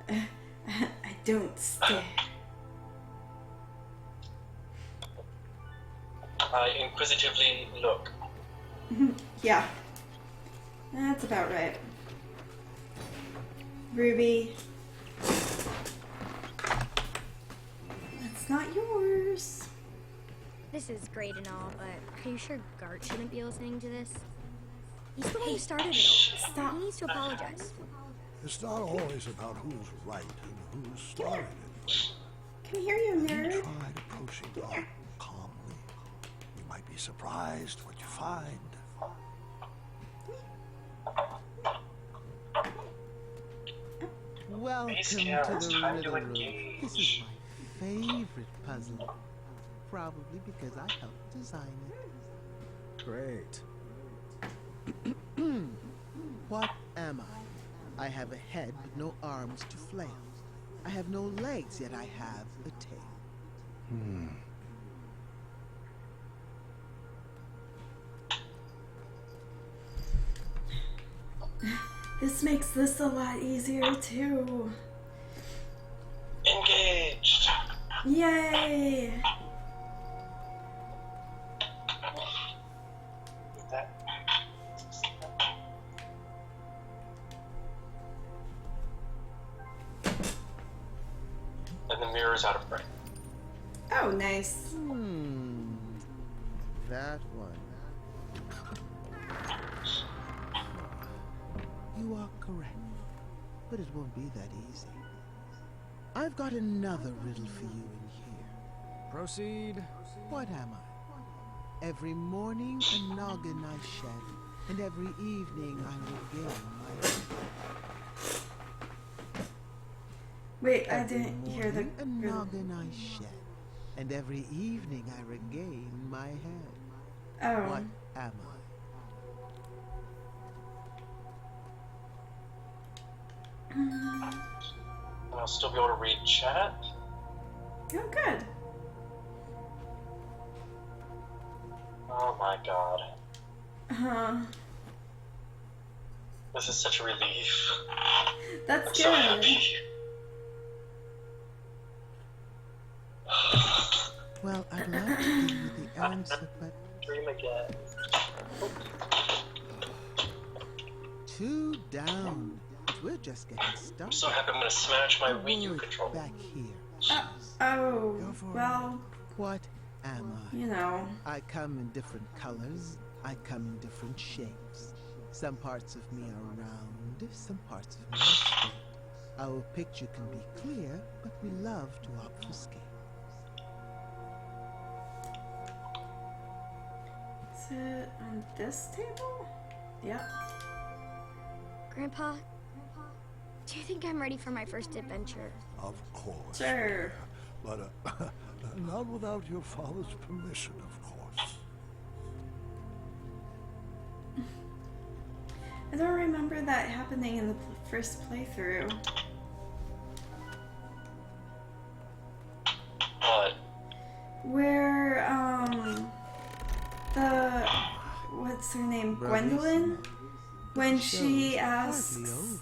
I don't stare. I inquisitively look. Yeah. That's about right. Ruby. That's not yours. This is great and all, but are you sure Gart shouldn't be listening to this? He's the one who started it all. Stop. He needs to apologize. It's not always about who's right and who started it. Can hear you, You nerd. tried approaching God calmly. You might be surprised what you find. Welcome Base to camp, the it's time to riddle room. engage. This is my favorite puzzle. Probably because I helped design it. Great. What am I? I have a head but no arms to flail. I have no legs, yet I have a tail. This makes this a lot easier too. Engaged. Yay! And the mirror's out of frame. Oh, nice. That one. You are correct, but it won't be that easy. I've got another riddle for you in here. Proceed. What am I? Every morning a noggin I shed, and every evening I regain my head. Wait, I Every didn't hear the. morning a noggin I shed, and every evening I regain my head. Oh. What am I? I'll still be able to read chat. Oh, good. Oh my god. This is such a relief. That's I'm good. so happy. Well, I'd like to give you the answer, but Dream again. 2 down. But we're just getting started. I'm so happy I'm gonna smash my Wii U Wood controller. back here. Oh, well, What am I? You know. I come in different colors. I come in different shapes. Some parts of me are round, some parts of me are straight. Our picture can be clear, but we love to obfuscate. Is it on this table? Yep. Grandpa, do you think I'm ready for my first adventure? Of course. Sure. But not without your father's permission, of course. I don't remember that happening in the first playthrough. What? Where, what's her name? Gwendolyn? When she asks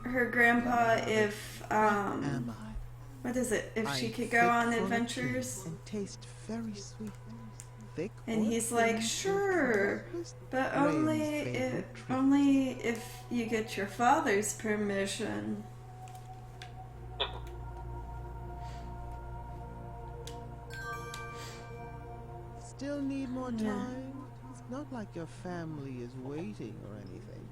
her grandpa if, what is it? If she could go on adventures? And taste very sweet. Thick And he's like, sure, but only if you get your father's permission. Still need more time? It's not like your family is waiting or anything.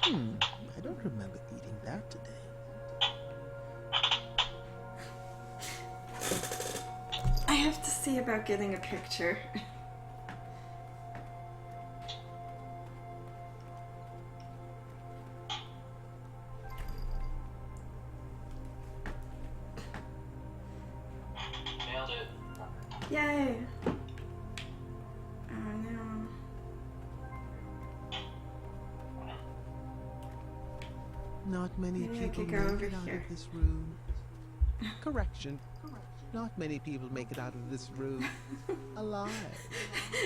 I don't remember eating that today. I have to see about getting a picture. Nailed it. Yay! Oh no. Not many Maybe I people could go make over it out here. of this room. Correction. Not many people make it out of this room alive.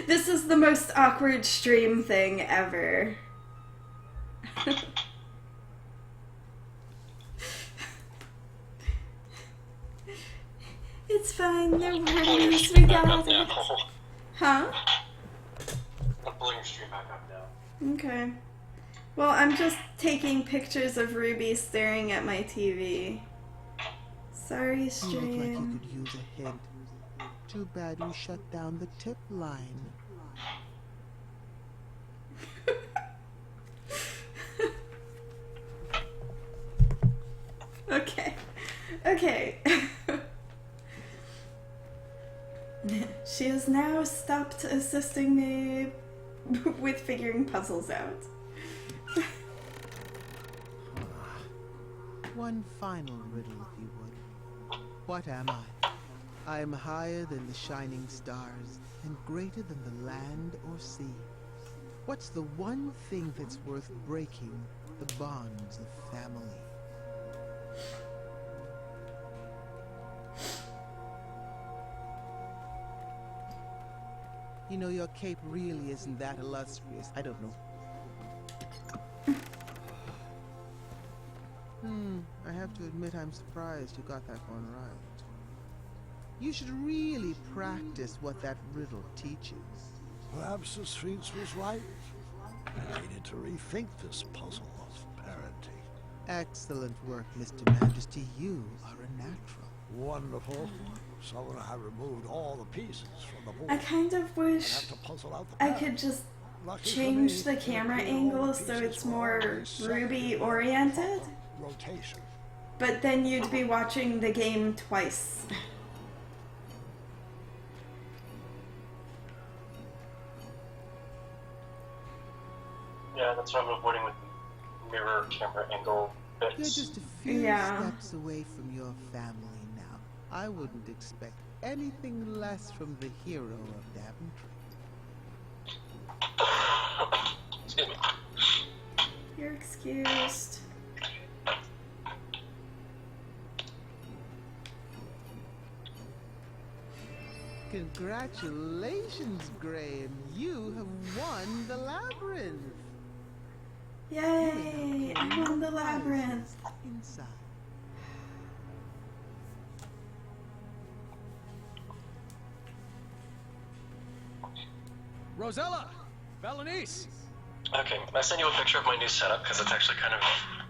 This is the most awkward stream thing ever. It's fine, no worries, we got it. Huh? I'm pulling your stream back up now. Okay. Well, I'm just taking pictures of Ruby staring at my TV. Sorry, You look like you stream. could use a hint. Too bad you shut down the tip line. Okay. Okay. She has now stopped assisting me with figuring puzzles out. One final riddle, if you would. What am I? I am higher than the shining stars and greater than the land or sea. What's the one thing that's worth breaking the bonds of family? You know, your cape really isn't that illustrious. I don't know. I have to admit I'm surprised you got that one right. You should really practice what that riddle teaches. Perhaps the Sphinx was right. I needed to rethink this puzzle of parenting. Excellent work, Mr. Majesty. You are a natural. Wonderful. So when I removed all the pieces from the board, I kind of wish I'd have to puzzle out the I pattern. could just Lucky for change me, the camera all the angle so pieces it's were more already set Ruby in oriented, rotation. but then you'd be watching the game twice. Yeah, that's what I'm avoiding with mirror camera angle bits. You're just a few Yeah. steps away from your family now. I wouldn't expect anything less from the hero of Daventry. Excuse me. You're excused. Congratulations, Graham. You have won the labyrinth. Yay! I won the labyrinth. Inside. Rosella! Valenice! Okay, I sent you a picture of my new setup because it's actually kind of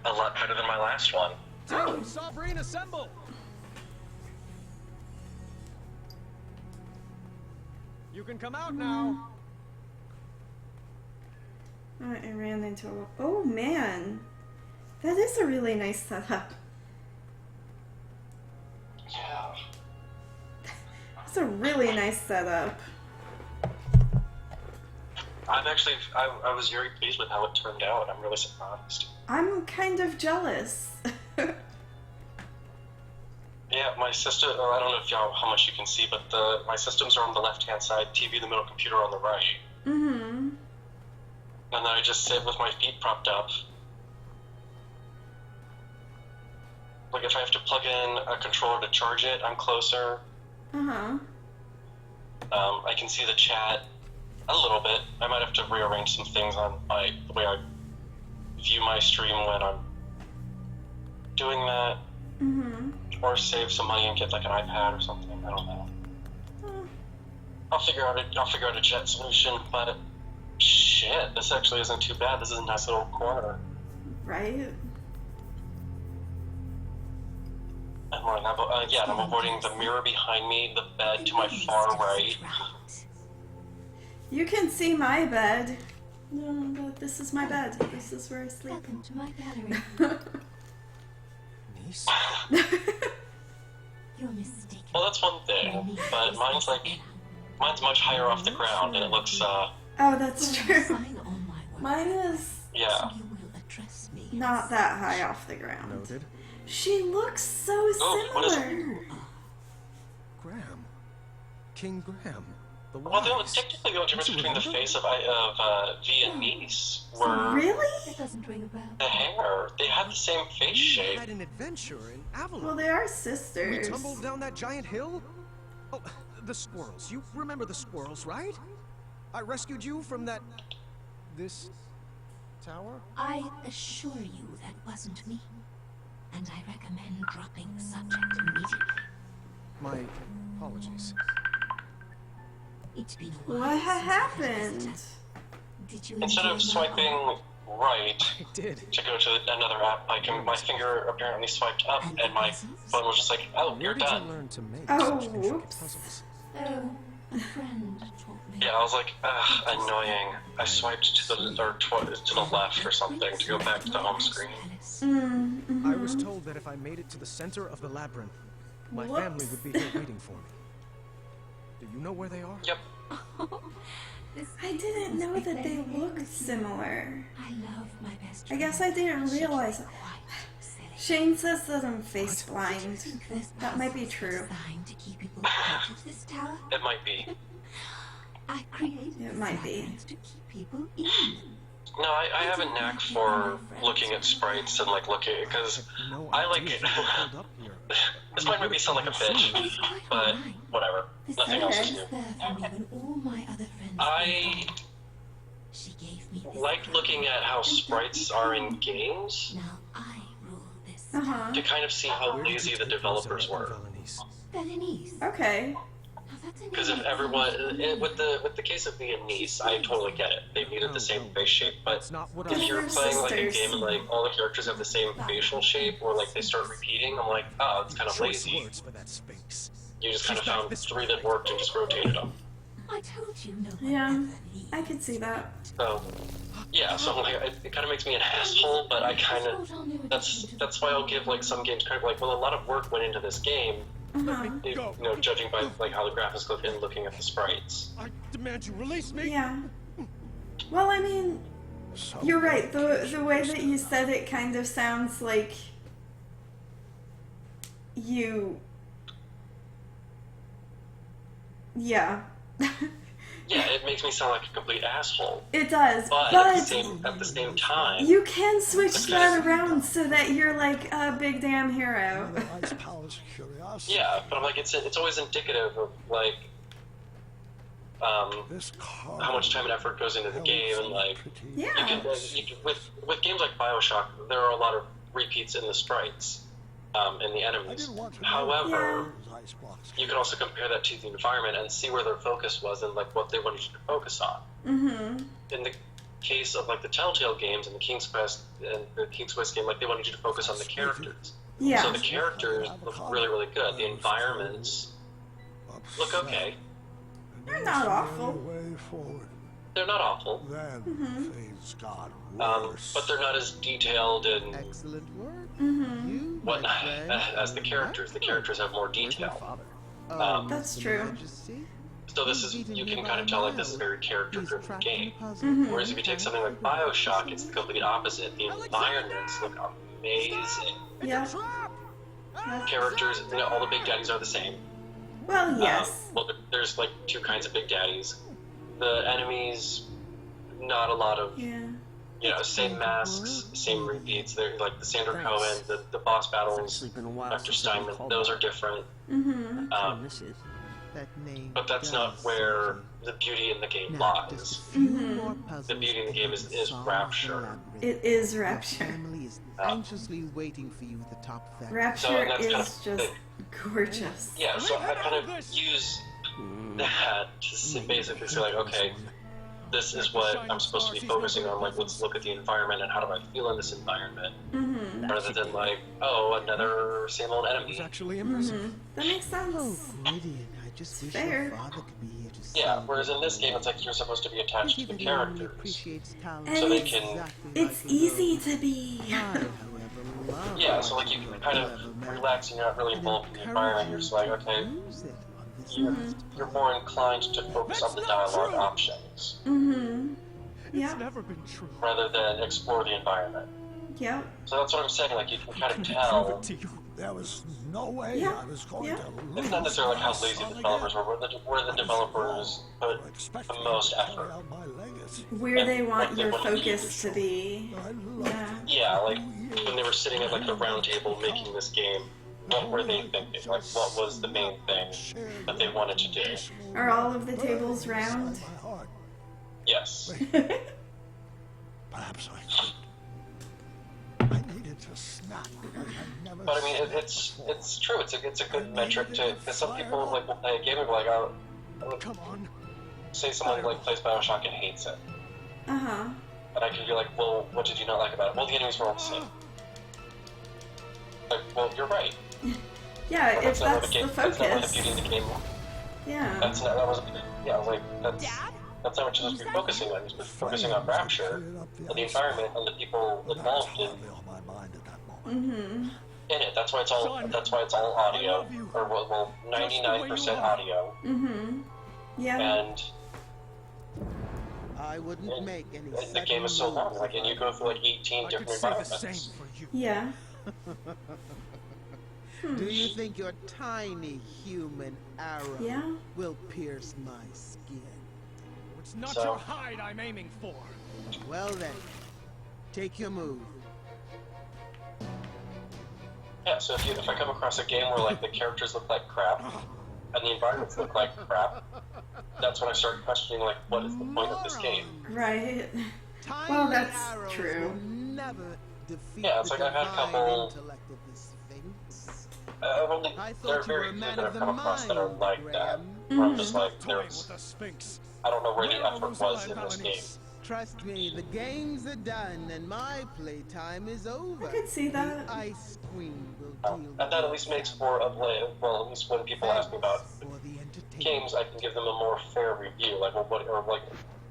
a lot better than my last one. Team Sovereign, assemble! You can come out now. I ran into a... Oh man! That is a really nice setup. Yeah. That's a really nice setup. I was very pleased with how it turned out. I'm really surprised. I'm kind of jealous. Yeah, my system, I don't know if y'all, how much you can see, but my systems are on the left-hand side, TV, the middle, computer on the right. Mm-hmm. And then I just sit with my feet propped up. Like if I have to plug in a controller to charge it, I'm closer. Uh-huh. I can see the chat a little bit. I might have to rearrange some things on the way I view my stream when I'm doing that. Mm-hmm. Or save some money and get like an iPad or something. I don't know. I'll figure out a chat solution. But shit, this actually isn't too bad. This is a nice little corner. Right. And I'm avoiding the mirror behind me, the bed to my far right. You can see my bed. No, but this is my bed. This is where I sleep. Welcome to my gallery. Niece? You're mistaken. Well, that's one thing, but mine's much higher off the ground, and it looks Oh, that's true. Mine is yeah. not that high off the ground. Noted. She looks so what is it? similar. Graham. King Graham. The Well, wise. technically the only difference between the face of V and Niece were Really? It doesn't ring a bell. the hair. They had the same face We shape. had an adventure in Avalon. Well, they are We sisters. tumbled down that giant hill? Oh, the squirrels. You remember the squirrels, right? I rescued you from that... this... tower? I assure you that wasn't me. And I recommend dropping the subject immediately. My apologies. It's been a while. What happened? Did you Instead of swiping right I did. to go to another app, my finger apparently swiped up, and my phone was just like, "Oh, Where you're did you done." learn to make Oh, such intricate whoops. puzzles? Oh, a friend taught me. Yeah, I was like, ugh, annoying. I swiped to the left or something to go back to the home screen. I was told that if I made it to the center of the labyrinth, my family would be here waiting for me. Do you know where they are? Yep. I didn't know that they looked similar. I love my best I friend. guess I didn't realize. Quite silly. Shane says that I'm face blind. This That might be puzzle's true. designed to keep people out of this tower. It might be. I created It this might be. labyrinth to keep people in. No, I have a knack for looking at sprites and like looking because I like it. This might maybe sound like a bitch, but whatever. Nothing else is new. There for me when all my other friends I She gave me this like looking at how sprites are in games Now I rule this. Uh-huh. to kind of see how lazy the developers were. Berenice. Okay. Now that's an Because if everyone, with the case of the niece, I totally get it. They needed the same face shape, but if you're playing like a game and like all the characters have the same facial shape, or like they start repeating, I'm like, oh, it's kind of lazy. For that Sphinx. You just kind of found 3 that worked and just rotated them. I told you no one Yeah, ever leaves. I could see that. So, yeah, so I'm like, it kind of makes me an asshole, but I kind of, that's why I'll give like some games credit. Like, well, a lot of work went into this game. Uh-huh. You know, judging by like how the graphics look and looking at the sprites. I demand you release me. Yeah. Well, I mean, you're right. The way that you said it kind of sounds like you. Yeah. Yeah, it makes me sound like a complete asshole. It does, But but at the same time, you can switch that around so that you're like a big damn hero. Nice powers of curiosity. yeah. But I'm like, it's always indicative of like how much time and effort goes into the game, and like Yeah. you can, with games like BioShock, there are a lot of repeats in the sprites, and the enemies. However, you can also compare that to the environment and see where their focus was and like what they wanted you to focus on. Mm-hmm. In the case of like the Telltale games and the King's Quest and the King's Quest game, like they wanted you to focus on the characters. Yeah. So the characters look really, really good. The environments look okay. They're not awful. They're not awful. Then Mhm. things got But they're not as detailed and Excellent work. Mm-hmm. whatnot as the characters. The characters have more detail. That's true. So this is, you can kind of tell like this is a very character-driven game. Mhm. Whereas if you take something like BioShock, it's the complete opposite. The environments look amazing. Yeah. Characters, you know, all the big daddies are the same. Well, yes. Well, there's like two kinds of big daddies. The enemies, not a lot of, Yeah. you know, same masks, same repeats. They're like the Sandra Cohen, the boss battles, Dr. Steinman, those are different. Mm-hmm. That name But that's not where the beauty in the game lies. Mm-hmm. The beauty in the game is Rapture. It is Rapture. Family is anxiously waiting for you at the top of that. Rapture that's is kind of just gorgeous. Yeah, so I kind of use that to basically say like, okay, this is what I'm supposed to be focusing on. Like, let's look at the environment and how do I feel in this environment, Mm-hmm. rather than like, oh, another same old enemy. Actually Mm-hmm. That makes sense. Oh, Gideon, I just wish fair. your father could be here to Yeah, whereas in this game, it's like you're supposed to be attached to the characters, so they can. It's easy to be. Yeah, so like you can kind of relax and you're not really involved in the environment. You're just like, okay, you're more inclined to focus on the dialogue options Mm-hmm. Yeah. Never been true. rather than explore the environment. Yep. So that's what I'm saying. Like you can kind of tell. There was no way Yeah. I was going Yeah. to lose. It's not necessarily like how lazy the developers were. Where the developers put the most effort. Where they want what they your wanted you focus to be. Yeah. Yeah, like when they were sitting at like the round table making this game, what were they thinking? Like what was the main thing that they wanted to do? Are all of the tables round? Yes. Perhaps I could. I needed to snap. Like I never But I mean, it's true. It's a good metric to, because some people like will play a game and be like, oh, come on. Say someone like plays BioShock and hates it, Uh-huh. and I can be like, well, what did you not like about it? Well, the enemies were all the same. Like, well, you're right. Yeah, But if not where that's the game, that's not where the focus. beauty of the game. Yeah. That wasn't. Yeah, like that's not what you're supposed to be focusing on. You're supposed to be focusing on Rapture and the environment and the people involved Mm-hmm. in it. That's why it's all audio, or well, 99% audio. Mm-hmm. Yeah. And I wouldn't make any the game is so long, like, and you go through like 18 different environments. Yeah. Do you think your tiny human arrow Yeah. will pierce my skin? It's not So- your hide I'm aiming for. Well then, take your move. Yeah, so if I come across a game where like the characters look like crap and the environments look like crap, that's when I start questioning like what is the point of this game? Right. Tiny Well, that's arrows true. will never defeat Yeah, it's the like I've had a divine couple. intellect of the Sphinx. I've only I there are thought you were very a few man that of I've the come across that are mind, like that. Graham. Where I'm just like, Toying there's with the Sphinx. I don't know where the effort was in this game. Trust me, the games are done and my playtime is over. I could see that. The Ice Queen will deal And that at least makes for a well, at least when people ask me about for the entertainment. games, I can give them a more fair review. Like, well, what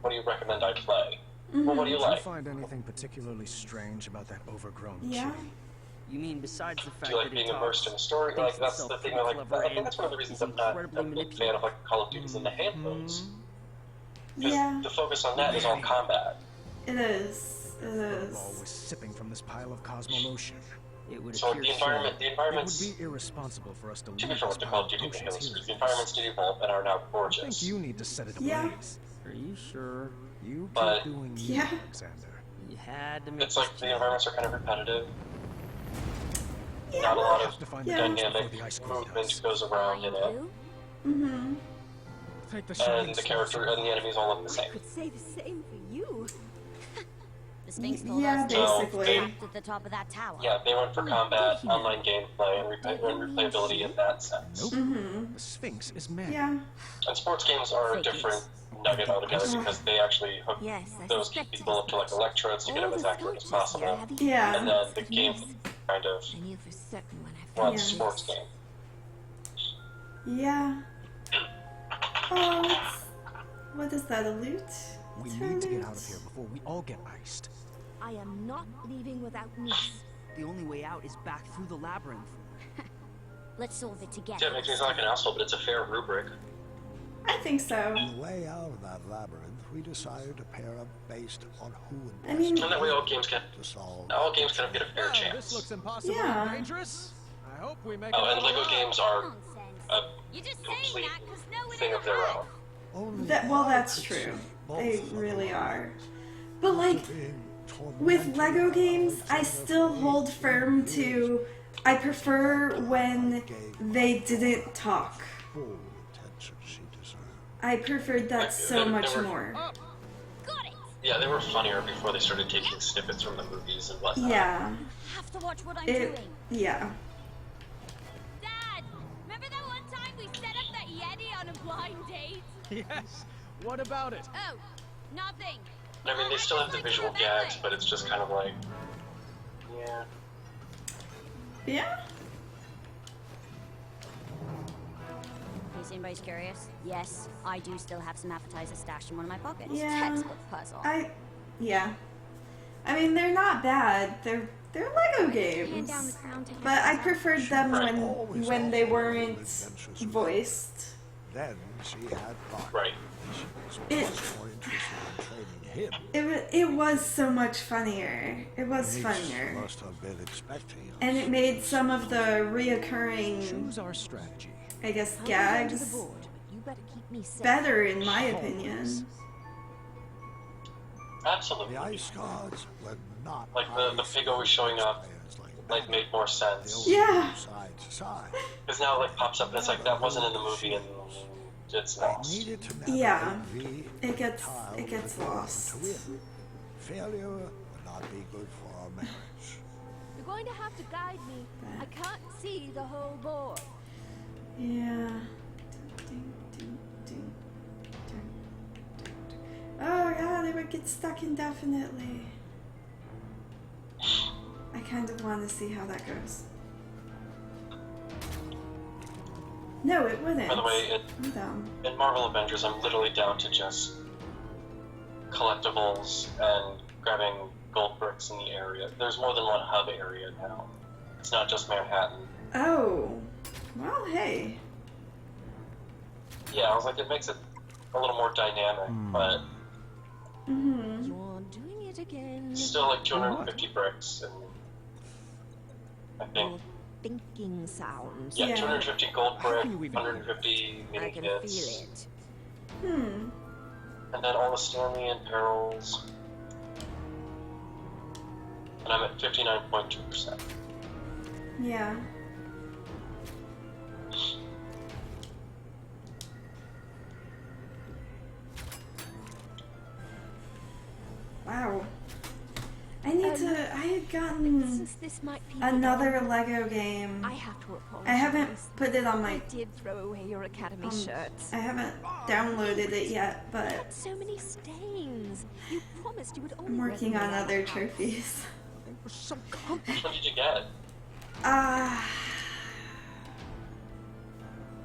do you recommend I play? Mm-hmm. Well, what do you Did you like? find anything particularly strange about that overgrown Yeah. tree? You mean besides the Do fact you like that being he immersed in a story? thinks Like, that's the himself thing. pretty Like, clever I think and that's one of the reasons is I'm not incredibly a big fan of like Call of Duties and the handles. Because Yeah. the focus on that is all combat. It is. It is. Always sipping from this pile of cosmolotion. It would So appear the so. environments. It would be irresponsible for us to To leave be fair, this with the pile Call of of Duty and potions Halo here. series, the environments did evolve and are now I think gorgeous. you need to set it Yeah. ablaze. Are you sure? You keep But- doing you, Yeah. Alexander. You had to make It's like this the jump. environments are kind of repetitive. Yeah. Not a lot Have to of find the Yeah. doors dynamic before the ice queen movement does. goes around in it. Mm-hmm. Thank the and shining the stars. character and the enemies all look the I same. could say the same for you. The Sphinx told Yeah, us to basically. trapped at the top of that tower. Yeah, they went for combat, online gameplay, and replayability in that sense. Nope. Mm-hmm. The Sphinx is man. Yeah. And sports games are a different nugget altogether because they actually hook Yes, I those suspected people up to like electrodes to get them as accurate as possible. Yeah. And then the game kind of I knew for certain when I found runs Yeah. sports game. Yeah. Oh, what is that, a loot? We need to get out of here before we all get iced. I am not leaving without Nice. The only way out is back through the labyrinth. Let's solve it together. Yeah, it makes me sound like an asshole, but it's a fair rubric. I think so. On the way out of that labyrinth, we decided to pair up based on who would I mean- And that way all games can to solve. all games kind of get a fair Oh, chance. this looks impossible Yeah. and dangerous. I hope we make Oh, it and out Lego alive. games are a You're just complete saying that because no one thing ever of their had. own. Only Well, I that's could true. see both They of them really alive. are. But like, Being with tormented Lego by games, I Alexander still for hold 8 firm years. to. I prefer when they didn't talk. Full attention she deserved. I preferred that so They much were- more. Got it. Yeah, they were funnier before they started taking snippets from the movies and whatnot. Yeah. Have to watch what I'm It. doing. Yeah. Dad, remember that one time we set up that Yeti on a blind date? Yes. What about it? Oh, nothing. I mean, they still have the visual gags, but it's just kind of like, yeah. Yeah. In case anybody's curious, yes, I do still have some appetizers stashed in one of my pockets. Yeah. Textbook puzzle. Yeah. I mean, they're not bad. They're Lego Hand games. down the crown to But I preferred them Always when they offered weren't adventures with voiced. Then she had Bart. Right. She was It- much more interested in training him. It was so much funnier. It was Nice funnier. must have been expecting And it made some of the reoccurring, Choose our strategy. I guess, I'll go down to the gags board, but you better keep me safe. better, in my opinion. Absolutely. The ice gods were not Like the pig always showing up, like made more sense. Yeah. side to side. Because now it like pops up and it's like that wasn't in the movie and it's lost. Needed to Yeah. navigate It gets tile it gets with lost. to win. Failure would not be good for our marriage. You're going to have to guide me. I can't see the whole board. Yeah. Oh yeah, they would get stuck indefinitely. I kind of want to see how that goes. No, it wouldn't. By the way, I'm dumb. in Marvel Avengers, I'm literally down to just collectibles and grabbing gold bricks in the area. There's more than one hub area now. It's not just Manhattan. Oh. Well, hey. Yeah, I was like, it makes it a little more dynamic, but Mm-hmm. You're doing it again. still like 250 bricks and I think Thinking sounds. yeah, Yeah. 250 gold brick, 150 I mini can kits, feel it. Hmm. and then all the Stanley and Perils. And I'm at 59.2%. Yeah. Wow. I need to. I had gotten Since this might be another Lego game. I have to apologize. I haven't put it on I my. did throw away your Academy shirts. I haven't downloaded it yet, but So many stains. You promised you would only I'm working wear them on around other the house. trophies. They were so comfy. Which one did you get?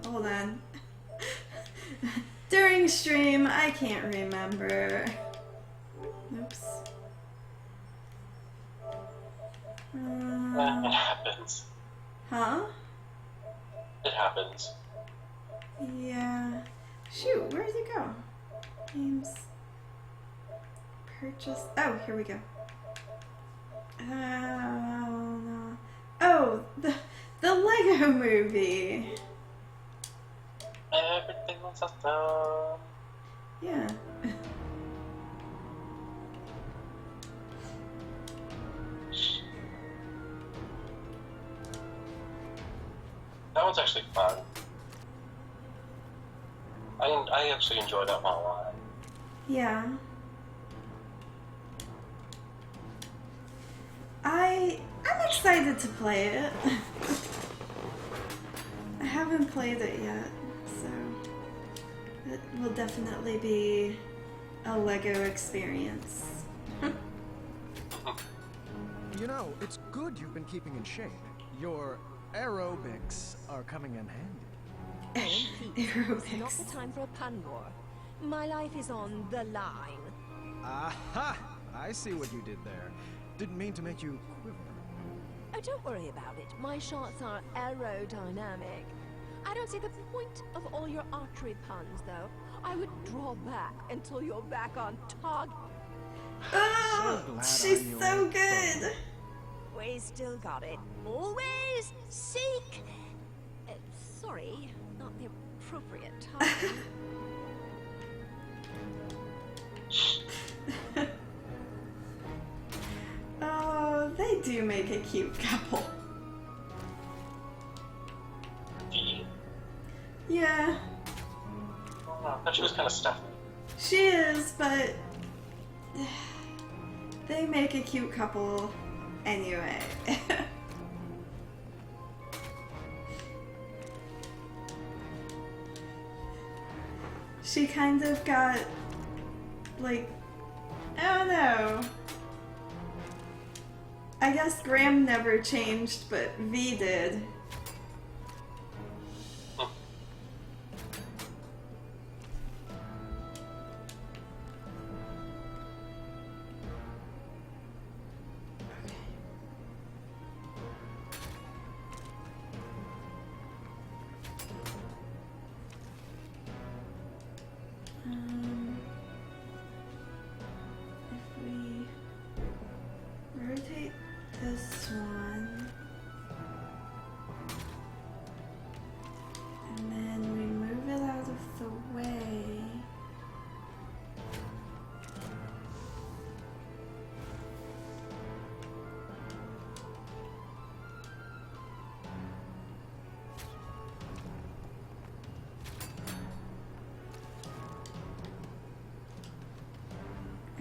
Hold on. During stream, I can't remember. Oops. It happens. Huh? It happens. Yeah. Shoot, where did it go? Games. Purchase. Oh, here we go. No. Oh, the Lego movie. Everything was awesome. Yeah. That one's actually fun. I actually enjoyed that one a lot. Yeah. I'm excited to play it. I haven't played it yet, so it will definitely be a Lego experience. You know, it's good you've been keeping in shape. Your aerobics are coming in handy. It's not the time for a pun war. My life is on the line. Aha! I see what you did there. Didn't mean to make you quiver. Oh, don't worry about it. My shots are aerodynamic. I don't see the point of all your archery puns, though. I would draw back until you're back on target. Oh, she's so good. We still got it. Always seek. Sorry, not the appropriate time. Oh, they do make a cute couple. Yeah. I thought she was kind of stuffy. She is, but they make a cute couple anyway. She kind of got, like, I don't know. I guess Graham never changed, but V did. If we rotate this one, and then we move it out of the way.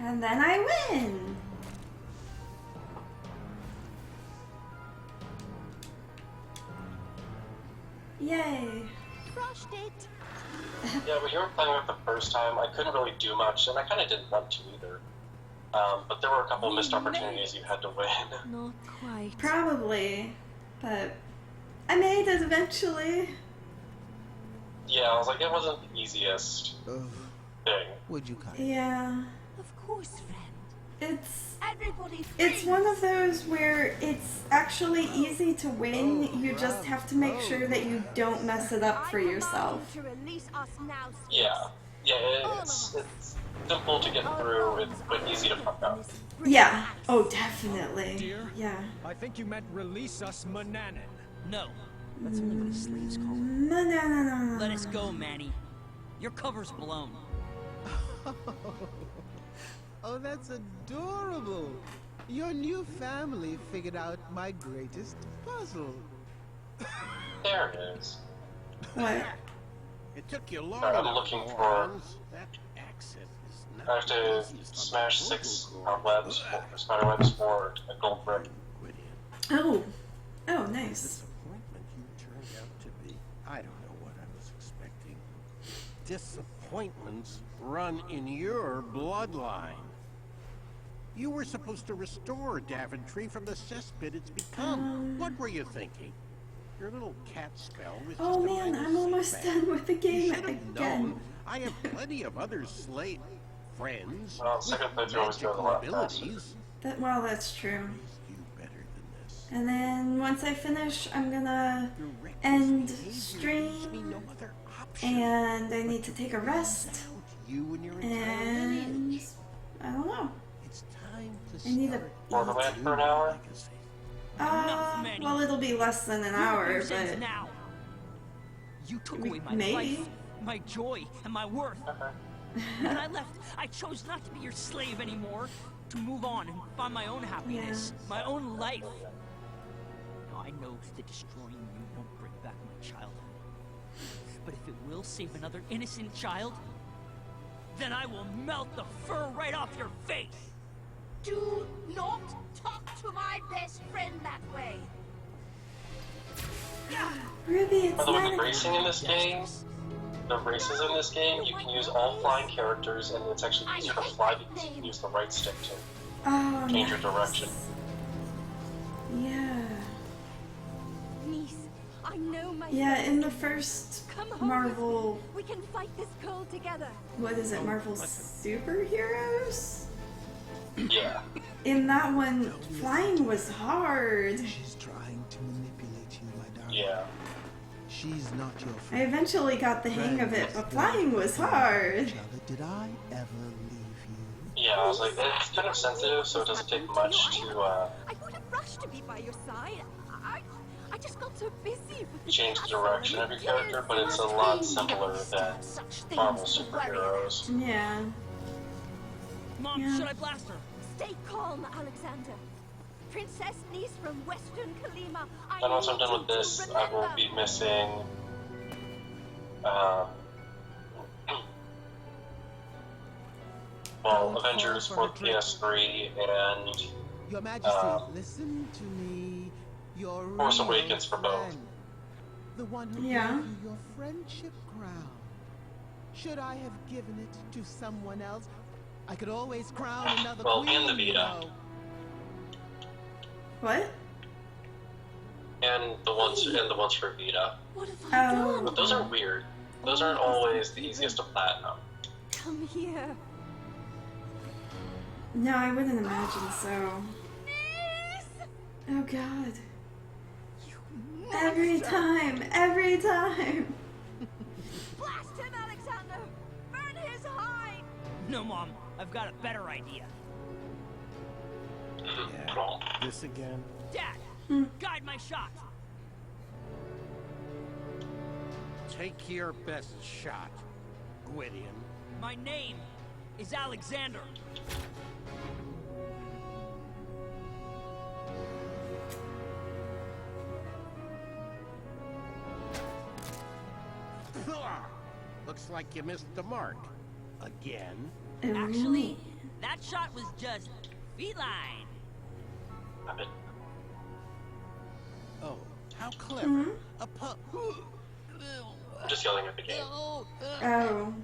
And then I win! Yay! Crushed it! Yeah, when you were playing it the first time, I couldn't really do much, and I kind of didn't want to either. But there were a couple of missed opportunities you had to win. Not quite. Probably, but I made it eventually. Yeah, I was like, it wasn't the easiest thing. Would you cut? Yeah. Of course, friend. It's one of those where it's actually easy to win. You just have to make sure that you don't mess it up for yourself. To release us now. Yeah, it's simple to get through, but easy to fuck up. Yeah. Oh, definitely. Dear? Yeah. I think you meant release us, Mananan. No, that's only what his slaves call it. No. Let us go, Manny. Your cover's blown. Oh, that's adorable. Your new family figured out my greatest puzzle. There it is. What? It took you long I'm enough, looking for... morons. That accent is not I have to the easiest on smash the 6 vocal cord. webs, or spider webs for a gold brick. Oh. Oh, nice. Disappointment you turned out to be. I don't know what I was expecting. Disappointments run in your bloodline. You were supposed to restore Daventry from the cesspit it's become. What were you thinking? Your little cat spell was Oh just a man, minor I'm almost setback. done with the You game should have again. known. I have plenty of other slate friends Well, with second playthrough was going a magical lot faster. abilities. Well, that's true. You better than this. And then once I finish, I'm gonna end stream, and I need to take a rest, You and your and I don't know. It's time to I need a For the land for an hour? well, it'll be less than an hour, Your sins but now. You took away my maybe. life, my joy, and my worth. When I left, I chose not to be your slave anymore, to move on and find my own happiness, my own life. Now I know that destroying you won't bring back my childhood. But if it will save another innocent child, then I will melt the fur right off your face! Do not talk to my best friend that way. Ruby, it's By the way, not the racing in this game, the races in this game, you can use all flying characters, and it's actually easier to fly because you can use the right stick to change your direction. Yeah. Niece, I know my Yeah, in the first Come home Marvel, we can fight this girl together. what is it, Marvel Superheroes? Yeah. In that one, flying was hard. She's trying to manipulate you, my darling. Yeah. She's not your I friend. eventually got the hang of it, but flying was hard. Charlotte, did I ever leave you? Yeah, I was like, it's kind of sensitive, so it doesn't take much to I would have rushed to be by your side. I just got so busy with the change the direction of your character, but it's a lot simpler than Marvel superheroes. Yeah. Mom, Yeah. should I blast her? Stay calm, Alexander. Princess Niece from Western Kalima. And once I'm done with this, I will be missing well, Avengers for PS3 and Your Majesty, listen to me. Your Force real Awakens for both. friend. The one who Yeah. gave you your friendship crown. Should I have given it to someone else? I could always crown another Well, queen, and the you Vita. know. What? and the ones for Vita. What have I Oh. done? But those are weird. Those aren't always the easiest to platinum. Come here. No, I wouldn't imagine so. Oh god. Every time, every time. Blast him, Alexander! Burn his hide! No, Mom. I've got a better idea. This again? Dad, guide my shot. Take your best shot, Gwydion. My name is Alexander. Looks like you missed the mark. Again? Actually, that shot was just feline. Oh, how clever. A I'm just yelling at the game. Oh. Oh,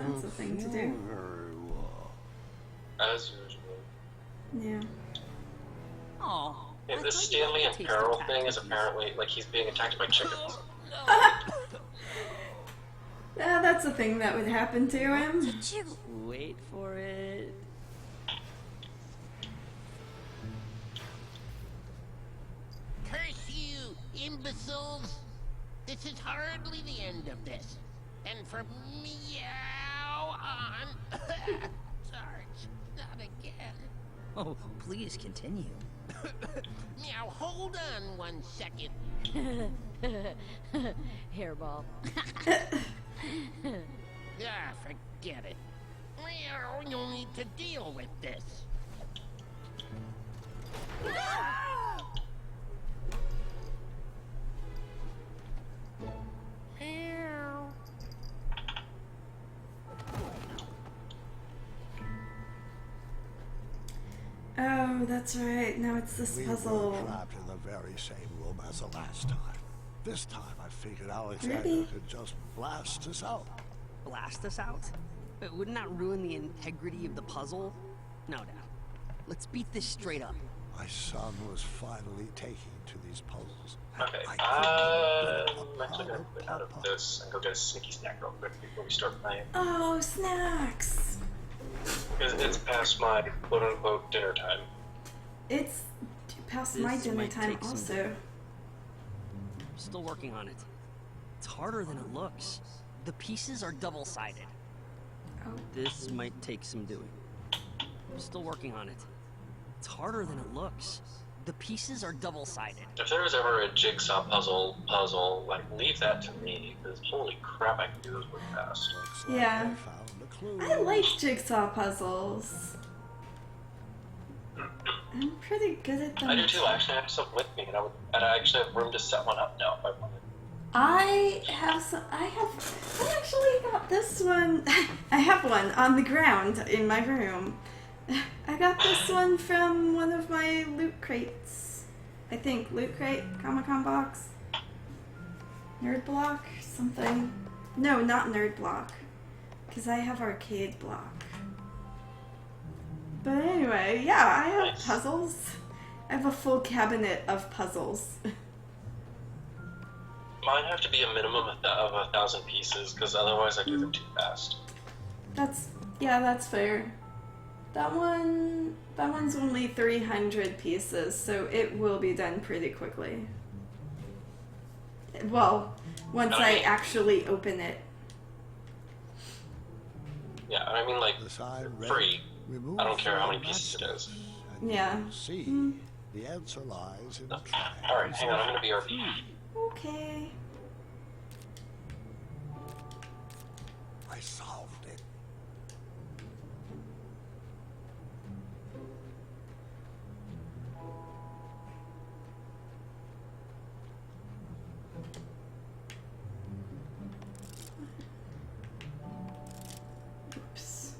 that's a thing to do. As usual. Yeah. Oh. Yeah, this Stanley and Peril thing is apparently like he's being attacked by chickens. Yeah, that's a thing that would happen to him. Wait for it. Curse you, imbeciles! This is hardly the end of this. And from meow on... Sarge, not again. Oh, please continue. Now hold on 1 second. Hairball. Forget it. Meow, you'll need to deal with this. Meow. Oh, that's right. Now it's this We puzzle. were trapped in the very same room as the last time. This time I figured Alexander Really? could just blast us out. Blast us out? But wouldn't that ruin the integrity of the puzzle? No, Dad. Let's beat this straight up. My son was finally taking to these puzzles. Okay, I'm actually gonna quit out of this and go get a sneaky snack real quick before we start playing. Oh, snacks. Because it's past my quote-unquote dinner time. It's past my This dinner might time take some also. I'm still working on it. It's harder than it looks. The pieces are double-sided. Oh. This might take some doing. I'm still working on it. It's harder than it looks. The pieces are double-sided. If there was ever a jigsaw puzzle, like, leave that to me, because holy crap, I can do those really fast. Yeah. I like jigsaw puzzles. I'm pretty good at them. I do too, I actually have some with me, and I actually have room to set one up now if I wanted. I actually got this one. I have one on the ground in my room. I got this one from one of my loot crates. I think Loot Crate, Comic-Con box, Nerd Block, something. No, not Nerd Block, because I have Arcade Block. But anyway, yeah, I have puzzles. I have a full cabinet of puzzles. Mine have to be a minimum of 1,000 pieces, because otherwise I do them too fast. That's fair. That one's only 300 pieces, so it will be done pretty quickly. Well, once I actually open it. Yeah, I mean like free. I don't care how many pieces it is. Yeah. See, the answer lies in Alright, hang on, I'm gonna be RP. Okay. I solved it. Oops.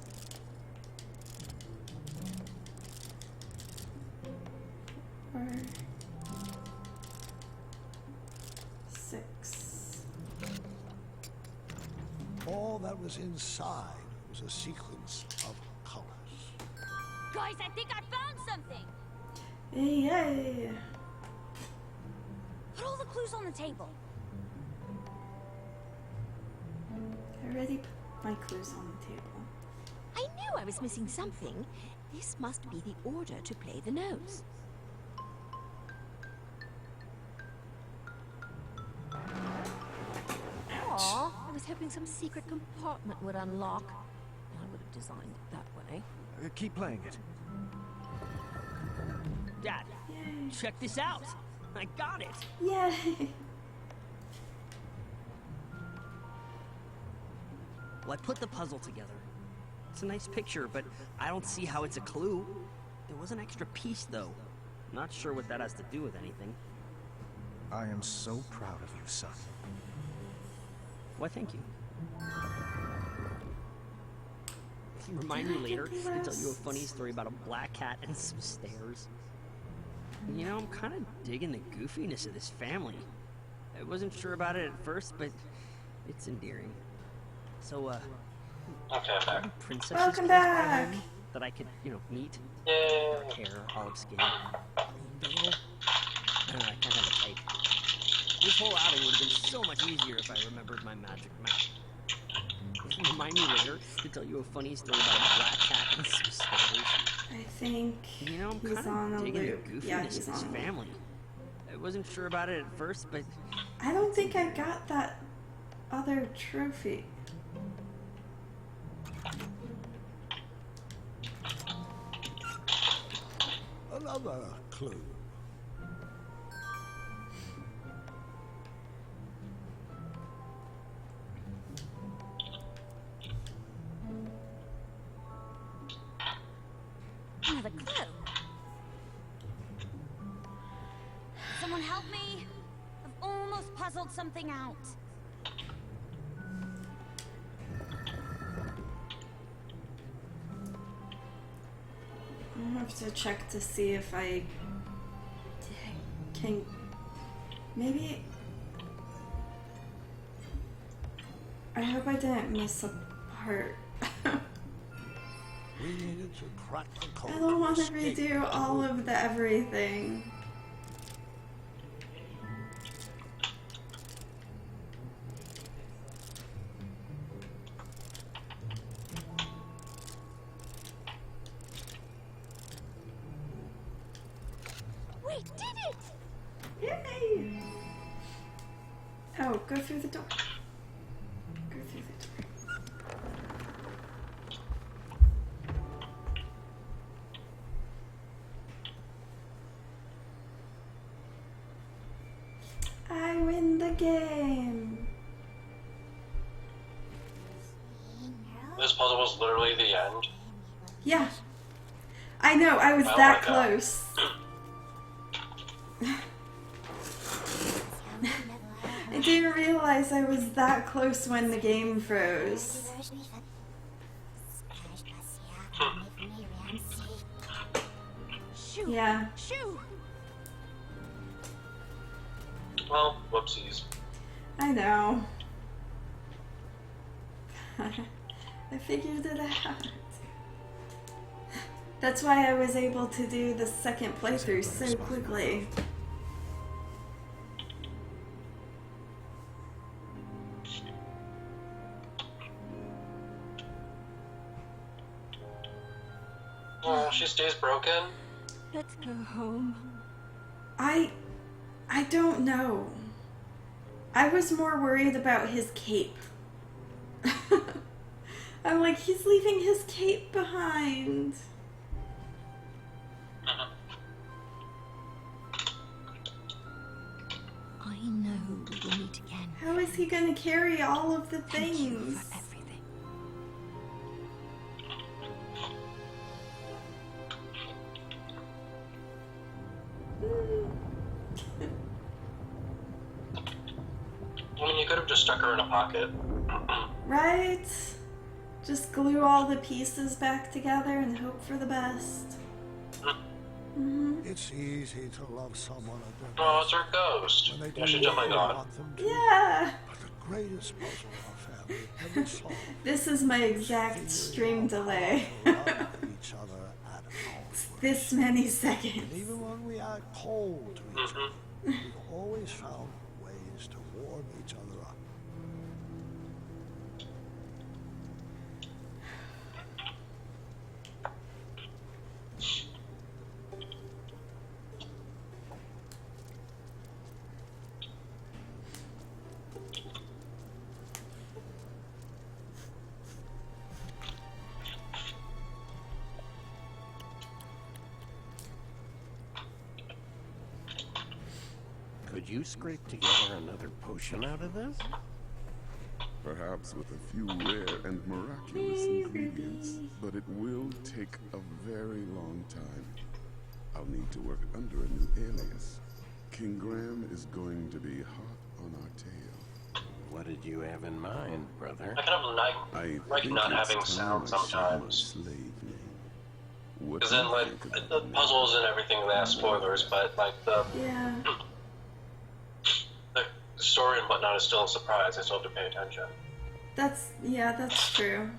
Four, 6. All that was inside was a sequence of colors. Guys, I think I found something. Yay! Put all the clues on the table. I already put my clues on the table. I knew I was missing something. This must be the order to play the nose. Aw, I was hoping some secret compartment would unlock. I would have designed it that way. Keep playing it. Dad, check this out. I got it. Yay! Well, I put the puzzle together. It's a nice picture, but I don't see how it's a clue. There was an extra piece, though. Not sure what that has to do with anything. I am so proud of you, son. Why, thank you. Remind me later to tell you a funny story about a black cat and some stairs. You know, I'm kind of digging the goofiness of this family. I wasn't sure about it at first, but it's endearing. So, Okay, I'm back. princesses Welcome close by back. home that I could, meet. Yay. Hair, olive skin. I can't have a type. This whole outing would have been so much easier if I remembered my magic map. Remind me later to tell you a funny story about a black cat and some stairs. I think You know, I'm he's kind on of a digging loop. the goofiness Yeah, he's of this on a loop. family. I wasn't sure about it at first, but I don't think I got that other trophy. Another clue. Another clue. Someone help me. I've almost puzzled something out. I'll have to check to see if I can. Maybe. I hope I didn't miss a part. We needed to crack the code. I don't want to escape redo all of the everything. We did it! Yay! Oh, go through the door. Go through the door. I win the game. This puzzle was literally the end. Yeah. I know, I was Oh that my God. close. didn't realize I was that close when the game froze. Shoo! Yeah. Shoo! Well, whoopsies. I know. I figured it out. That's why I was able to do the second playthrough so quickly. Oh, she stays broken. Let's go home. I don't know. I was more worried about his cape. I'm like, he's leaving his cape behind. I know we will meet again. How is he gonna carry all of the Thank you things? for everything. I mean, you could have just stuck her in a pocket. Right? Just glue all the pieces back together and hope for the best. It's easy to love someone at their Oh, best it's her ghost. when they do Yeah, she what jumped my you god. want them to. Yeah. But the greatest puzzle our family ever solved This is my exact stream delay. was love each other at our worst. This many And seconds. even when we are cold to each other, we always found ways to warm each other up. Could you scrape together another potion out of this? Perhaps with a few rare and miraculous ingredients, but it will take a very long time. I'll need to work under a new alias. King Graham is going to be hot on our tail. What did you have in mind, brother? I kind of like think not it's having time sound I should sometimes. slave name. What Because do then, you like, think of the that name? puzzles and everything, they have spoilers, but, like, the Yeah. story and whatnot is still a surprise. I still have to pay attention. That's true.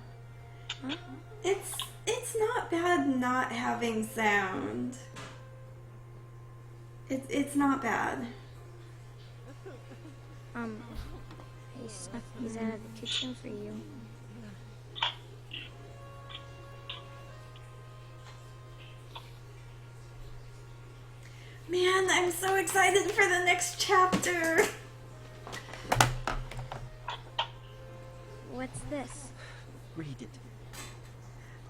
It's not bad not having sound. It's not bad. I snuck these out of the kitchen for you. Man, I'm so excited for the next chapter. What's this? Read it.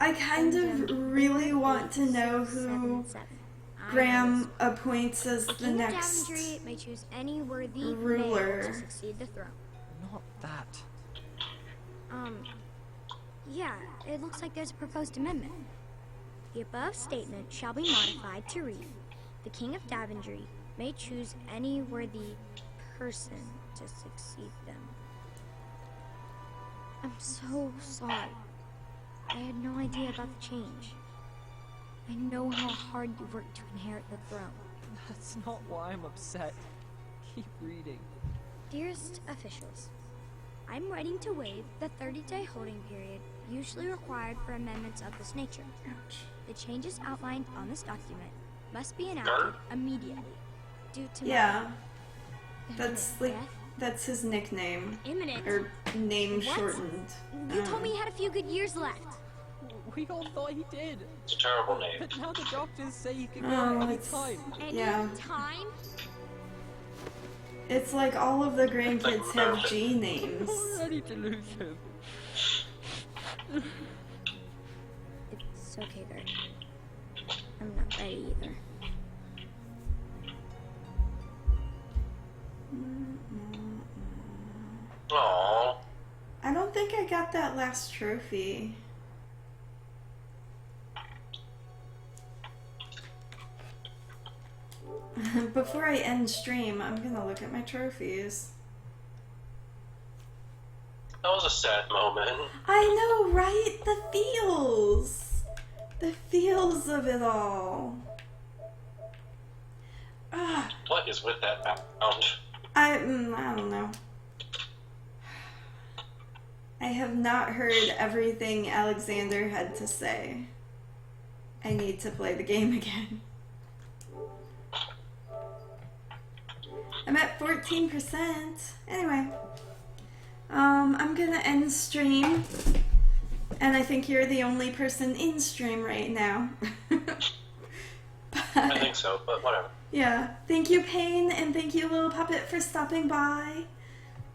I kind of really want to know who Graham appoints as the King of next Daventry may choose any worthy ruler. male to succeed the throne. Not that. Yeah, it looks like there's a proposed amendment. The above statement shall be modified to read, the King of Daventry may choose any worthy person to succeed them. I'm so sorry. I had no idea about the change. I know how hard you worked to inherit the throne. That's not why I'm upset. Keep reading. Dearest officials, I'm writing to waive the 30-day holding period usually required for amendments of this nature. The changes outlined on this document must be enacted immediately due to Yeah. my That's imminent like death. that's his nickname. Imminent? Or name What? shortened. You told me he had a few good years left. We all thought he did. It's a terrible name. But now the doctors say he can go Oh, at any it's- time. Yeah. Time? It's like all of the grandkids have G names. I'm ready to lose him. It's okay, Gert. I'm not ready either. Aww. I don't think I got that last trophy. Before I end stream, I'm gonna look at my trophies. sad moment. I know, right? The feels. The feels of it all. Ah. What is with that background? I don't know. I have not heard everything Alexander had to say. I need to play the game again. I'm at 14%. Anyway. I'm gonna end stream. And I think you're the only person in stream right now. I think so, but whatever. Yeah. Thank you, Pain, and thank you, Little Puppet, for stopping by.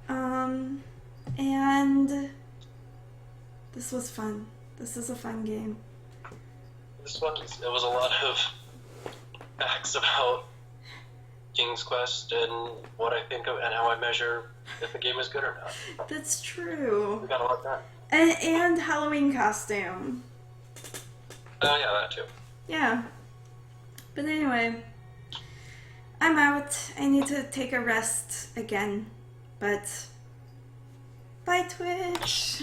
And this was fun. This is a fun game. It was a lot of facts about King's Quest and what I think of and how I measure if a game is good or not. That's true. We got a lot done. And Halloween costume. Oh yeah, that too. Yeah. But anyway, I'm out. I need to take a rest again. But bye, Twitch.